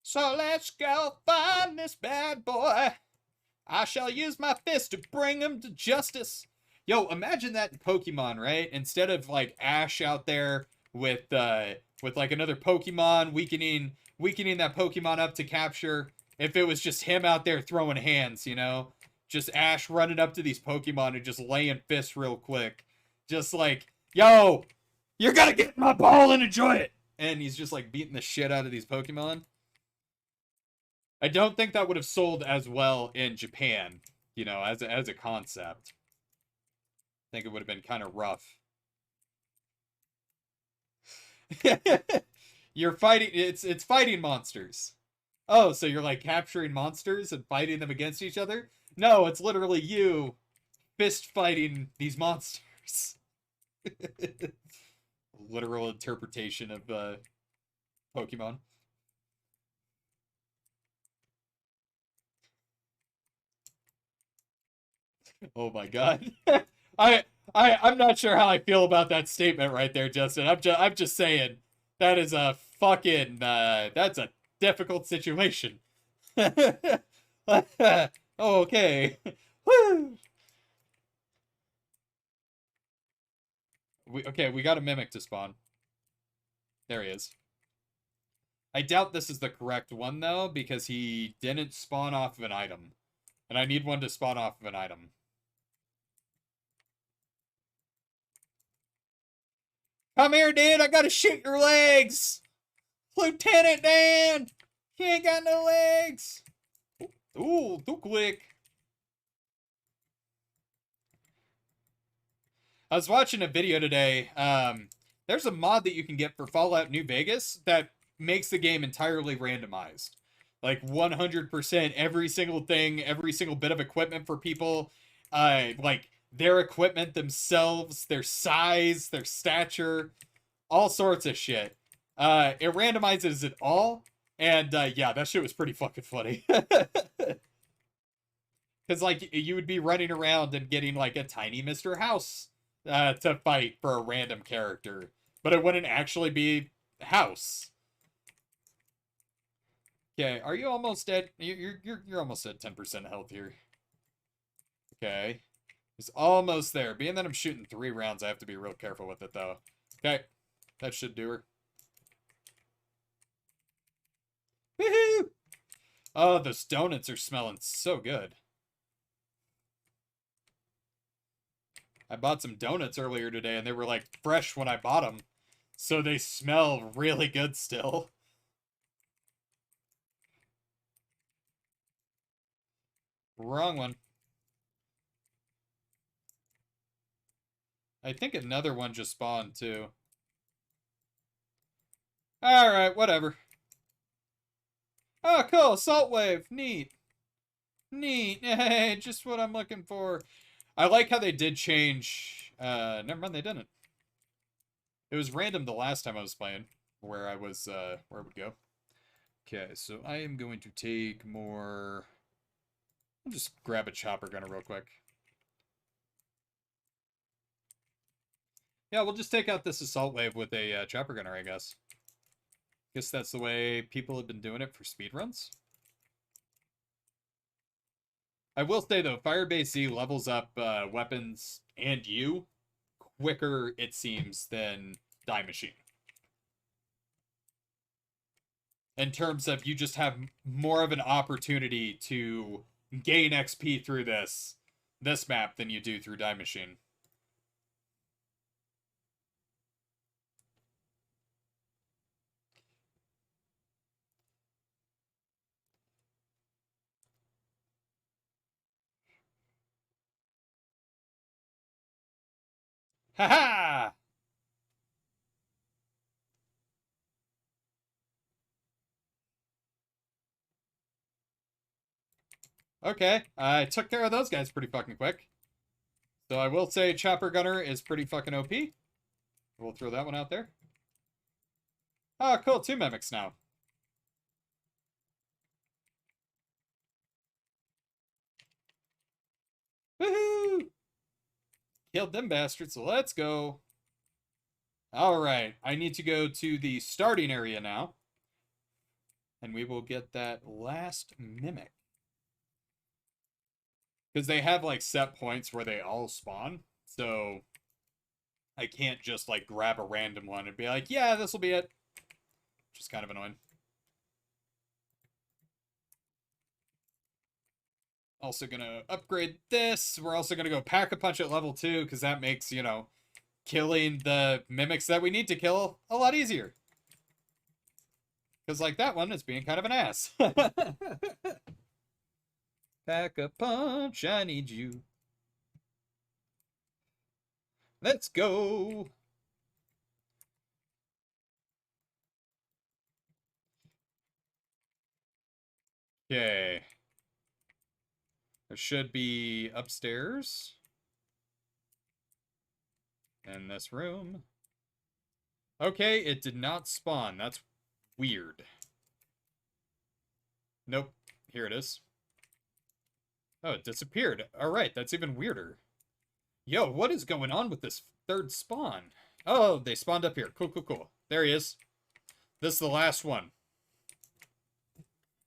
So let's go find this bad boy. I shall use my fist to bring him to justice. Yo, imagine that in Pokemon, right? Instead of, like, Ash out there with like, another Pokemon weakening that Pokemon up to capture. If it was just him out there throwing hands, you know? Just Ash running up to these Pokemon and just laying fists real quick. Just like, yo, you're gonna get my ball and enjoy it! And he's just, like, beating the shit out of these Pokemon. I don't think that would have sold as well in Japan, you know, as a concept. I think it would have been kind of rough. You're fighting, it's fighting monsters. Oh, so you're like capturing monsters and fighting them against each other? No, it's literally you fist fighting these monsters. Literal interpretation of Pokemon. Oh my god. I'm not sure how I feel about that statement right there, Justin. I'm just saying that is a fucking that's a difficult situation. Okay. Woo. We got a mimic to spawn. There he is. I doubt this is the correct one though, because he didn't spawn off of an item. And I need one to spawn off of an item. Come here, dude. I gotta shoot your legs. Lieutenant Dan. He ain't got no legs. Ooh, too quick. I was watching a video today. There's a mod that you can get for Fallout New Vegas that makes the game entirely randomized. Like 100% every single thing, every single bit of equipment for people. Like their equipment themselves, their size, their stature, all sorts of shit. It randomizes it all, and yeah, that shit was pretty fucking funny. Because like you would be running around and getting like a tiny Mr. House to fight for a random character, but it wouldn't actually be House. Okay, are you almost dead? You're almost at 10% health here. Okay. He's almost there. Being that I'm shooting 3 rounds, I have to be real careful with it, though. Okay. That should do her. Woohoo! Oh, those donuts are smelling so good. I bought some donuts earlier today, and they were, like, fresh when I bought them. So they smell really good still. Wrong one. I think another one just spawned, too. Alright, whatever. Oh, cool. Salt wave. Neat. Neat. Hey, just what I'm looking for. I like how they did change. Never mind, they didn't. It was random the last time I was playing where I was, where I would go. Okay, so I am going to take more. I'll just grab a chopper gunner real quick. Yeah, we'll just take out this assault wave with a chopper gunner, I guess. Guess that's the way people have been doing it for speedruns. I will say, though, FIREBASEZ levels up weapons and you quicker, it seems, than Die Machine. In terms of you just have more of an opportunity to gain XP through this map than you do through Die Machine. Haha! Okay, I took care of those guys pretty fucking quick. So I will say Chopper Gunner is pretty fucking OP. We'll throw that one out there. Oh, cool, 2 mimics now. Woohoo! Killed them bastards, so let's go. Alright, I need to go to the starting area now. And we will get that last mimic. Because they have, like, set points where they all spawn. So I can't just, like, grab a random one and be like, yeah, this will be it. Which is kind of annoying. Also gonna upgrade this. We're also gonna go Pack-a-Punch at level 2, because that makes, you know, killing the mimics that we need to kill a lot easier. Because, like, that one is being kind of an ass. Pack-a-Punch, I need you. Let's go. Okay. There should be upstairs. In this room. Okay, it did not spawn. That's weird. Nope. Here it is. Oh, it disappeared. Alright, that's even weirder. Yo, what is going on with this third spawn? Oh, they spawned up here. Cool, cool, cool. There he is. This is the last one.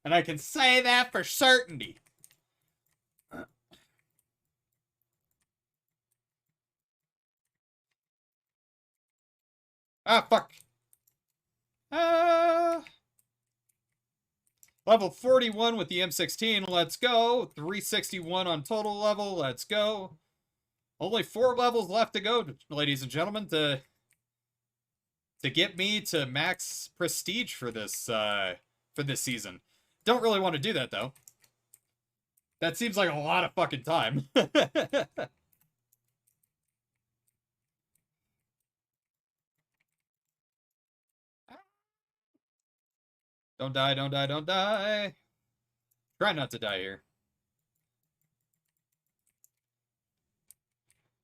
And I can say that for certainty. Ah, fuck. Level 41 with the M16. Let's go. 361 on total level. Let's go. Only 4 levels left to go, ladies and gentlemen, to get me to max prestige for this season. Don't really want to do that, though. That seems like a lot of fucking time. Don't die, don't die, don't die. Try not to die here.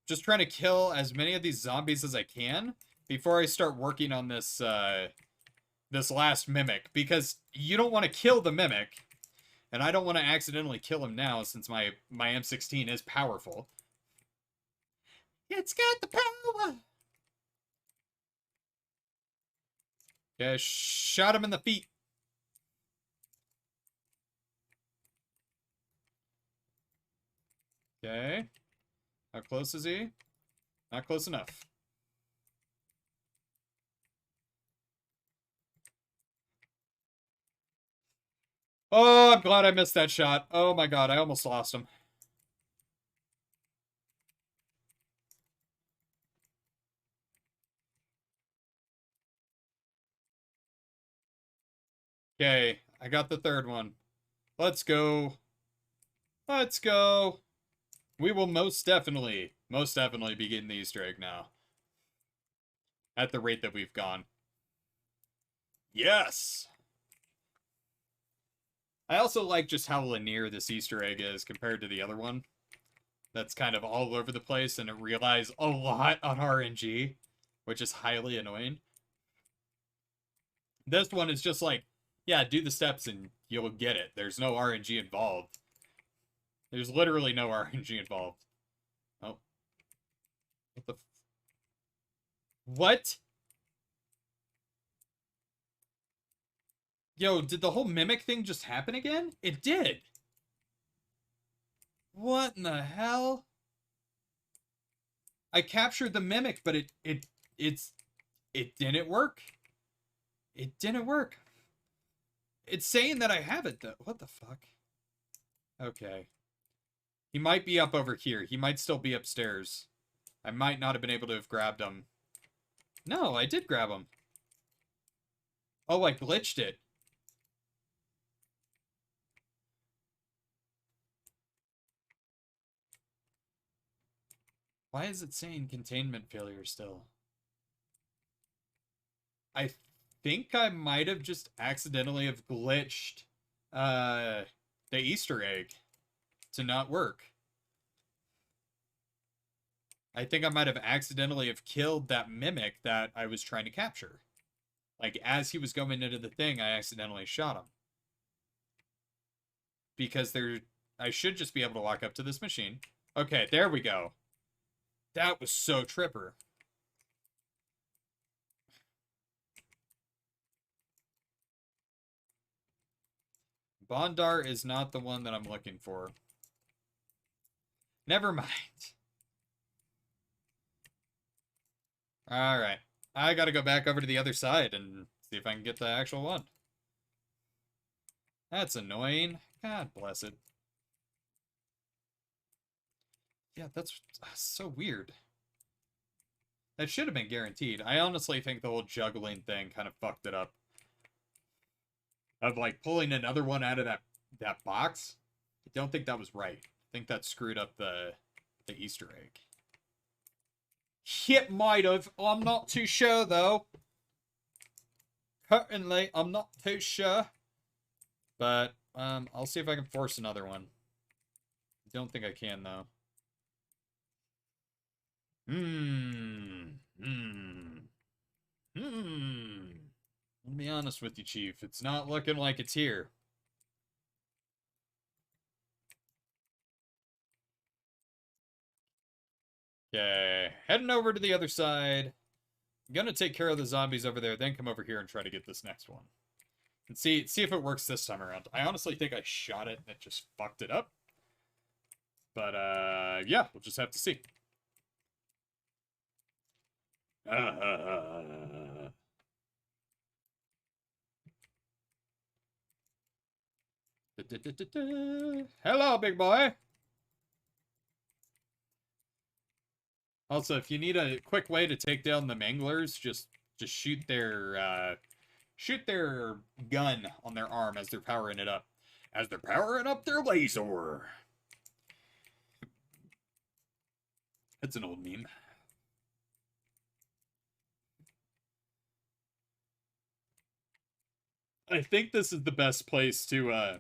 Just trying to kill as many of these zombies as I can before I start working on this this last mimic, because you don't want to kill the mimic, and I don't want to accidentally kill him now since my M16 is powerful. It's got the power. Yeah, shot him in the feet. Okay. How close is he? Not close enough. Oh, I'm glad I missed that shot. Oh my god, I almost lost him. Okay, I got the third one. Let's go. Let's go. We will most definitely be getting the Easter egg now. At the rate that we've gone. Yes! I also like just how linear this Easter egg is compared to the other one. That's kind of all over the place, and it relies a lot on RNG, which is highly annoying. This one is just like, yeah, do the steps and you'll get it. There's no RNG involved. There's literally no RNG involved. Oh. What the... What? Yo, did the whole mimic thing just happen again? It did! What in the hell? I captured the mimic, but it didn't work. It didn't work. It's saying that I have it, though. What the fuck? Okay. He might be up over here. He might still be upstairs. I might not have been able to have grabbed him. No, I did grab him. Oh, I glitched it. Why is it saying containment failure still? I think I might have just accidentally have glitched the Easter egg to not work. I think I might have accidentally have killed that mimic that I was trying to capture. Like, as he was going into the thing, I accidentally shot him. Because I should just be able to walk up to this machine. Okay, there we go. That was so tripper. Bondar is not the one that I'm looking for. Never mind. Alright. I gotta go back over to the other side and see if I can get the actual one. That's annoying. God bless it. Yeah, that's so weird. That should have been guaranteed. I honestly think the whole juggling thing kind of fucked it up. Of, like, pulling another one out of that box. I don't think that was right. I think that screwed up the Easter egg. It might have. I'm not too sure, though. Currently, I'm not too sure. But, I'll see if I can force another one. Don't think I can, though. I'll be honest with you, Chief. It's not looking like it's here. Okay, heading over to the other side. I'm gonna take care of the zombies over there, then come over here and try to get this next one. And see if it works this time around. I honestly think I shot it and it just fucked it up. But, yeah, we'll just have to see. Hello, big boy. Also, if you need a quick way to take down the manglers, just shoot their gun on their arm as they're powering it up. As they're powering up their laser. That's an old meme. I think this is the best place to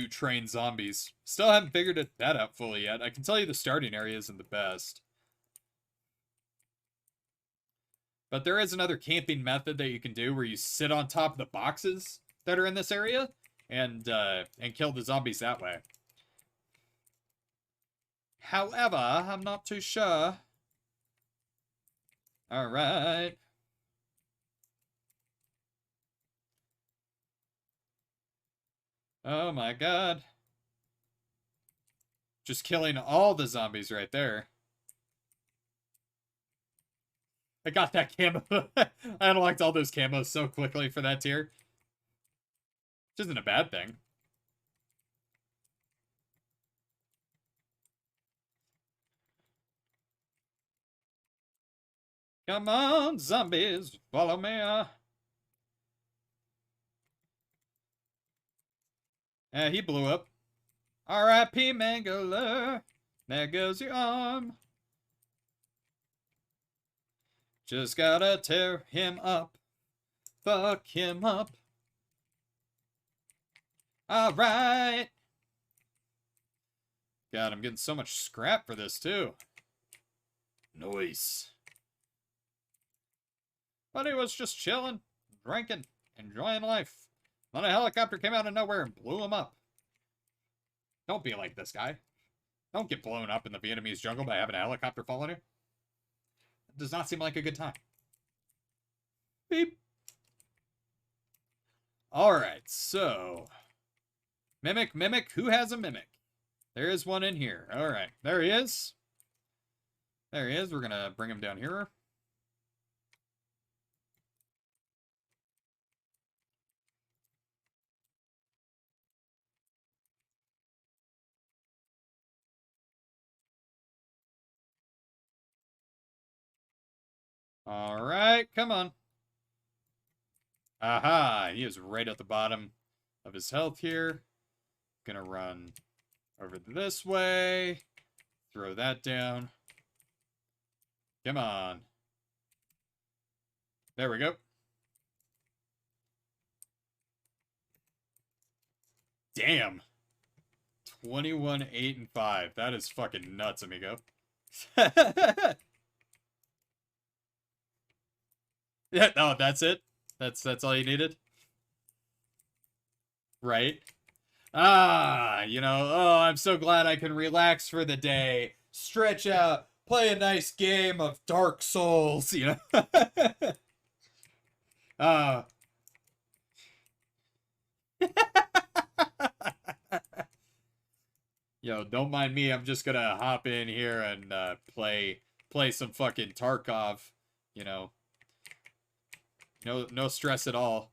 train zombies. Still haven't figured that out fully yet. I can tell you the starting area isn't the best. But there is another camping method that you can do where you sit on top of the boxes that are in this area and kill the zombies that way. However, I'm not too sure. Alright. Oh my god. Just killing all the zombies right there. I got that camo. I unlocked all those camos so quickly for that tier. Which isn't a bad thing. Come on, zombies, follow me. Yeah, he blew up. R.I.P. Mangler. There goes your arm. Just gotta tear him up. Fuck him up. Alright. God, I'm getting so much scrap for this, too. Nice. But he was just chilling, drinking, enjoying life. Then a helicopter came out of nowhere and blew him up. Don't be like this guy. Don't get blown up in the Vietnamese jungle by having a helicopter fall on you. It does not seem like a good time. Beep. Alright, so... Mimic. Who has a mimic? There is one in here. Alright, there he is. There he is. We're gonna bring him down here. All right, come on. Aha, he is right at the bottom of his health here. Gonna run over this way. Throw that down. Come on. There we go. Damn. 21, 8, and 5. That is fucking nuts, amigo. Yeah, no, that's it. That's all you needed. Right? Ah, you know, oh, I'm so glad I can relax for the day. Stretch out, play a nice game of Dark Souls, you know? uh Yo, don't mind me. I'm just gonna hop in here and play some fucking Tarkov, you know. No stress at all.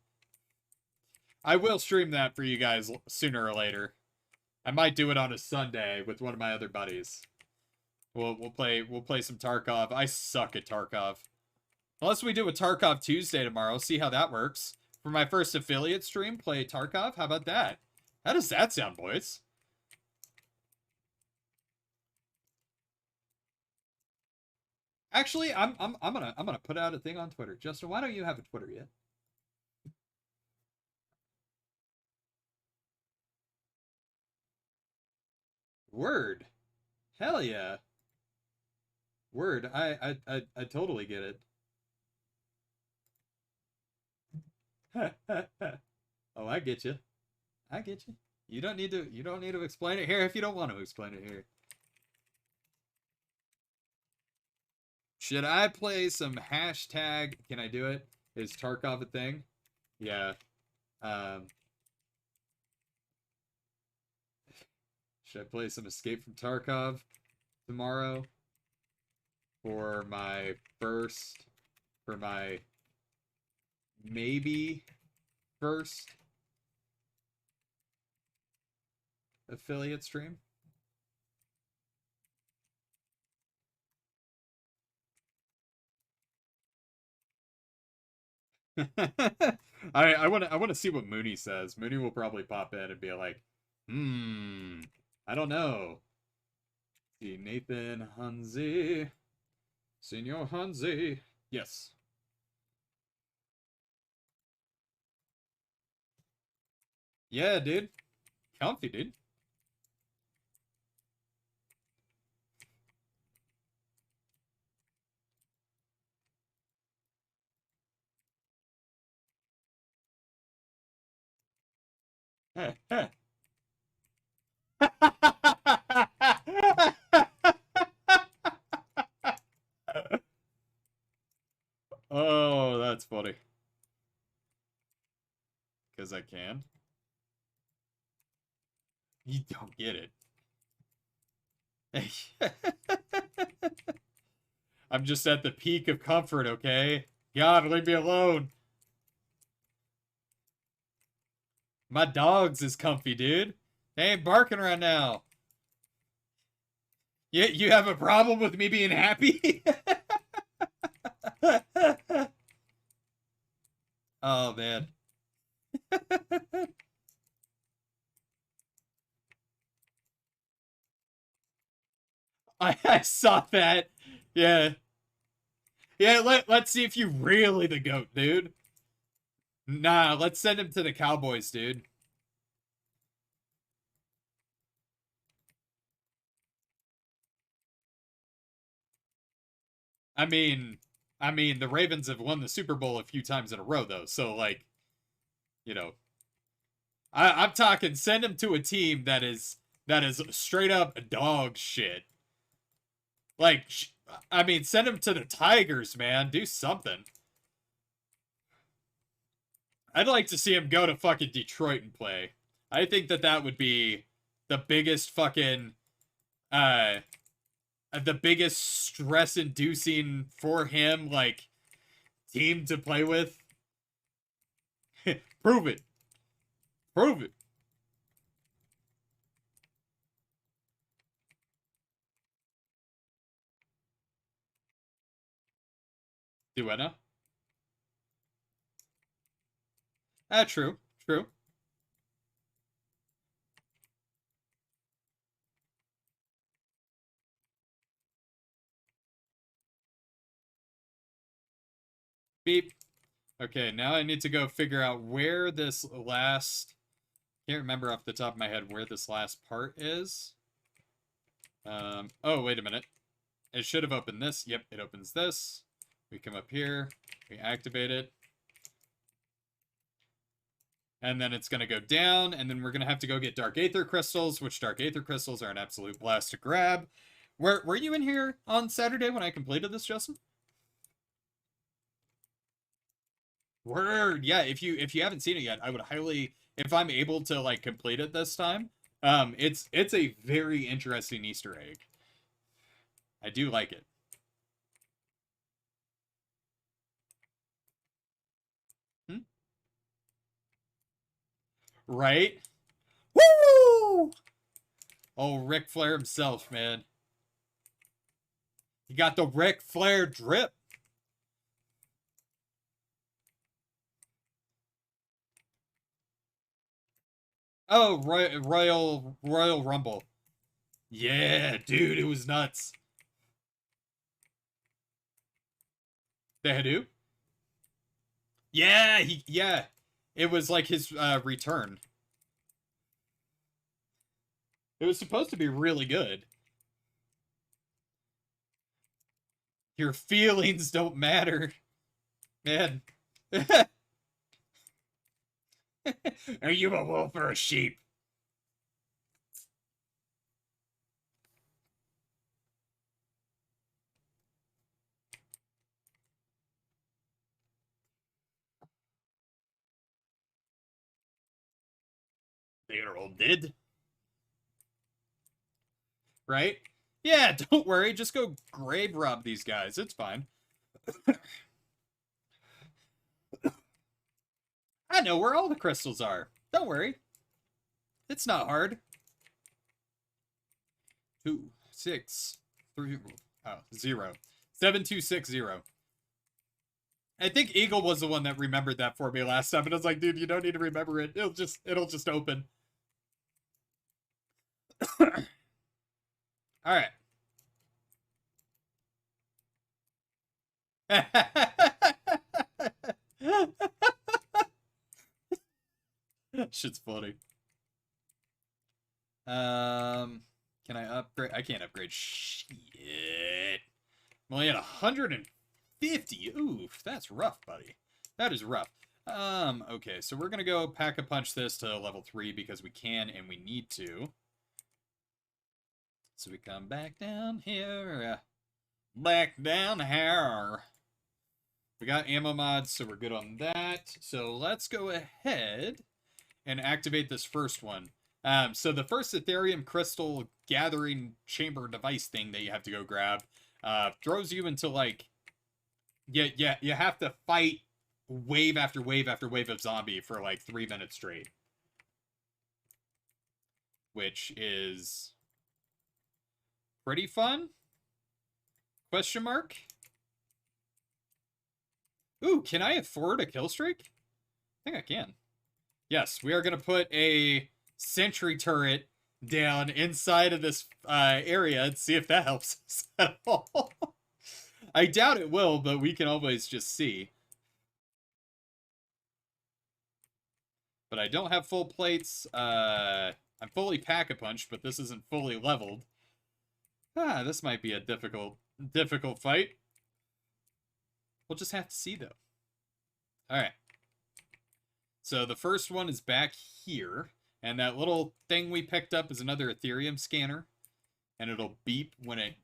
I will stream that for you guys sooner or later. I might do it on a Sunday with one of my other buddies. We'll play some Tarkov. I suck at Tarkov. Unless we do a Tarkov Tuesday tomorrow, see how that works. For my first affiliate stream, play Tarkov. How about that? How does that sound, boys? Actually, I'm gonna put out a thing on Twitter. Justin, why don't you have a Twitter yet? Word. Hell yeah. Word. I totally get it. Oh, I get you. I get you. You don't need to explain it here if you don't want to explain it here. Should I play some hashtag? Can I do it? Is Tarkov a thing? Yeah. Should I play some Escape from Tarkov tomorrow? For my maybe first affiliate stream? I want to see what Mooney says. Mooney will probably pop in and be like, I don't know. See, Nathan Hanzi. Senor Hanzi. Yes. Yeah, dude. Comfy, dude. Oh, that's funny. Because I can. You don't get it. I'm just at the peak of comfort, okay? God, leave me alone. My dog's is comfy, dude. They ain't barking right now. You have a problem with me being happy? Oh, man. I saw that. Yeah. Yeah, let's see if you really the GOAT, dude. Nah, let's send him to the Cowboys, dude. I mean, the Ravens have won the Super Bowl a few times in a row, though. So, like, you know, I'm talking send him to a team that is straight up dog shit. Like, I mean, send him to the Tigers, man. Do something. I'd like to see him go to fucking Detroit and play. I think that would be the biggest fucking the biggest stress-inducing for him, like, team to play with. Prove it. Prove it. Duenna. Ah, true. True. Beep. Okay, now I need to go figure out where this last... Can't remember off the top of my head where this last part is. Oh, wait a minute. It should have opened this. Yep, it opens this. We come up here. We activate it. And then it's going to go down, and then we're going to have to go get Dark Aether Crystals, which Dark Aether Crystals are an absolute blast to grab. Were you in here on Saturday when I completed this, Justin? Word! Yeah, if you haven't seen it yet, I would highly, if I'm able to, like, complete it this time, it's a very interesting Easter egg. I do like it. Hmm? Right? Woo! Oh, Ric Flair himself, man. He got the Ric Flair drip. Oh, Royal Rumble. Yeah, dude, it was nuts. The Hadoop? Yeah. It was like his return. It was supposed to be really good. Your feelings don't matter. Man. Are you a wolf or a sheep? They're all dead. Right? Yeah, don't worry. Just go grave rob these guys. It's fine. I know where all the crystals are. Don't worry. It's not hard. 2, 6, 3, 0. 7260. I think Eagle was the one that remembered that for me last time, and I was like, dude, you don't need to remember it. It'll just open. All right. Shit's funny. Can I upgrade? I can't upgrade shit. I'm only at 150. Oof, that's rough, buddy. That is rough. Okay, so we're gonna go pack-a-punch this to level 3 because we can and we need to. So we come back down here. Back down here. We got ammo mods, so we're good on that. So let's go ahead and activate this first one. So the first Ethereum Crystal Gathering Chamber device thing that you have to go grab throws you into, like, you have to fight wave after wave after wave of zombie for, like, 3 minutes straight. Which is pretty fun? Question mark? Ooh, can I afford a kill streak? I think I can. Yes, we are going to put a sentry turret down inside of this area and see if that helps us at all. I doubt it will, but we can always just see. But I don't have full plates. I'm fully pack-a-punch, but this isn't fully leveled. This might be a difficult fight. We'll just have to see, though. Alright. So the first one is back here. And that little thing we picked up is another Ethereum scanner. And it'll beep when it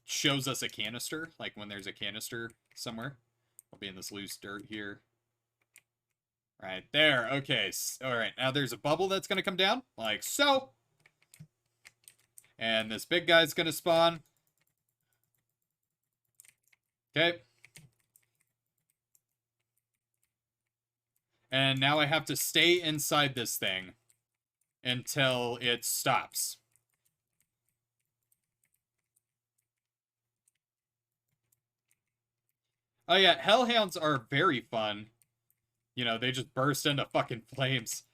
shows us a canister. Like when there's a canister somewhere. I'll be in this loose dirt here. Right there. Okay. Alright. Now there's a bubble that's going to come down. Like so. And this big guy's going to spawn. Okay. And now I have to stay inside this thing until it stops. Oh yeah, hellhounds are very fun. You know, they just burst into fucking flames.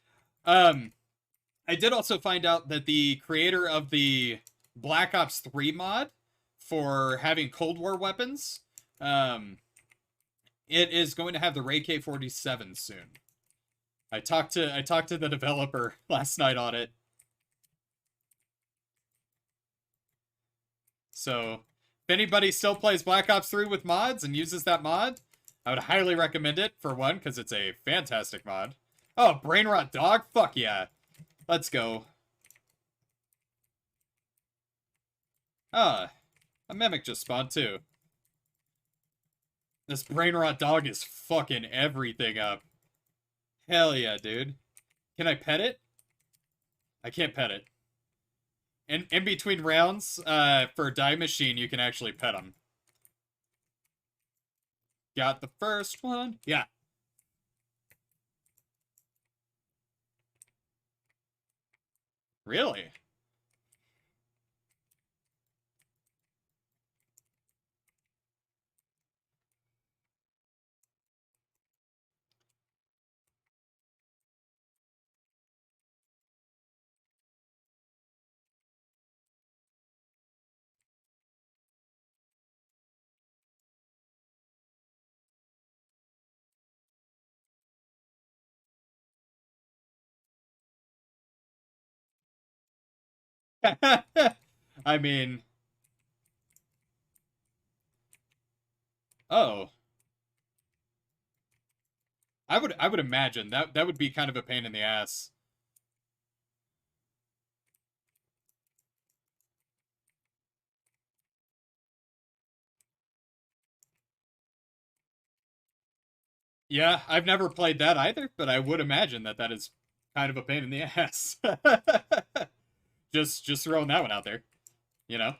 I did also find out that the creator of the Black Ops 3 mod for having Cold War weapons, it is going to have the Ray K-47 soon. I talked to the developer last night on it. So, if anybody still plays Black Ops 3 with mods and uses that mod, I would highly recommend it, for one, because it's a fantastic mod. Oh, Brain Rot Dog? Fuck yeah. Let's go. Ah, a Mimic just spawned too. This Brain Rot Dog is fucking everything up. Hell yeah, dude. Can I pet it? I can't pet it. In between rounds, for Die Machine, you can actually pet them. Got the first one. Yeah. Really? I mean, oh, I would imagine that would be kind of a pain in the ass. Yeah, I've never played that either, but I would imagine that is kind of a pain in the ass. Just throwing that one out there, you know?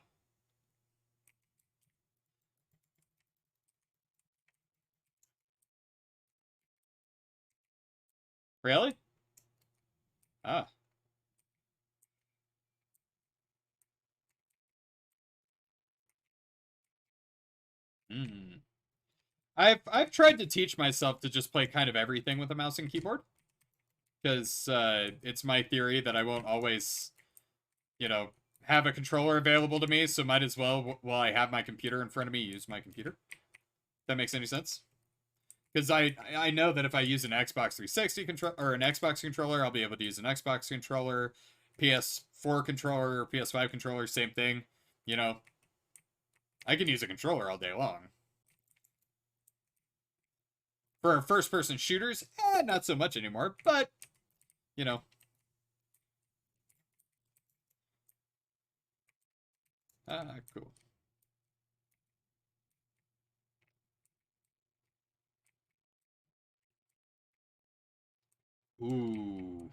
Really? Ah. Hmm. I've tried to teach myself to just play kind of everything with a mouse and keyboard, because it's my theory that I won't always, you know, have a controller available to me, so might as well, while I have my computer in front of me, use my computer. If that makes any sense? Because I know that if I use an Xbox 360 controller or an Xbox controller, I'll be able to use an Xbox controller, PS4 controller, or PS5 controller, same thing. You know, I can use a controller all day long. For first-person shooters, not so much anymore, but, you know. Cool. Ooh.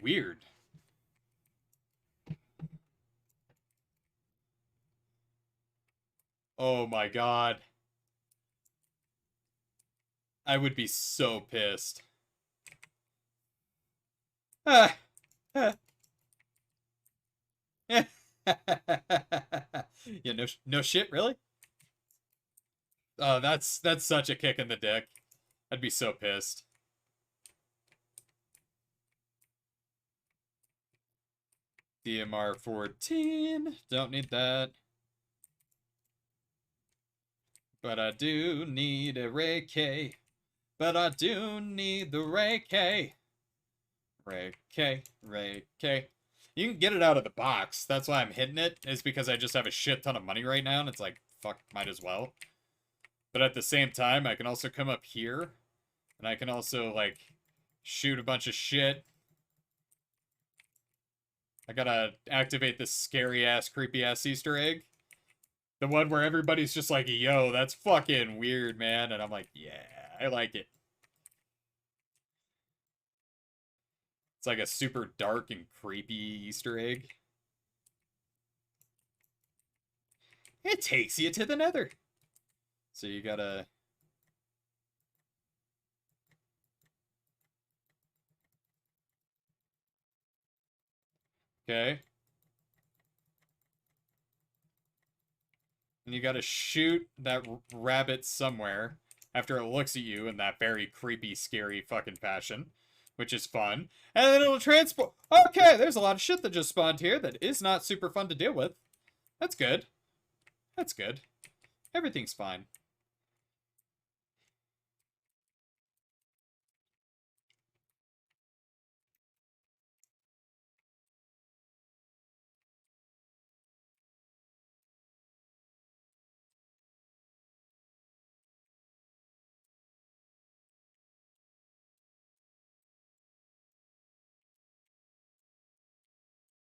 Weird. Oh my god. I would be so pissed. Ah. Yeah, no shit, really? Oh, that's such a kick in the dick. I'd be so pissed. DMR 14. Don't need that. But I do need a Ray K. But I do need the Ray K. Ray K. Ray K. You can get it out of the box. That's why I'm hitting it, is because I just have a shit ton of money right now, and it's like, fuck, might as well. But at the same time, I can also come up here, and I can also, like, shoot a bunch of shit. I gotta activate this scary-ass, creepy-ass Easter egg. The one where everybody's just like, yo, that's fucking weird, man. And I'm like, yeah, I like it. It's like a super dark and creepy Easter egg. it takes you to the nether. So you gotta... Okay. And you gotta shoot that rabbit somewhere after it looks at you in that very creepy, scary fucking fashion, which is fun. And then it'll transport... Okay, there's a lot of shit that just spawned here that is not super fun to deal with. That's good. That's good. Everything's fine.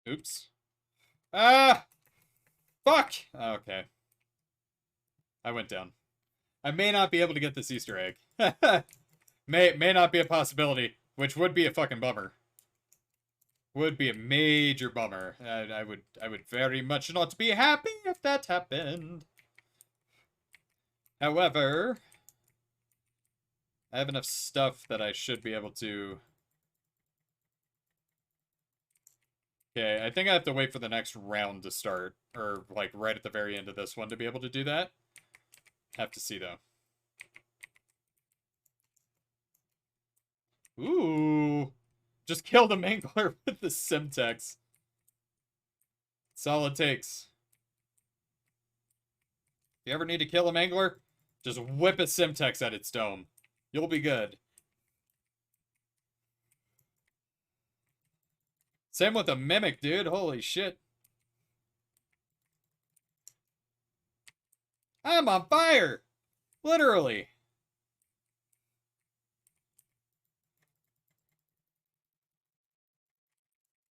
Oops. Ah! Fuck! Okay. I went down. I may not be able to get this Easter egg. may not be a possibility, which would be a fucking bummer. Would be a major bummer. I would very much not be happy if that happened. However, I have enough stuff that I should be able to... Okay, I think I have to wait for the next round to start, or like right at the very end of this one to be able to do that. Have to see though. Ooh. Just kill the Mangler with the Simtex. That's all it takes. If you ever need to kill a Mangler, just whip a Simtex at its dome. You'll be good. Same with a Mimic, dude. Holy shit. I'm on fire! Literally.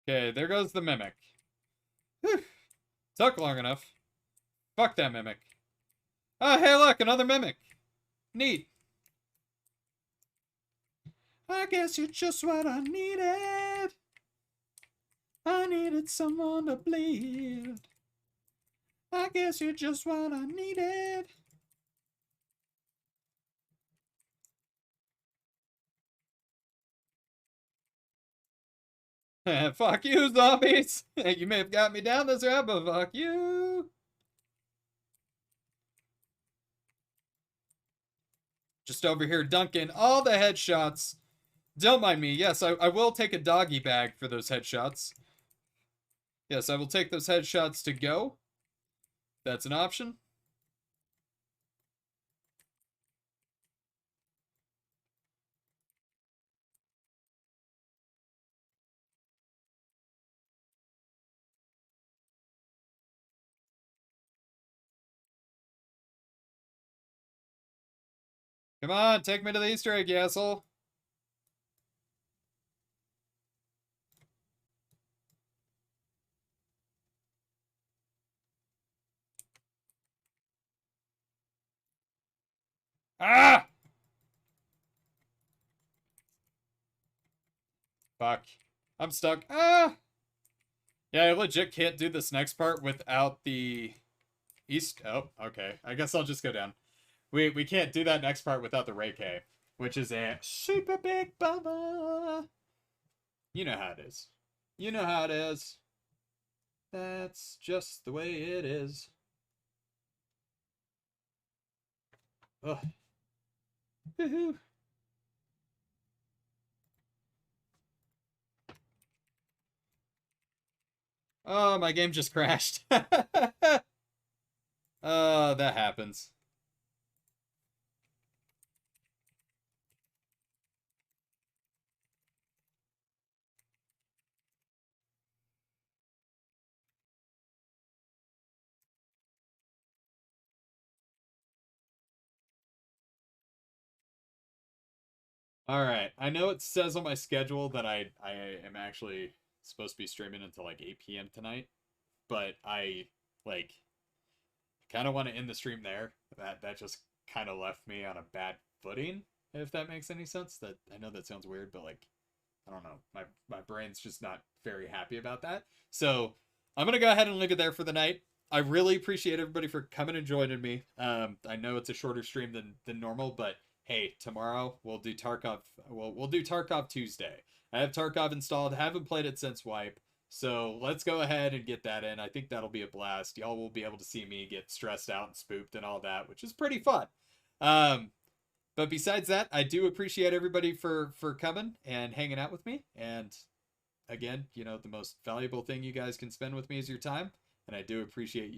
Okay, there goes the Mimic. Whew. Took long enough. Fuck that Mimic. Oh, hey, look, another Mimic. Neat. I guess you're just what I needed. I needed someone to bleed. I guess you're just what I needed. Fuck you, zombies. You may have got me down this route, but fuck you. Just over here dunking all the headshots. Don't mind me. Yes, I will take a doggy bag for those headshots. Yes, I will take those headshots to go. That's an option. Come on, take me to the Easter egg, you asshole. Ah! Fuck. I'm stuck. Ah! Yeah, I legit can't do this next part without the East... Oh, okay. I guess I'll just go down. We can't do that next part without the Ray K, which is a super big bummer. You know how it is. You know how it is. That's just the way it is. Ugh. Woohoo. Oh, my game just crashed. Oh, that happens. Alright, I know it says on my schedule that I am actually supposed to be streaming until like 8 p.m. tonight, but I, like, kind of want to end the stream there. That just kind of left me on a bad footing, if that makes any sense. That I know that sounds weird, but, like, I don't know. My brain's just not very happy about that. So, I'm going to go ahead and leave it there for the night. I really appreciate everybody for coming and joining me. I know it's a shorter stream than normal, but hey, tomorrow we'll do Tarkov. We'll do Tarkov Tuesday. I have Tarkov installed. Haven't played it since Wipe, so let's go ahead and get that in. I think that'll be a blast. Y'all will be able to see me get stressed out and spooked and all that, which is pretty fun. But besides that, I do appreciate everybody for coming and hanging out with me. And again, the most valuable thing you guys can spend with me is your time, and I do appreciate you